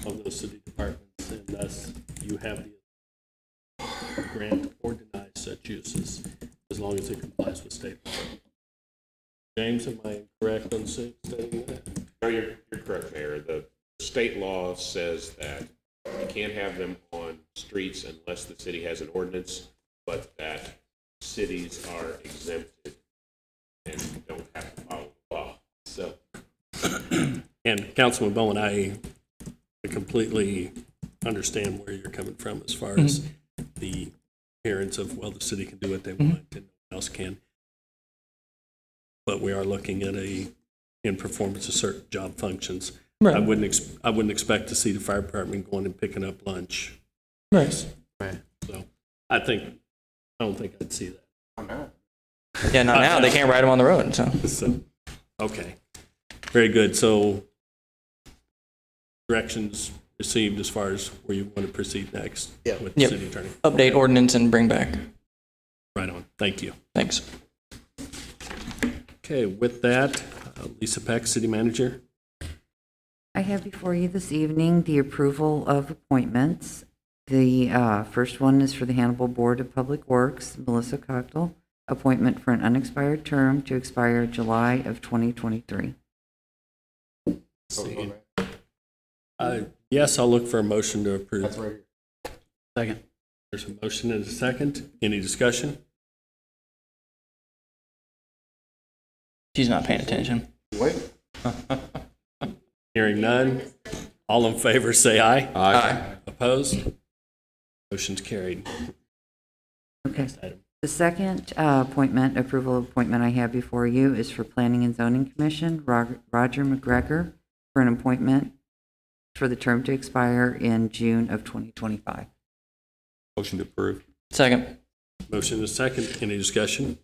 of those city departments, and thus you have the grant or deny such uses as long as it complies with state law. James, am I correct on stating that? No, you're correct, Mayor. The state law says that you can't have them on streets unless the city has an ordinance, but that cities are exempted and don't have to follow the law. So, and Councilman Bowen, I completely understand where you're coming from as far as the appearance of, well, the city can do what they want and no one else can. But we are looking at in performance of certain job functions. Right. I wouldn't expect to see the fire department going and picking up lunch. Right. So I don't think I'd see that. Yeah, not now. They can't ride them on the road. So okay, very good. So directions received as far as where you want to proceed next with the city attorney. Update ordinance and bring back. Right on. Thank you. Thanks. Okay, with that, Lisa Peck, city manager. I have before you this evening the approval of appointments. The first one is for the Hannibal Board of Public Works, Melissa Cockle, appointment for an unexpired term to expire July of 2023. Yes, I'll look for a motion to approve. That's right here. Second. There's a motion and a second. Any discussion? She's not paying attention. Wait. Hearing none. All in favor, say aye. Aye. Opposed? Motion's carried. Okay. The second approval appointment I have before you is for Planning and Zoning Commission, Roger McGregor, for an appointment for the term to expire in June of 2025. Motion to approve. Second. Motion and a second. Any discussion?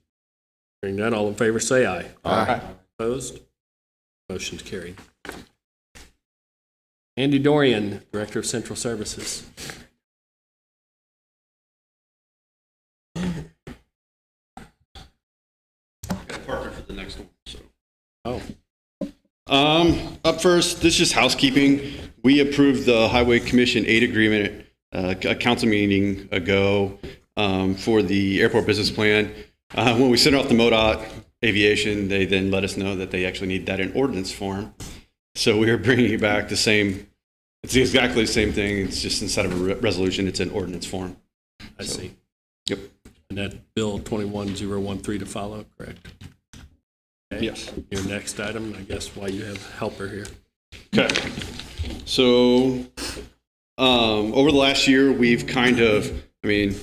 Hearing none. All in favor, say aye. Aye. Opposed? Motion's carried. Andy Dorian, Director of Central Services. Oh. Up first, this is just housekeeping. We approved the Highway Commission aid agreement a council meeting ago for the airport business plan. When we sent off the MoDOT Aviation, they then let us know that they actually need that in ordinance form. So we are bringing it back the same. It's exactly the same thing. It's just instead of a resolution, it's in ordinance form. I see. Yep. And that Bill 21013 to follow, correct? Okay. Yes. Your next item, I guess, why you have helper here. Okay. So over the last year, we've kind of, in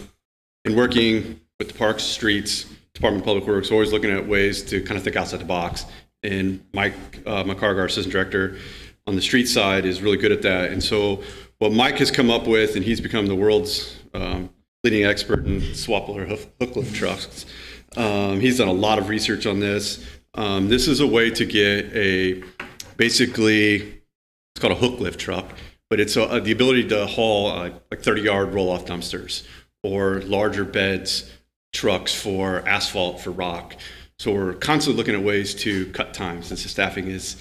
working with the Parks, Streets, Department of Public Works, always looking at ways to kind of think outside the box. And Mike McCargar, our assistant director on the street side, is really good at that. And so what Mike has come up with, and he's become the world's leading expert in swappable hook lift trucks. He's done a lot of research on this. This is a way to get basically, it's called a hook lift truck, but it's the ability to haul like 30-yard roll-off dumpsters or larger beds trucks for asphalt, for rock. So we're constantly looking at ways to cut time since the staffing is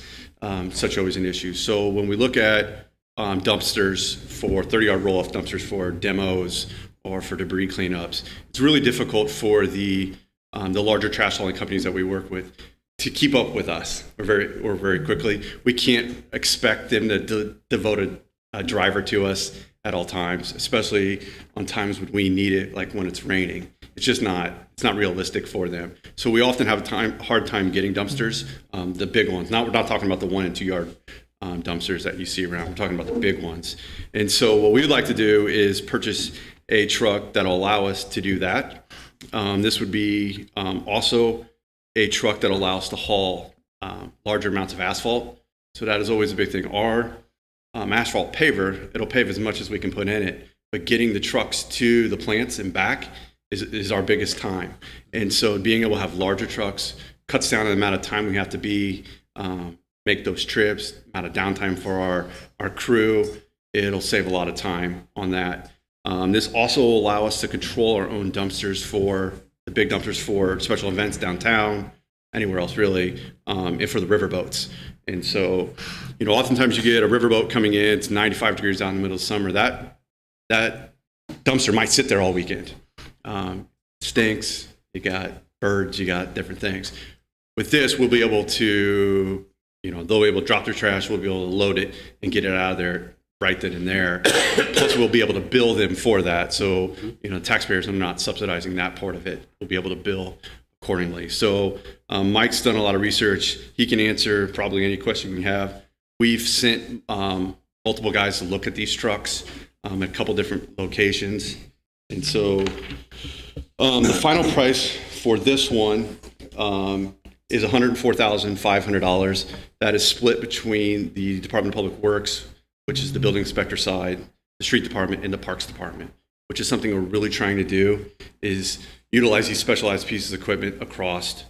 such always an issue. So when we look at dumpsters for 30-yard roll-off dumpsters for demos or for debris cleanups, it's really difficult for the larger trash hauling companies that we work with to keep up with us or very quickly. We can't expect them to devote a driver to us at all times, especially on times when we need it, like when it's raining. It's just not realistic for them. So we often have a hard time getting dumpsters, the big ones. We're not talking about the 1 and 2 yard dumpsters that you see around. We're talking about the big ones. And so what we would like to do is purchase a truck that'll allow us to do that. This would be also a truck that allows to haul larger amounts of asphalt. So that is always a big thing. Our asphalt paver, it'll pave as much as we can put in it, but getting the trucks to the plants and back is our biggest time. And so being able to have larger trucks cuts down the amount of time we have to make those trips, amount of downtime for our crew. It'll save a lot of time on that. This also will allow us to control our own dumpsters for the big dumpsters for special events downtown, anywhere else really, and for the riverboats. And so, oftentimes you get a riverboat coming in, it's 95 degrees out in the middle of summer. That dumpster might sit there all weekend. Stinks, you got birds, you got different things. With this, we'll be able to, they'll be able to drop their trash, we'll be able to load it and get it out of there right then and there. Plus, we'll be able to bill them for that. So, taxpayers are not subsidizing that part of it. We'll be able to bill accordingly. So, Mike's done a lot of research. He can answer probably any question you have. We've sent multiple guys to look at these trucks at a couple different locations. And so, the final price for this one is $104,500. That is split between the Department of Public Works, which is the building inspector side, the street department, and the parks department, which is something we're really trying to do, is utilize these specialized pieces of equipment across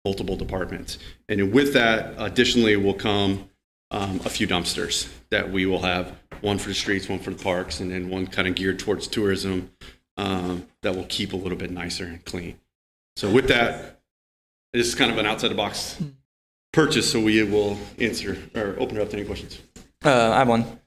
multiple departments. And with that, additionally, will come a few dumpsters that we will have, one for the streets, one for the parks, and then one kind of geared towards tourism that will keep a little bit nicer and clean. So with that, this is kind of an outside-the-box purchase, so we will answer or open it up to any questions. I have one.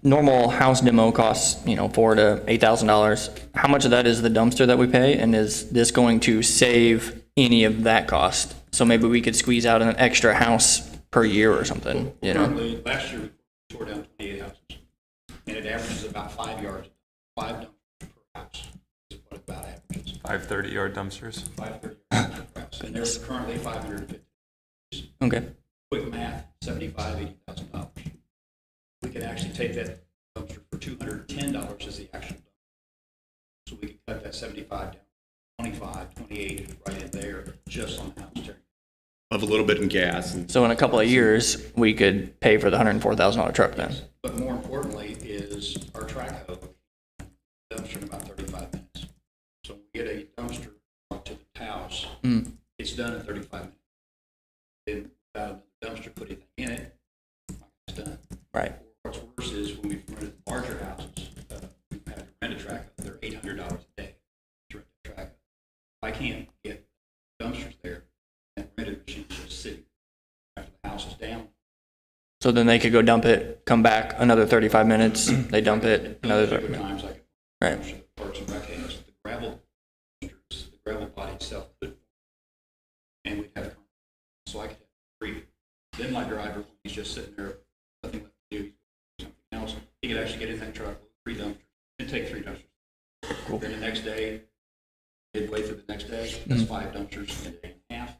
Normal house demo costs, $4,000 to $8,000. How much of that is the dumpster that we pay, and is this going to save any of that cost? So maybe we could squeeze out an extra house per year or something. Currently, last year we tore down 28 houses, and it averages about 5 yards, 5 dumpsters per house. Is what about averages? 5 30-yard dumpsters. 5 30-yard dumpsters, and there's currently 550. Okay. Quick math: $80,000. We could actually take that dumpster for $210 as the actual dumpster. So we could cut that 75 down, 25, 28 right in there, just on the house tearing. Of a little bit in gas. So in a couple of years, we could pay for the $104,000 truck then. But more importantly is our track hoe dumpster in about 35 minutes. So we get a dumpster to the house, it's done in 35 minutes. Then without a dumpster put anything in it, it's done. Right. What's worse is when we've rented larger houses, we've had to rent a track hoe. They're $800 a day to rent a track hoe. I can't get dumpsters there and rented machines just sitting. house is down. So then they could go dump it, come back another 35 minutes, they dump it, another 30 minutes. Times like Right. Parks and Rec has the gravel body itself could, and we'd have, so I could have 3. Then my driver, when he's just sitting there, nothing left to do, something else, he could actually get in that truck, 3 dumpsters, and take 3 dumpsters. Cool. Then the next day, midway through the next day, that's 5 dumpsters in a day and a half.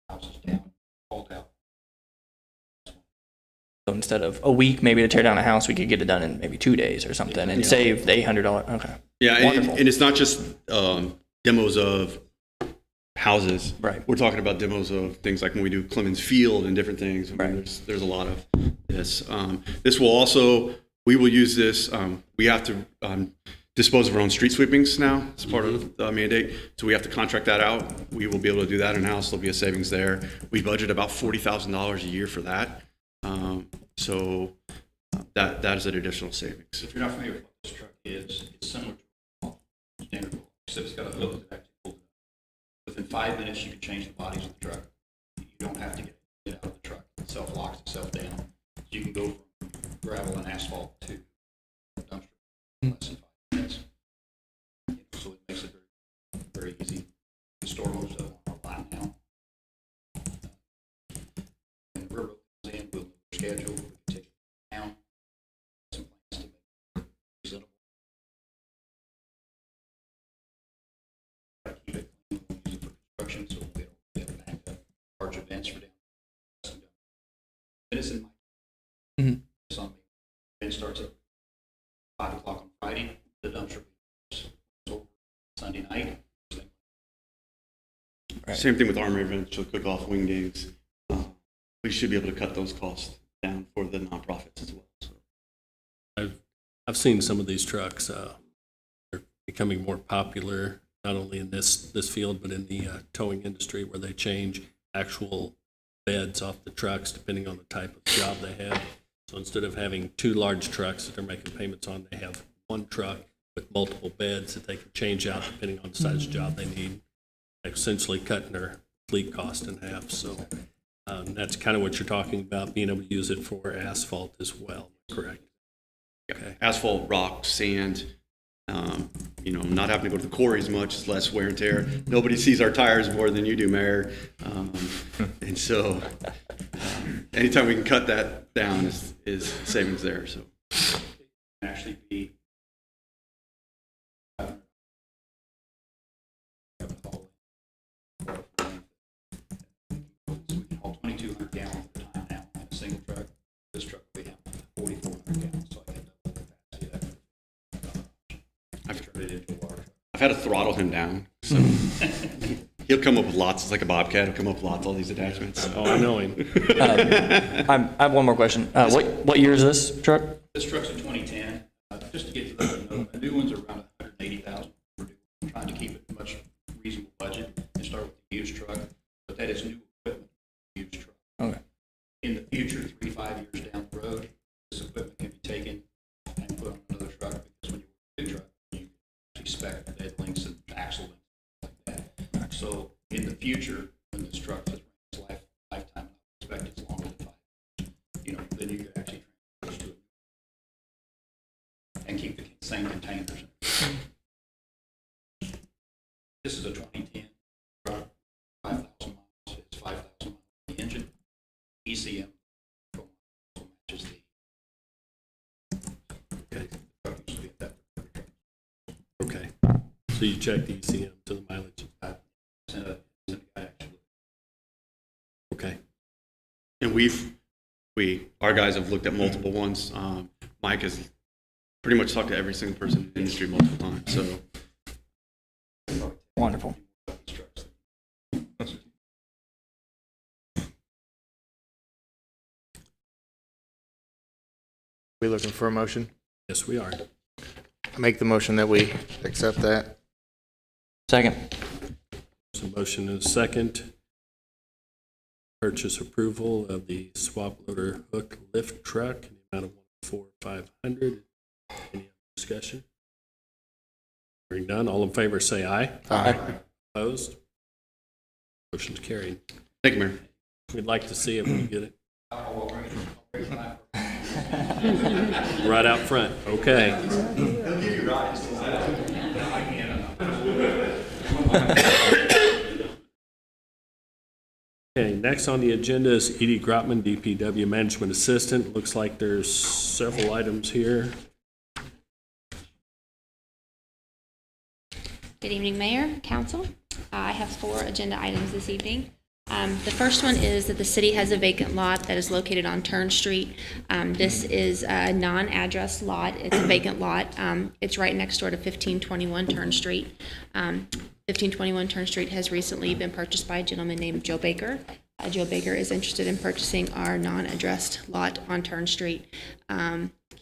House is down, hauled out. So instead of a week maybe to tear down a house, we could get it done in maybe 2 days or something and save the $800. Okay. Yeah, Wonderful. and it's not just demos of houses. Right. We're talking about demos of things like when we do Clemens Field and different things. I mean, Right. there's a lot of this. This will also, we will use this. We have to dispose of our own street sweepings now. It's part of the mandate. So we have to contract that out. We will be able to do that in-house. There'll be a savings there. We budget about $40,000 a year for that. So that is an additional savings. If you're not familiar with what this truck is, it's similar to a standard boat, except it's got a hook that actually pulls it up. Within 5 minutes, you can change the bodies of the truck. You don't have to get out of the truck. It self-locks itself down. So you can go from gravel and asphalt to dumpster in less than 5 minutes. So it makes it very, very easy. The store moves up on our line now. When the river comes in, we'll schedule, we can take it down. Some plans to make it presentable. Keep it clean, we'll use it for construction, so we don't have back up large events for down. And it's in my Sunday. Event starts at 5 o'clock on Friday. The dumpster is over Sunday night. Same thing with armory events, so cook-off, wing games. We should be able to cut those costs down for the nonprofits as well. So. I've seen some of these trucks. They're becoming more popular, not only in this field, but in the towing industry, where they change actual beds off the trucks depending on the type of job they have. So instead of having 2 large trucks that they're making payments on, they have 1 truck with multiple beds that they can change out depending on the size job they need, essentially cutting their fleet cost in half. So that's kind of what you're talking about, being able to use it for asphalt as well, correct? Okay. Asphalt, rock, sand, not having to go to the quarry as much, it's less wear and tear. Nobody sees our tires more than you do, Mayor. And so anytime we can cut that down is savings there. So Actually be all 2,200 gallons at a time now in a single truck. This truck will be 4,400 gallons, so I can double the capacity of that. I've turned it into a water truck. I've had to throttle him down. So he'll come up with lots. It's like a Bobcat. He'll come up with lots of all these attachments. Oh, I know him. I have one more question. What year is this truck? This truck's a 2010. Just to get to the new ones are around 180,000. We're trying to keep it a much reasonable budget and start with the used truck, but that is new equipment, used truck. Okay. In the future, 3 to 5 years down the road, this equipment can be taken and put on another truck, because when you work a new truck, you actually spec the bed links and axle links like that. So in the future, when this truck has its lifetime, I expect it's longer than 5 years, then you could actually transfer to it and keep the same containers. This is a 2010 truck, 5,000 miles. It's 5,000 miles. The engine, ECM, matches the. Okay. So you check the ECM to the mileage. Okay. And our guys have looked at multiple ones. Mike has pretty much talked to every single person in the industry multiple times. So wonderful. We looking for a motion? Yes, we are. I make the motion that we accept that. Second. So motion is second. Purchase approval of the swap loader hook lift truck in the amount of $1,500. Any other discussion? Hearing none, all in favor say aye. Aye. Opposed? Motion's carried. Thank you, Mayor. We'd like to see it when you get it. Right out front, okay. He'll give you rides. Okay, next on the agenda is Edie Grotman, DPW Management Assistant. Looks like there's several items here. Good evening, Mayor, Council. I have 4 agenda items this evening. The first one is that the city has a vacant lot that is located on Turn Street. This is a non-addressed lot. It's a vacant lot. It's right next door to 1521 Turn Street. 1521 Turn Street has recently been purchased by a gentleman named Joe Baker. Joe Baker is interested in purchasing our non-addressed lot on Turn Street.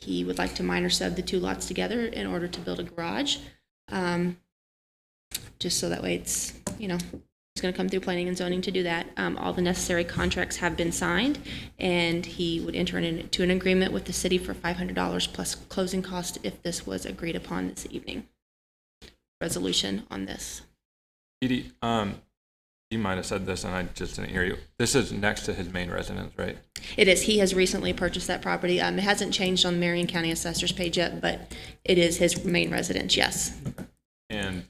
He would like to minor sub the 2 lots together in order to build a garage. Just so that way it's, you know, it's going to come through planning and zoning to do that. All the necessary contracts have been signed, and he would enter into an agreement with the city for $500 plus closing cost if this was agreed upon this evening. Resolution on this. Edie, you might have said this and I just didn't hear you. This is next to his main residence, right? It is. He has recently purchased that property. It hasn't changed on the Marion County Assessor's page yet, but it is his main residence, yes. And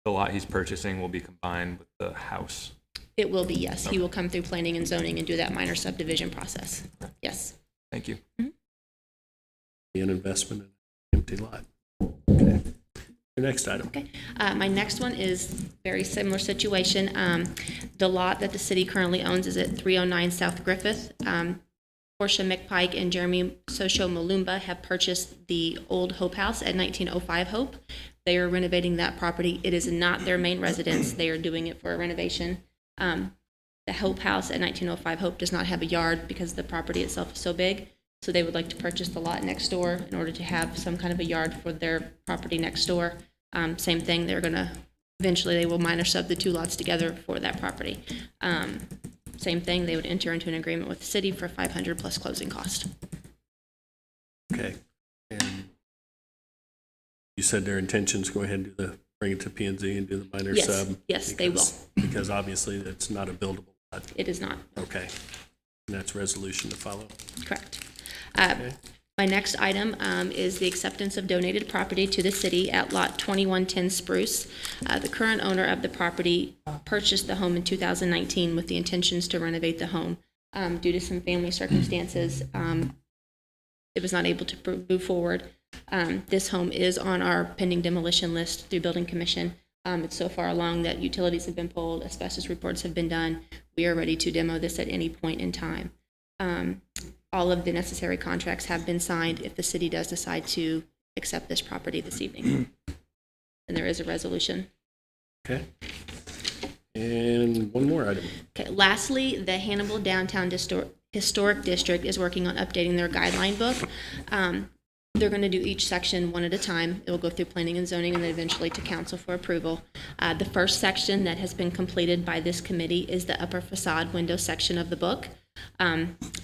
the lot he's purchasing will be combined with the house. It will be, yes. Okay. He will come through planning and zoning and do that minor subdivision process. Yes. Thank you. Mm-hmm. An investment in an empty lot. Okay. Your next item. Okay. My next one is very similar situation. The lot that the city currently owns is at 309 South Griffith. Portia McPike and Jeremy Socho Malumba have purchased the old Hope House at 1905 Hope. They are renovating that property. It is not their main residence. They are doing it for a renovation. The Hope House at 1905 Hope does not have a yard because the property itself is so big. So they would like to purchase the lot next door in order to have some kind of a yard for their property next door. Same thing, they're gonna, eventually they will minor sub the 2 lots together for that property. Same thing, they would enter into an agreement with the city for $500 plus closing cost. Okay. And you said their intentions go ahead and bring it to P&Z and do the minor Yes. sub? Yes, they will. Because obviously it's not a buildable lot. It is not. Okay. And that's resolution to follow? Correct. Okay. My next item is the acceptance of donated property to the city at lot 2110 Spruce. The current owner of the property purchased the home in 2019 with the intentions to renovate the home. Due to some family circumstances, it was not able to move forward. This home is on our pending demolition list through Building Commission. It's so far along that utilities have been pulled, asbestos reports have been done. We are ready to demo this at any point in time. All of the necessary contracts have been signed if the city does decide to accept this property this evening. And there is a resolution. Okay. And one more item. Okay. Lastly, the Hannibal Downtown Historic District is working on updating their guideline book. They're going to do each section one at a time. It will go through planning and zoning and then eventually to council for approval. The first section that has been completed by this committee is the upper facade window section of the book.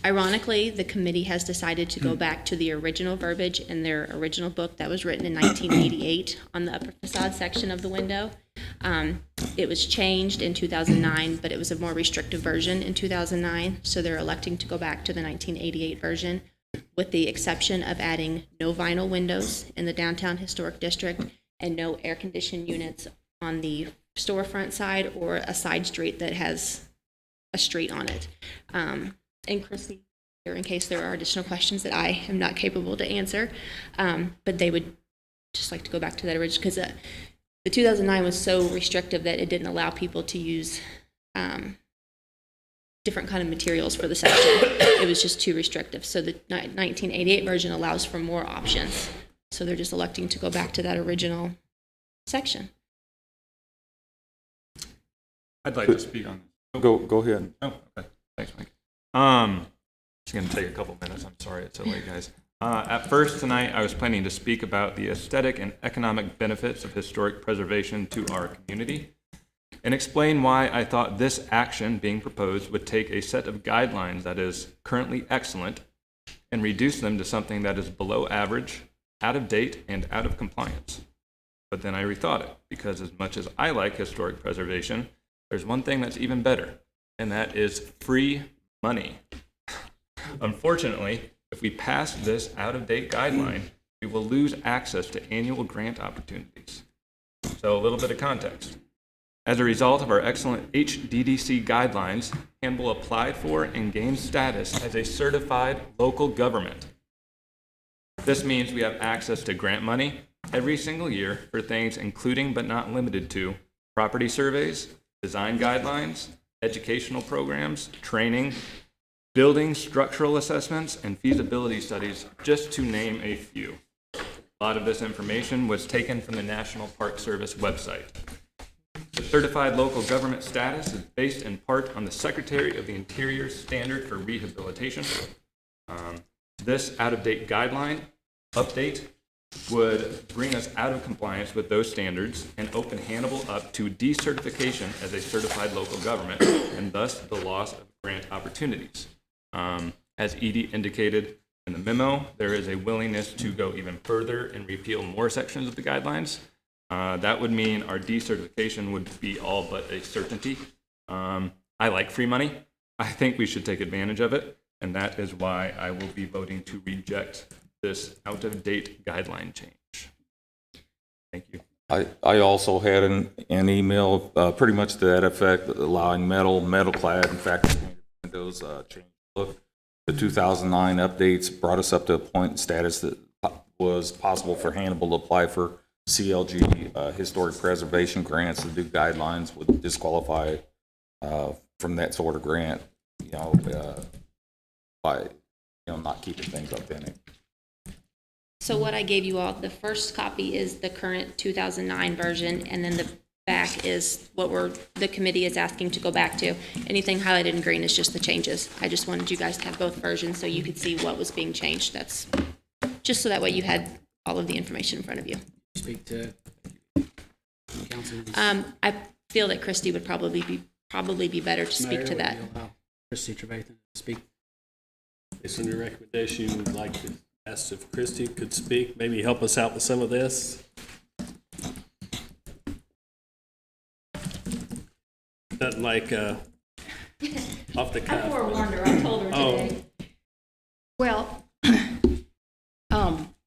Ironically, the committee has decided to go back to the original verbiage in their original book that was written in 1988 on the upper facade section of the window. It was changed in 2009, but it was a more restrictive version in 2009, so they're electing to go back to the 1988 version, with the exception of adding no vinyl windows in the downtown historic district and no air-conditioned units on the storefront side or a side street that has a street on it. And Christy, here in case there are additional questions that I am not capable to answer, but they would just like to go back to that original, because the 2009 was so restrictive that it didn't allow people to use different kind of materials for the section. It was just too restrictive. So the 1988 version allows for more options. So they're just electing to go back to that original section. I'd like to speak on this. Go ahead. Oh, okay. Thanks, Mike. Just going to take a couple minutes. I'm sorry it's so late, guys. At first tonight, I was planning to speak about the aesthetic and economic benefits of historic preservation to our community and explain why I thought this action being proposed would take a set of guidelines that is currently excellent and reduce them to something that is below average, out of date, and out of compliance. But then I rethought it, because as much as I like historic preservation, there's one thing that's even better, and that is free money. Unfortunately, if we pass this out-of-date guideline, we will lose access to annual grant opportunities. So a little bit of context. As a result of our excellent HDDC guidelines, Hannibal applied for and gained status as a certified local government. This means we have access to grant money every single year for things including but not limited to property surveys, design guidelines, educational programs, training, building structural assessments, and feasibility studies, just to name a few. A lot of this information was taken from the National Park Service website. The certified local government status is based in part on the Secretary of the Interior's standard for rehabilitation. This out-of-date guideline update would bring us out of compliance with those standards and open Hannibal up to decertification as a certified local government, and thus the loss of grant opportunities. As Edie indicated in the memo, there is a willingness to go even further and repeal more sections of the guidelines. That would mean our decertification would be all but a certainty. I like free money. I think we should take advantage of it, and that is why I will be voting to reject this out-of-date guideline change. Thank you. I also had an email pretty much to that effect, allowing metal-clad, and factory windows change look. The 2009 updates brought us up to a point in status that was possible for Hannibal to apply for CLG historic preservation grants. The new guidelines would disqualify from that sort of grant, by not keeping things authentic. So what I gave you all, the first copy is the current 2009 version, and then the back is what the committee is asking to go back to. Anything highlighted in green is just the changes. I just wanted you guys to have both versions so you could see what was being changed. That's just so that way you had all of the information in front of you. Speak to council. I feel that Christy would probably be better to speak to that. Christy Trevathan to speak. Based on your recommendation, you would like to ask if Christy could speak, maybe help us out with some of this. Nothing like off the cuff. I forewarned her. I told her today. Well,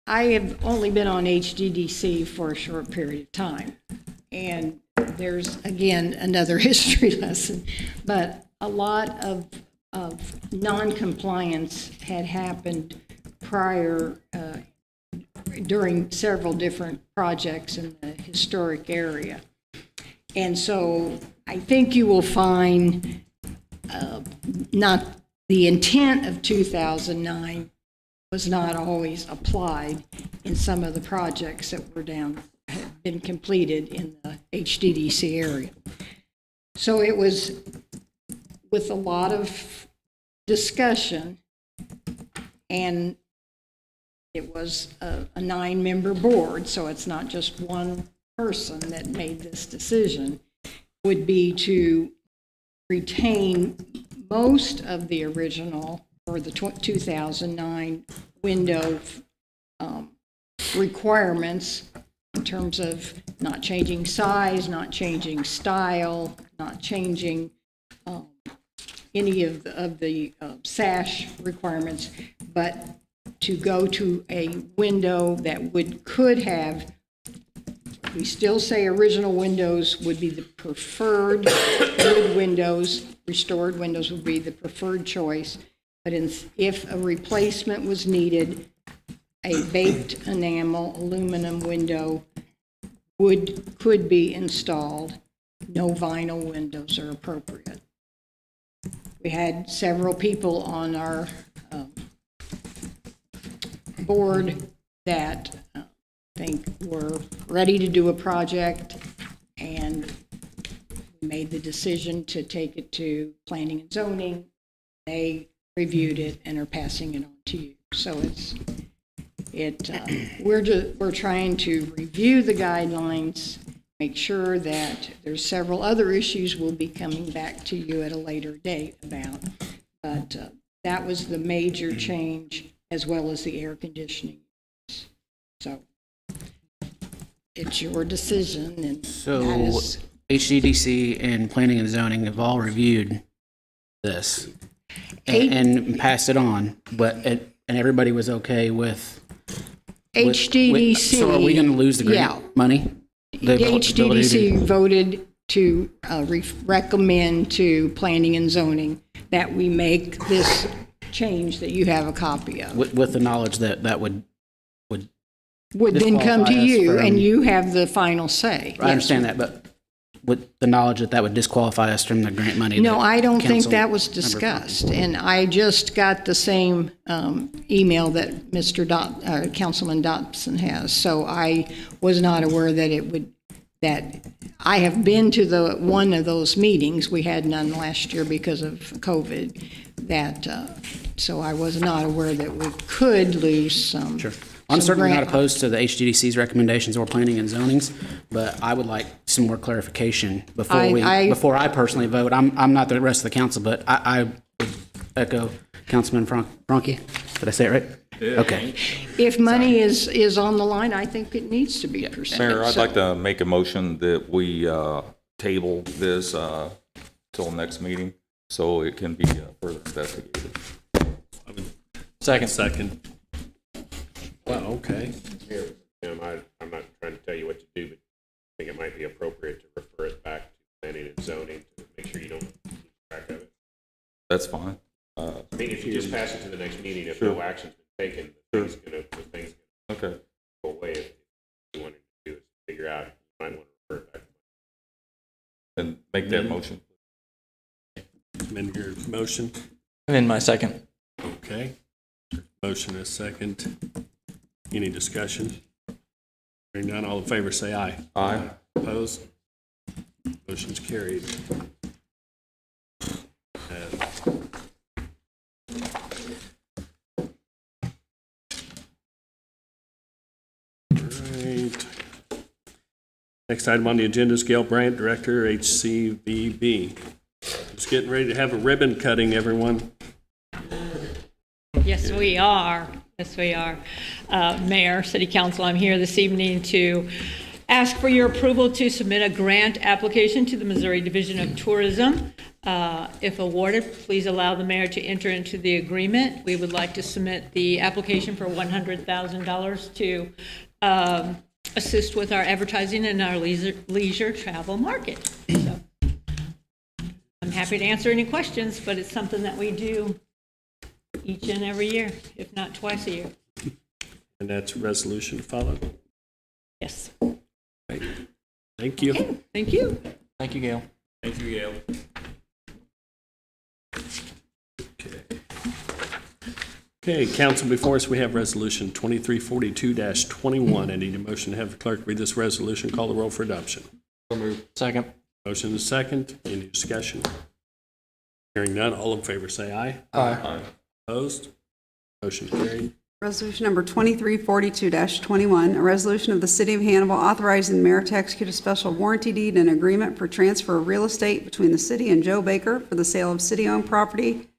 I have only been on HDDC for a short period of time, and there's again another history lesson. But a lot of non-compliance had happened prior during several different projects in the historic area. And so I think you will find not the intent of 2009 was not always applied in some of the projects that have been completed in the HDDC area. So it was with a lot of discussion, and it was a 9-member board, so it's not just one person that made this decision, would be to retain most of the original or the 2009 window requirements in terms of not changing size, not changing style, not changing any of the sash requirements, but to go to a window that could have, we still say original windows would be the preferred, wood windows, restored windows would be the preferred choice, but if a replacement was needed, a baked enamel aluminum window could be installed. No vinyl windows are appropriate. We had several people on our board that I think were ready to do a project, and we made the decision to take it to planning and zoning. They reviewed it and are passing it on to you. So we're trying to review the guidelines, make sure that there's several other issues we'll be coming back to you at a later date about, but that was the major change, as well as the air conditioning. So it's your decision, and So that is, HDDC and planning and zoning have all reviewed this. and passed it on, and everybody was okay with HDDC. So are we going to lose the grant Yeah. money? The HDDC voted to recommend to planning and zoning that we make this change that you have a copy of. With the knowledge that would Then come to disqualify us you, from- and you have the final say. I understand that, but with the knowledge that would disqualify us from the grant money. No, that I don't think council that was member- discussed, and I just got the same email that Councilman Dobson has, so I was not aware that I have been to one of those meetings. We had none last year because of COVID. So I was not aware that we could lose some. Sure. I'm certainly not grant- opposed to the HDDC's recommendations or planning and zonings, but I would like some more clarification before I personally vote. I'm not the rest of the council, but I would echo Councilman Franke. Did I say it right? Yeah. Okay. If money is on the line, I think it needs to be presented. Mayor, I'd So- like to make a motion that we table this till next meeting so it can be further investigated. Second. Wow, okay. Tim, I'm not trying to tell you what to do, but I think it might be appropriate to refer it back to planning and zoning to make sure you don't keep track of it. That's fine. I mean, if you just pass it to the next meeting, if no action's been taken, the thing's gonna go away. If you want to do is figure out, you might want to refer it back. And make that motion. Amend your motion. And in my second. Okay. Motion is second. Any discussion? Hearing none, all in favor say aye. Aye. Opposed? Motion's carried. Right. Next item on the agenda is Gail Brandt, Director, HCVB. Just getting ready to have a ribbon cutting, everyone. Yes, we are. Yes, we are. Mayor, City Council, I'm here this evening to ask for your approval to submit a grant application to the Missouri Division of Tourism. If awarded, please allow the mayor to enter into the agreement. We would like to submit the application for $100,000 to assist with our advertising and our leisure travel market. So I'm happy to answer any questions, but it's something that we do each and every year, if not twice a year. And that's a resolution to follow. Yes. Right. Thank you. Okay, thank you. Thank you, Gail. Thank you, Gail. Okay, council, before us, we have resolution 2342-21. I need a motion to have the clerk read this resolution, call the roll for adoption. So moved. Second. Motion is second. Any discussion? Hearing none, all in favor say aye. Aye. Opposed? Motion carried. Resolution number 2342-21, a resolution of the City of Hannibal authorizing the mayor to execute a special warranty deed and agreement for transfer of real estate between the city and Joe Baker for the sale of city-owned property,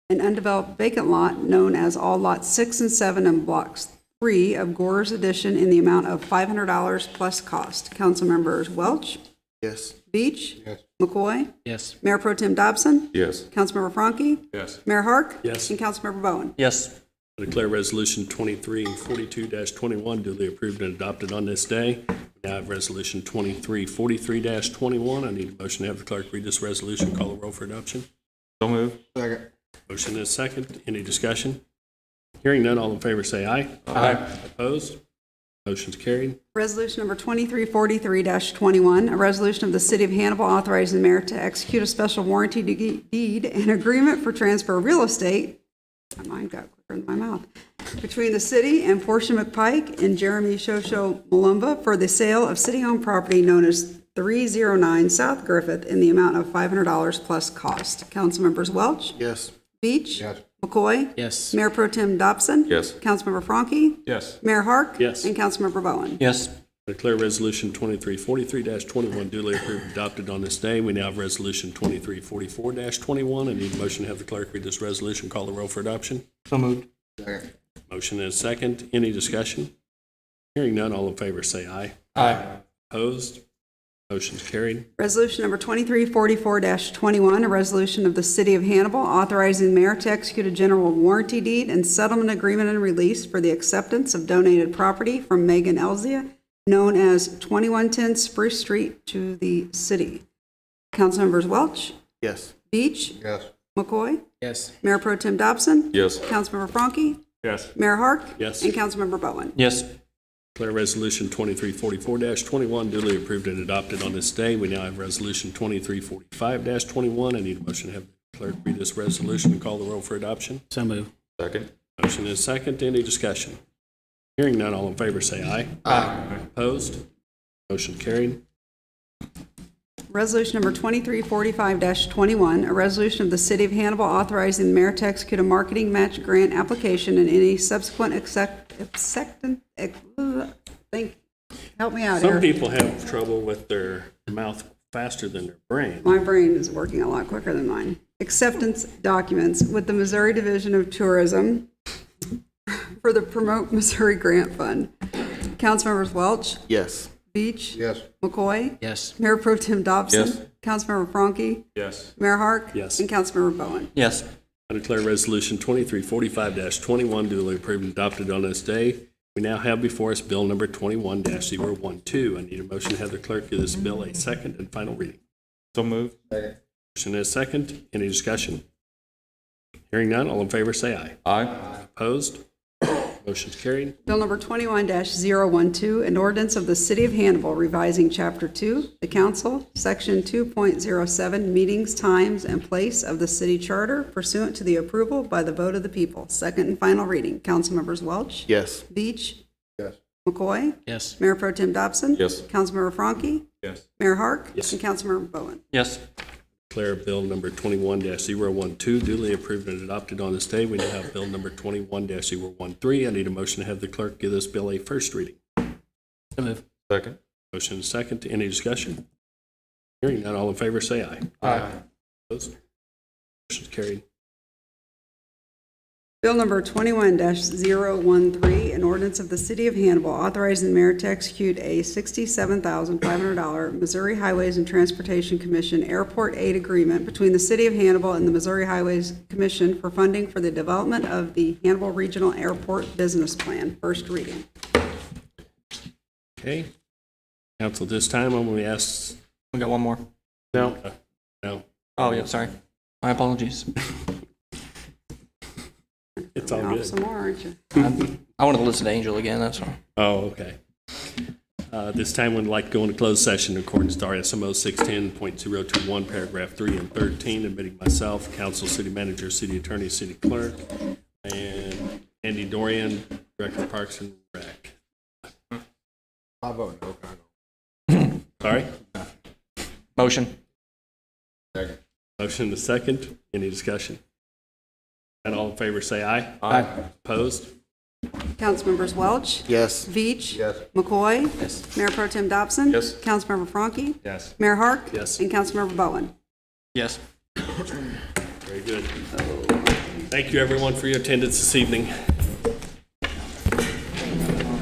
an undeveloped vacant lot known as all lots 6 and 7 and blocks 3 of Gore's Addition in the amount of $500 plus cost. Council members Welch? Yes. Beach? Yes. McCoy? Yes. Mayor Pro Tem Dobson? Yes. Councilmember Franke? Yes. Mayor Hark? Yes. And Councilmember Bowen? Yes. I declare resolution 2342-21 duly approved and adopted on this day. We now have resolution 2343-21. I need a motion to have the clerk read this resolution, call the roll for adoption. So moved. Second. Motion is second. Any discussion? Hearing none, all in favor say aye. Aye. Opposed? Motion's carried. Resolution number 2343-21, a resolution of the City of Hannibal authorizing the mayor to execute a special warranty deed and agreement for transfer of real estate, my mind got quicker than my mouth, between the city and Portia McPike and Jeremy Shosho Malumba for the sale of city-owned property known as 309 South Griffith in the amount of $500 plus cost. Council members Welch? Yes. Beach? Yes. McCoy? Yes. Mayor Pro Tem Dobson? Yes. Councilmember Franke? Yes. Mayor Hark? Yes. And Councilmember Bowen? Yes. I declare resolution 2343-21 duly approved and adopted on this day. We now have resolution 2344-21. I need a motion to have the clerk read this resolution, call the roll for adoption. So moved. Second. Motion is second. Any discussion? Hearing none, all in favor say aye. Aye. Opposed? Motion's carried. Resolution number 2344-21, a resolution of the City of Hannibal authorizing the mayor to execute a general warranty deed and settlement agreement and release for the acceptance of donated property from Megan Elzia, known as 2110 Spruce Street, to the city. Councilmembers Welch, Yes. Beach, Yes. McCoy, Yes. Mayor Pro Tem Dobson, Yes. Councilmember Franke, Yes. Mayor Hark, Yes. and Councilmember Bowen. Yes. Declare Resolution 2344-21 duly approved and adopted on this day. We now have Resolution 2345-21. I need a motion to have the clerk read this resolution and call the roll for adoption. So move. Second. Motion is second. Any discussion? Hearing none, all in favor say aye. Aye. Opposed? Motion carried. Resolution number 2345-21, a resolution of the City of Hannibal authorizing the mayor to execute a marketing match grant application and any subsequent help me out Some here. people have trouble with their mouth faster than their brain. My brain is working a lot quicker than mine. Acceptance documents with the Missouri Division of Tourism for the Promote Missouri Grant Fund. Councilmembers Welch, Yes. Beach, Yes. McCoy, Yes. Mayor Pro Tem Dobson, Yes. Councilmember Franke, Yes. Mayor Hark, Yes. and Councilmember Bowen. Yes. I declare Resolution 2345-21 duly approved and adopted on this day. We now have before us Bill number 21-012. I need a motion to have the clerk give this bill a second and final reading. So moved. Motion is second. Any discussion? Hearing none, all in favor say aye. Aye. Opposed? Motion's carried. Bill number 21-012, an ordinance of the City of Hannibal revising Chapter 2, the Council, Section 2.07, meetings, times, and place of the city charter pursuant to the approval by the vote of the people. Second and final reading. Councilmembers Welch, Yes. Beach, Yes. McCoy, Yes. Mayor Pro Tem Dobson, Yes. Councilmember Franke, Yes. Mayor Hark, Yes. and Councilmember Bowen. Yes. Declare Bill number 21-012 duly approved and adopted on this day. We now have Bill number 21-013. I need a motion to have the clerk give this bill a first reading. So move. Second. Motion is second. Any discussion? Hearing none, all in favor say aye. Aye. Opposed? Motion's carried. Bill number 21-013, an ordinance of the City of Hannibal authorizing the mayor to execute a $67,500 Missouri Highways and Transportation Commission airport aid agreement between the City of Hannibal and the Missouri Highways Commission for funding for the development of the Hannibal Regional Airport Business Plan. First reading. Okay. Council, this time I'm going to ask. We got one more. No. No. Oh, yeah, sorry. My apologies. It's all Off good. some more, aren't you? I wanted to listen to Angel again, that's all. Oh, okay. This time we'd like to go into closed session in accordance to RSMO 610.021, paragraph 3 and 13, admitting myself, council, city manager, city attorney, city clerk, and Andy Dorian, director of Parks and Rec. I vote no. Sorry? Motion. Second. Motion to second. Any discussion? And all in favor say aye. Aye. Opposed? Councilmembers Welch, Yes. Veach, Yes. McCoy, Yes. Mayor Pro Tem Dobson, Yes. Councilmember Franke, Yes. Mayor Hark, Yes. and Councilmember Bowen. Yes. Very good. Thank you, everyone, for your attendance this evening.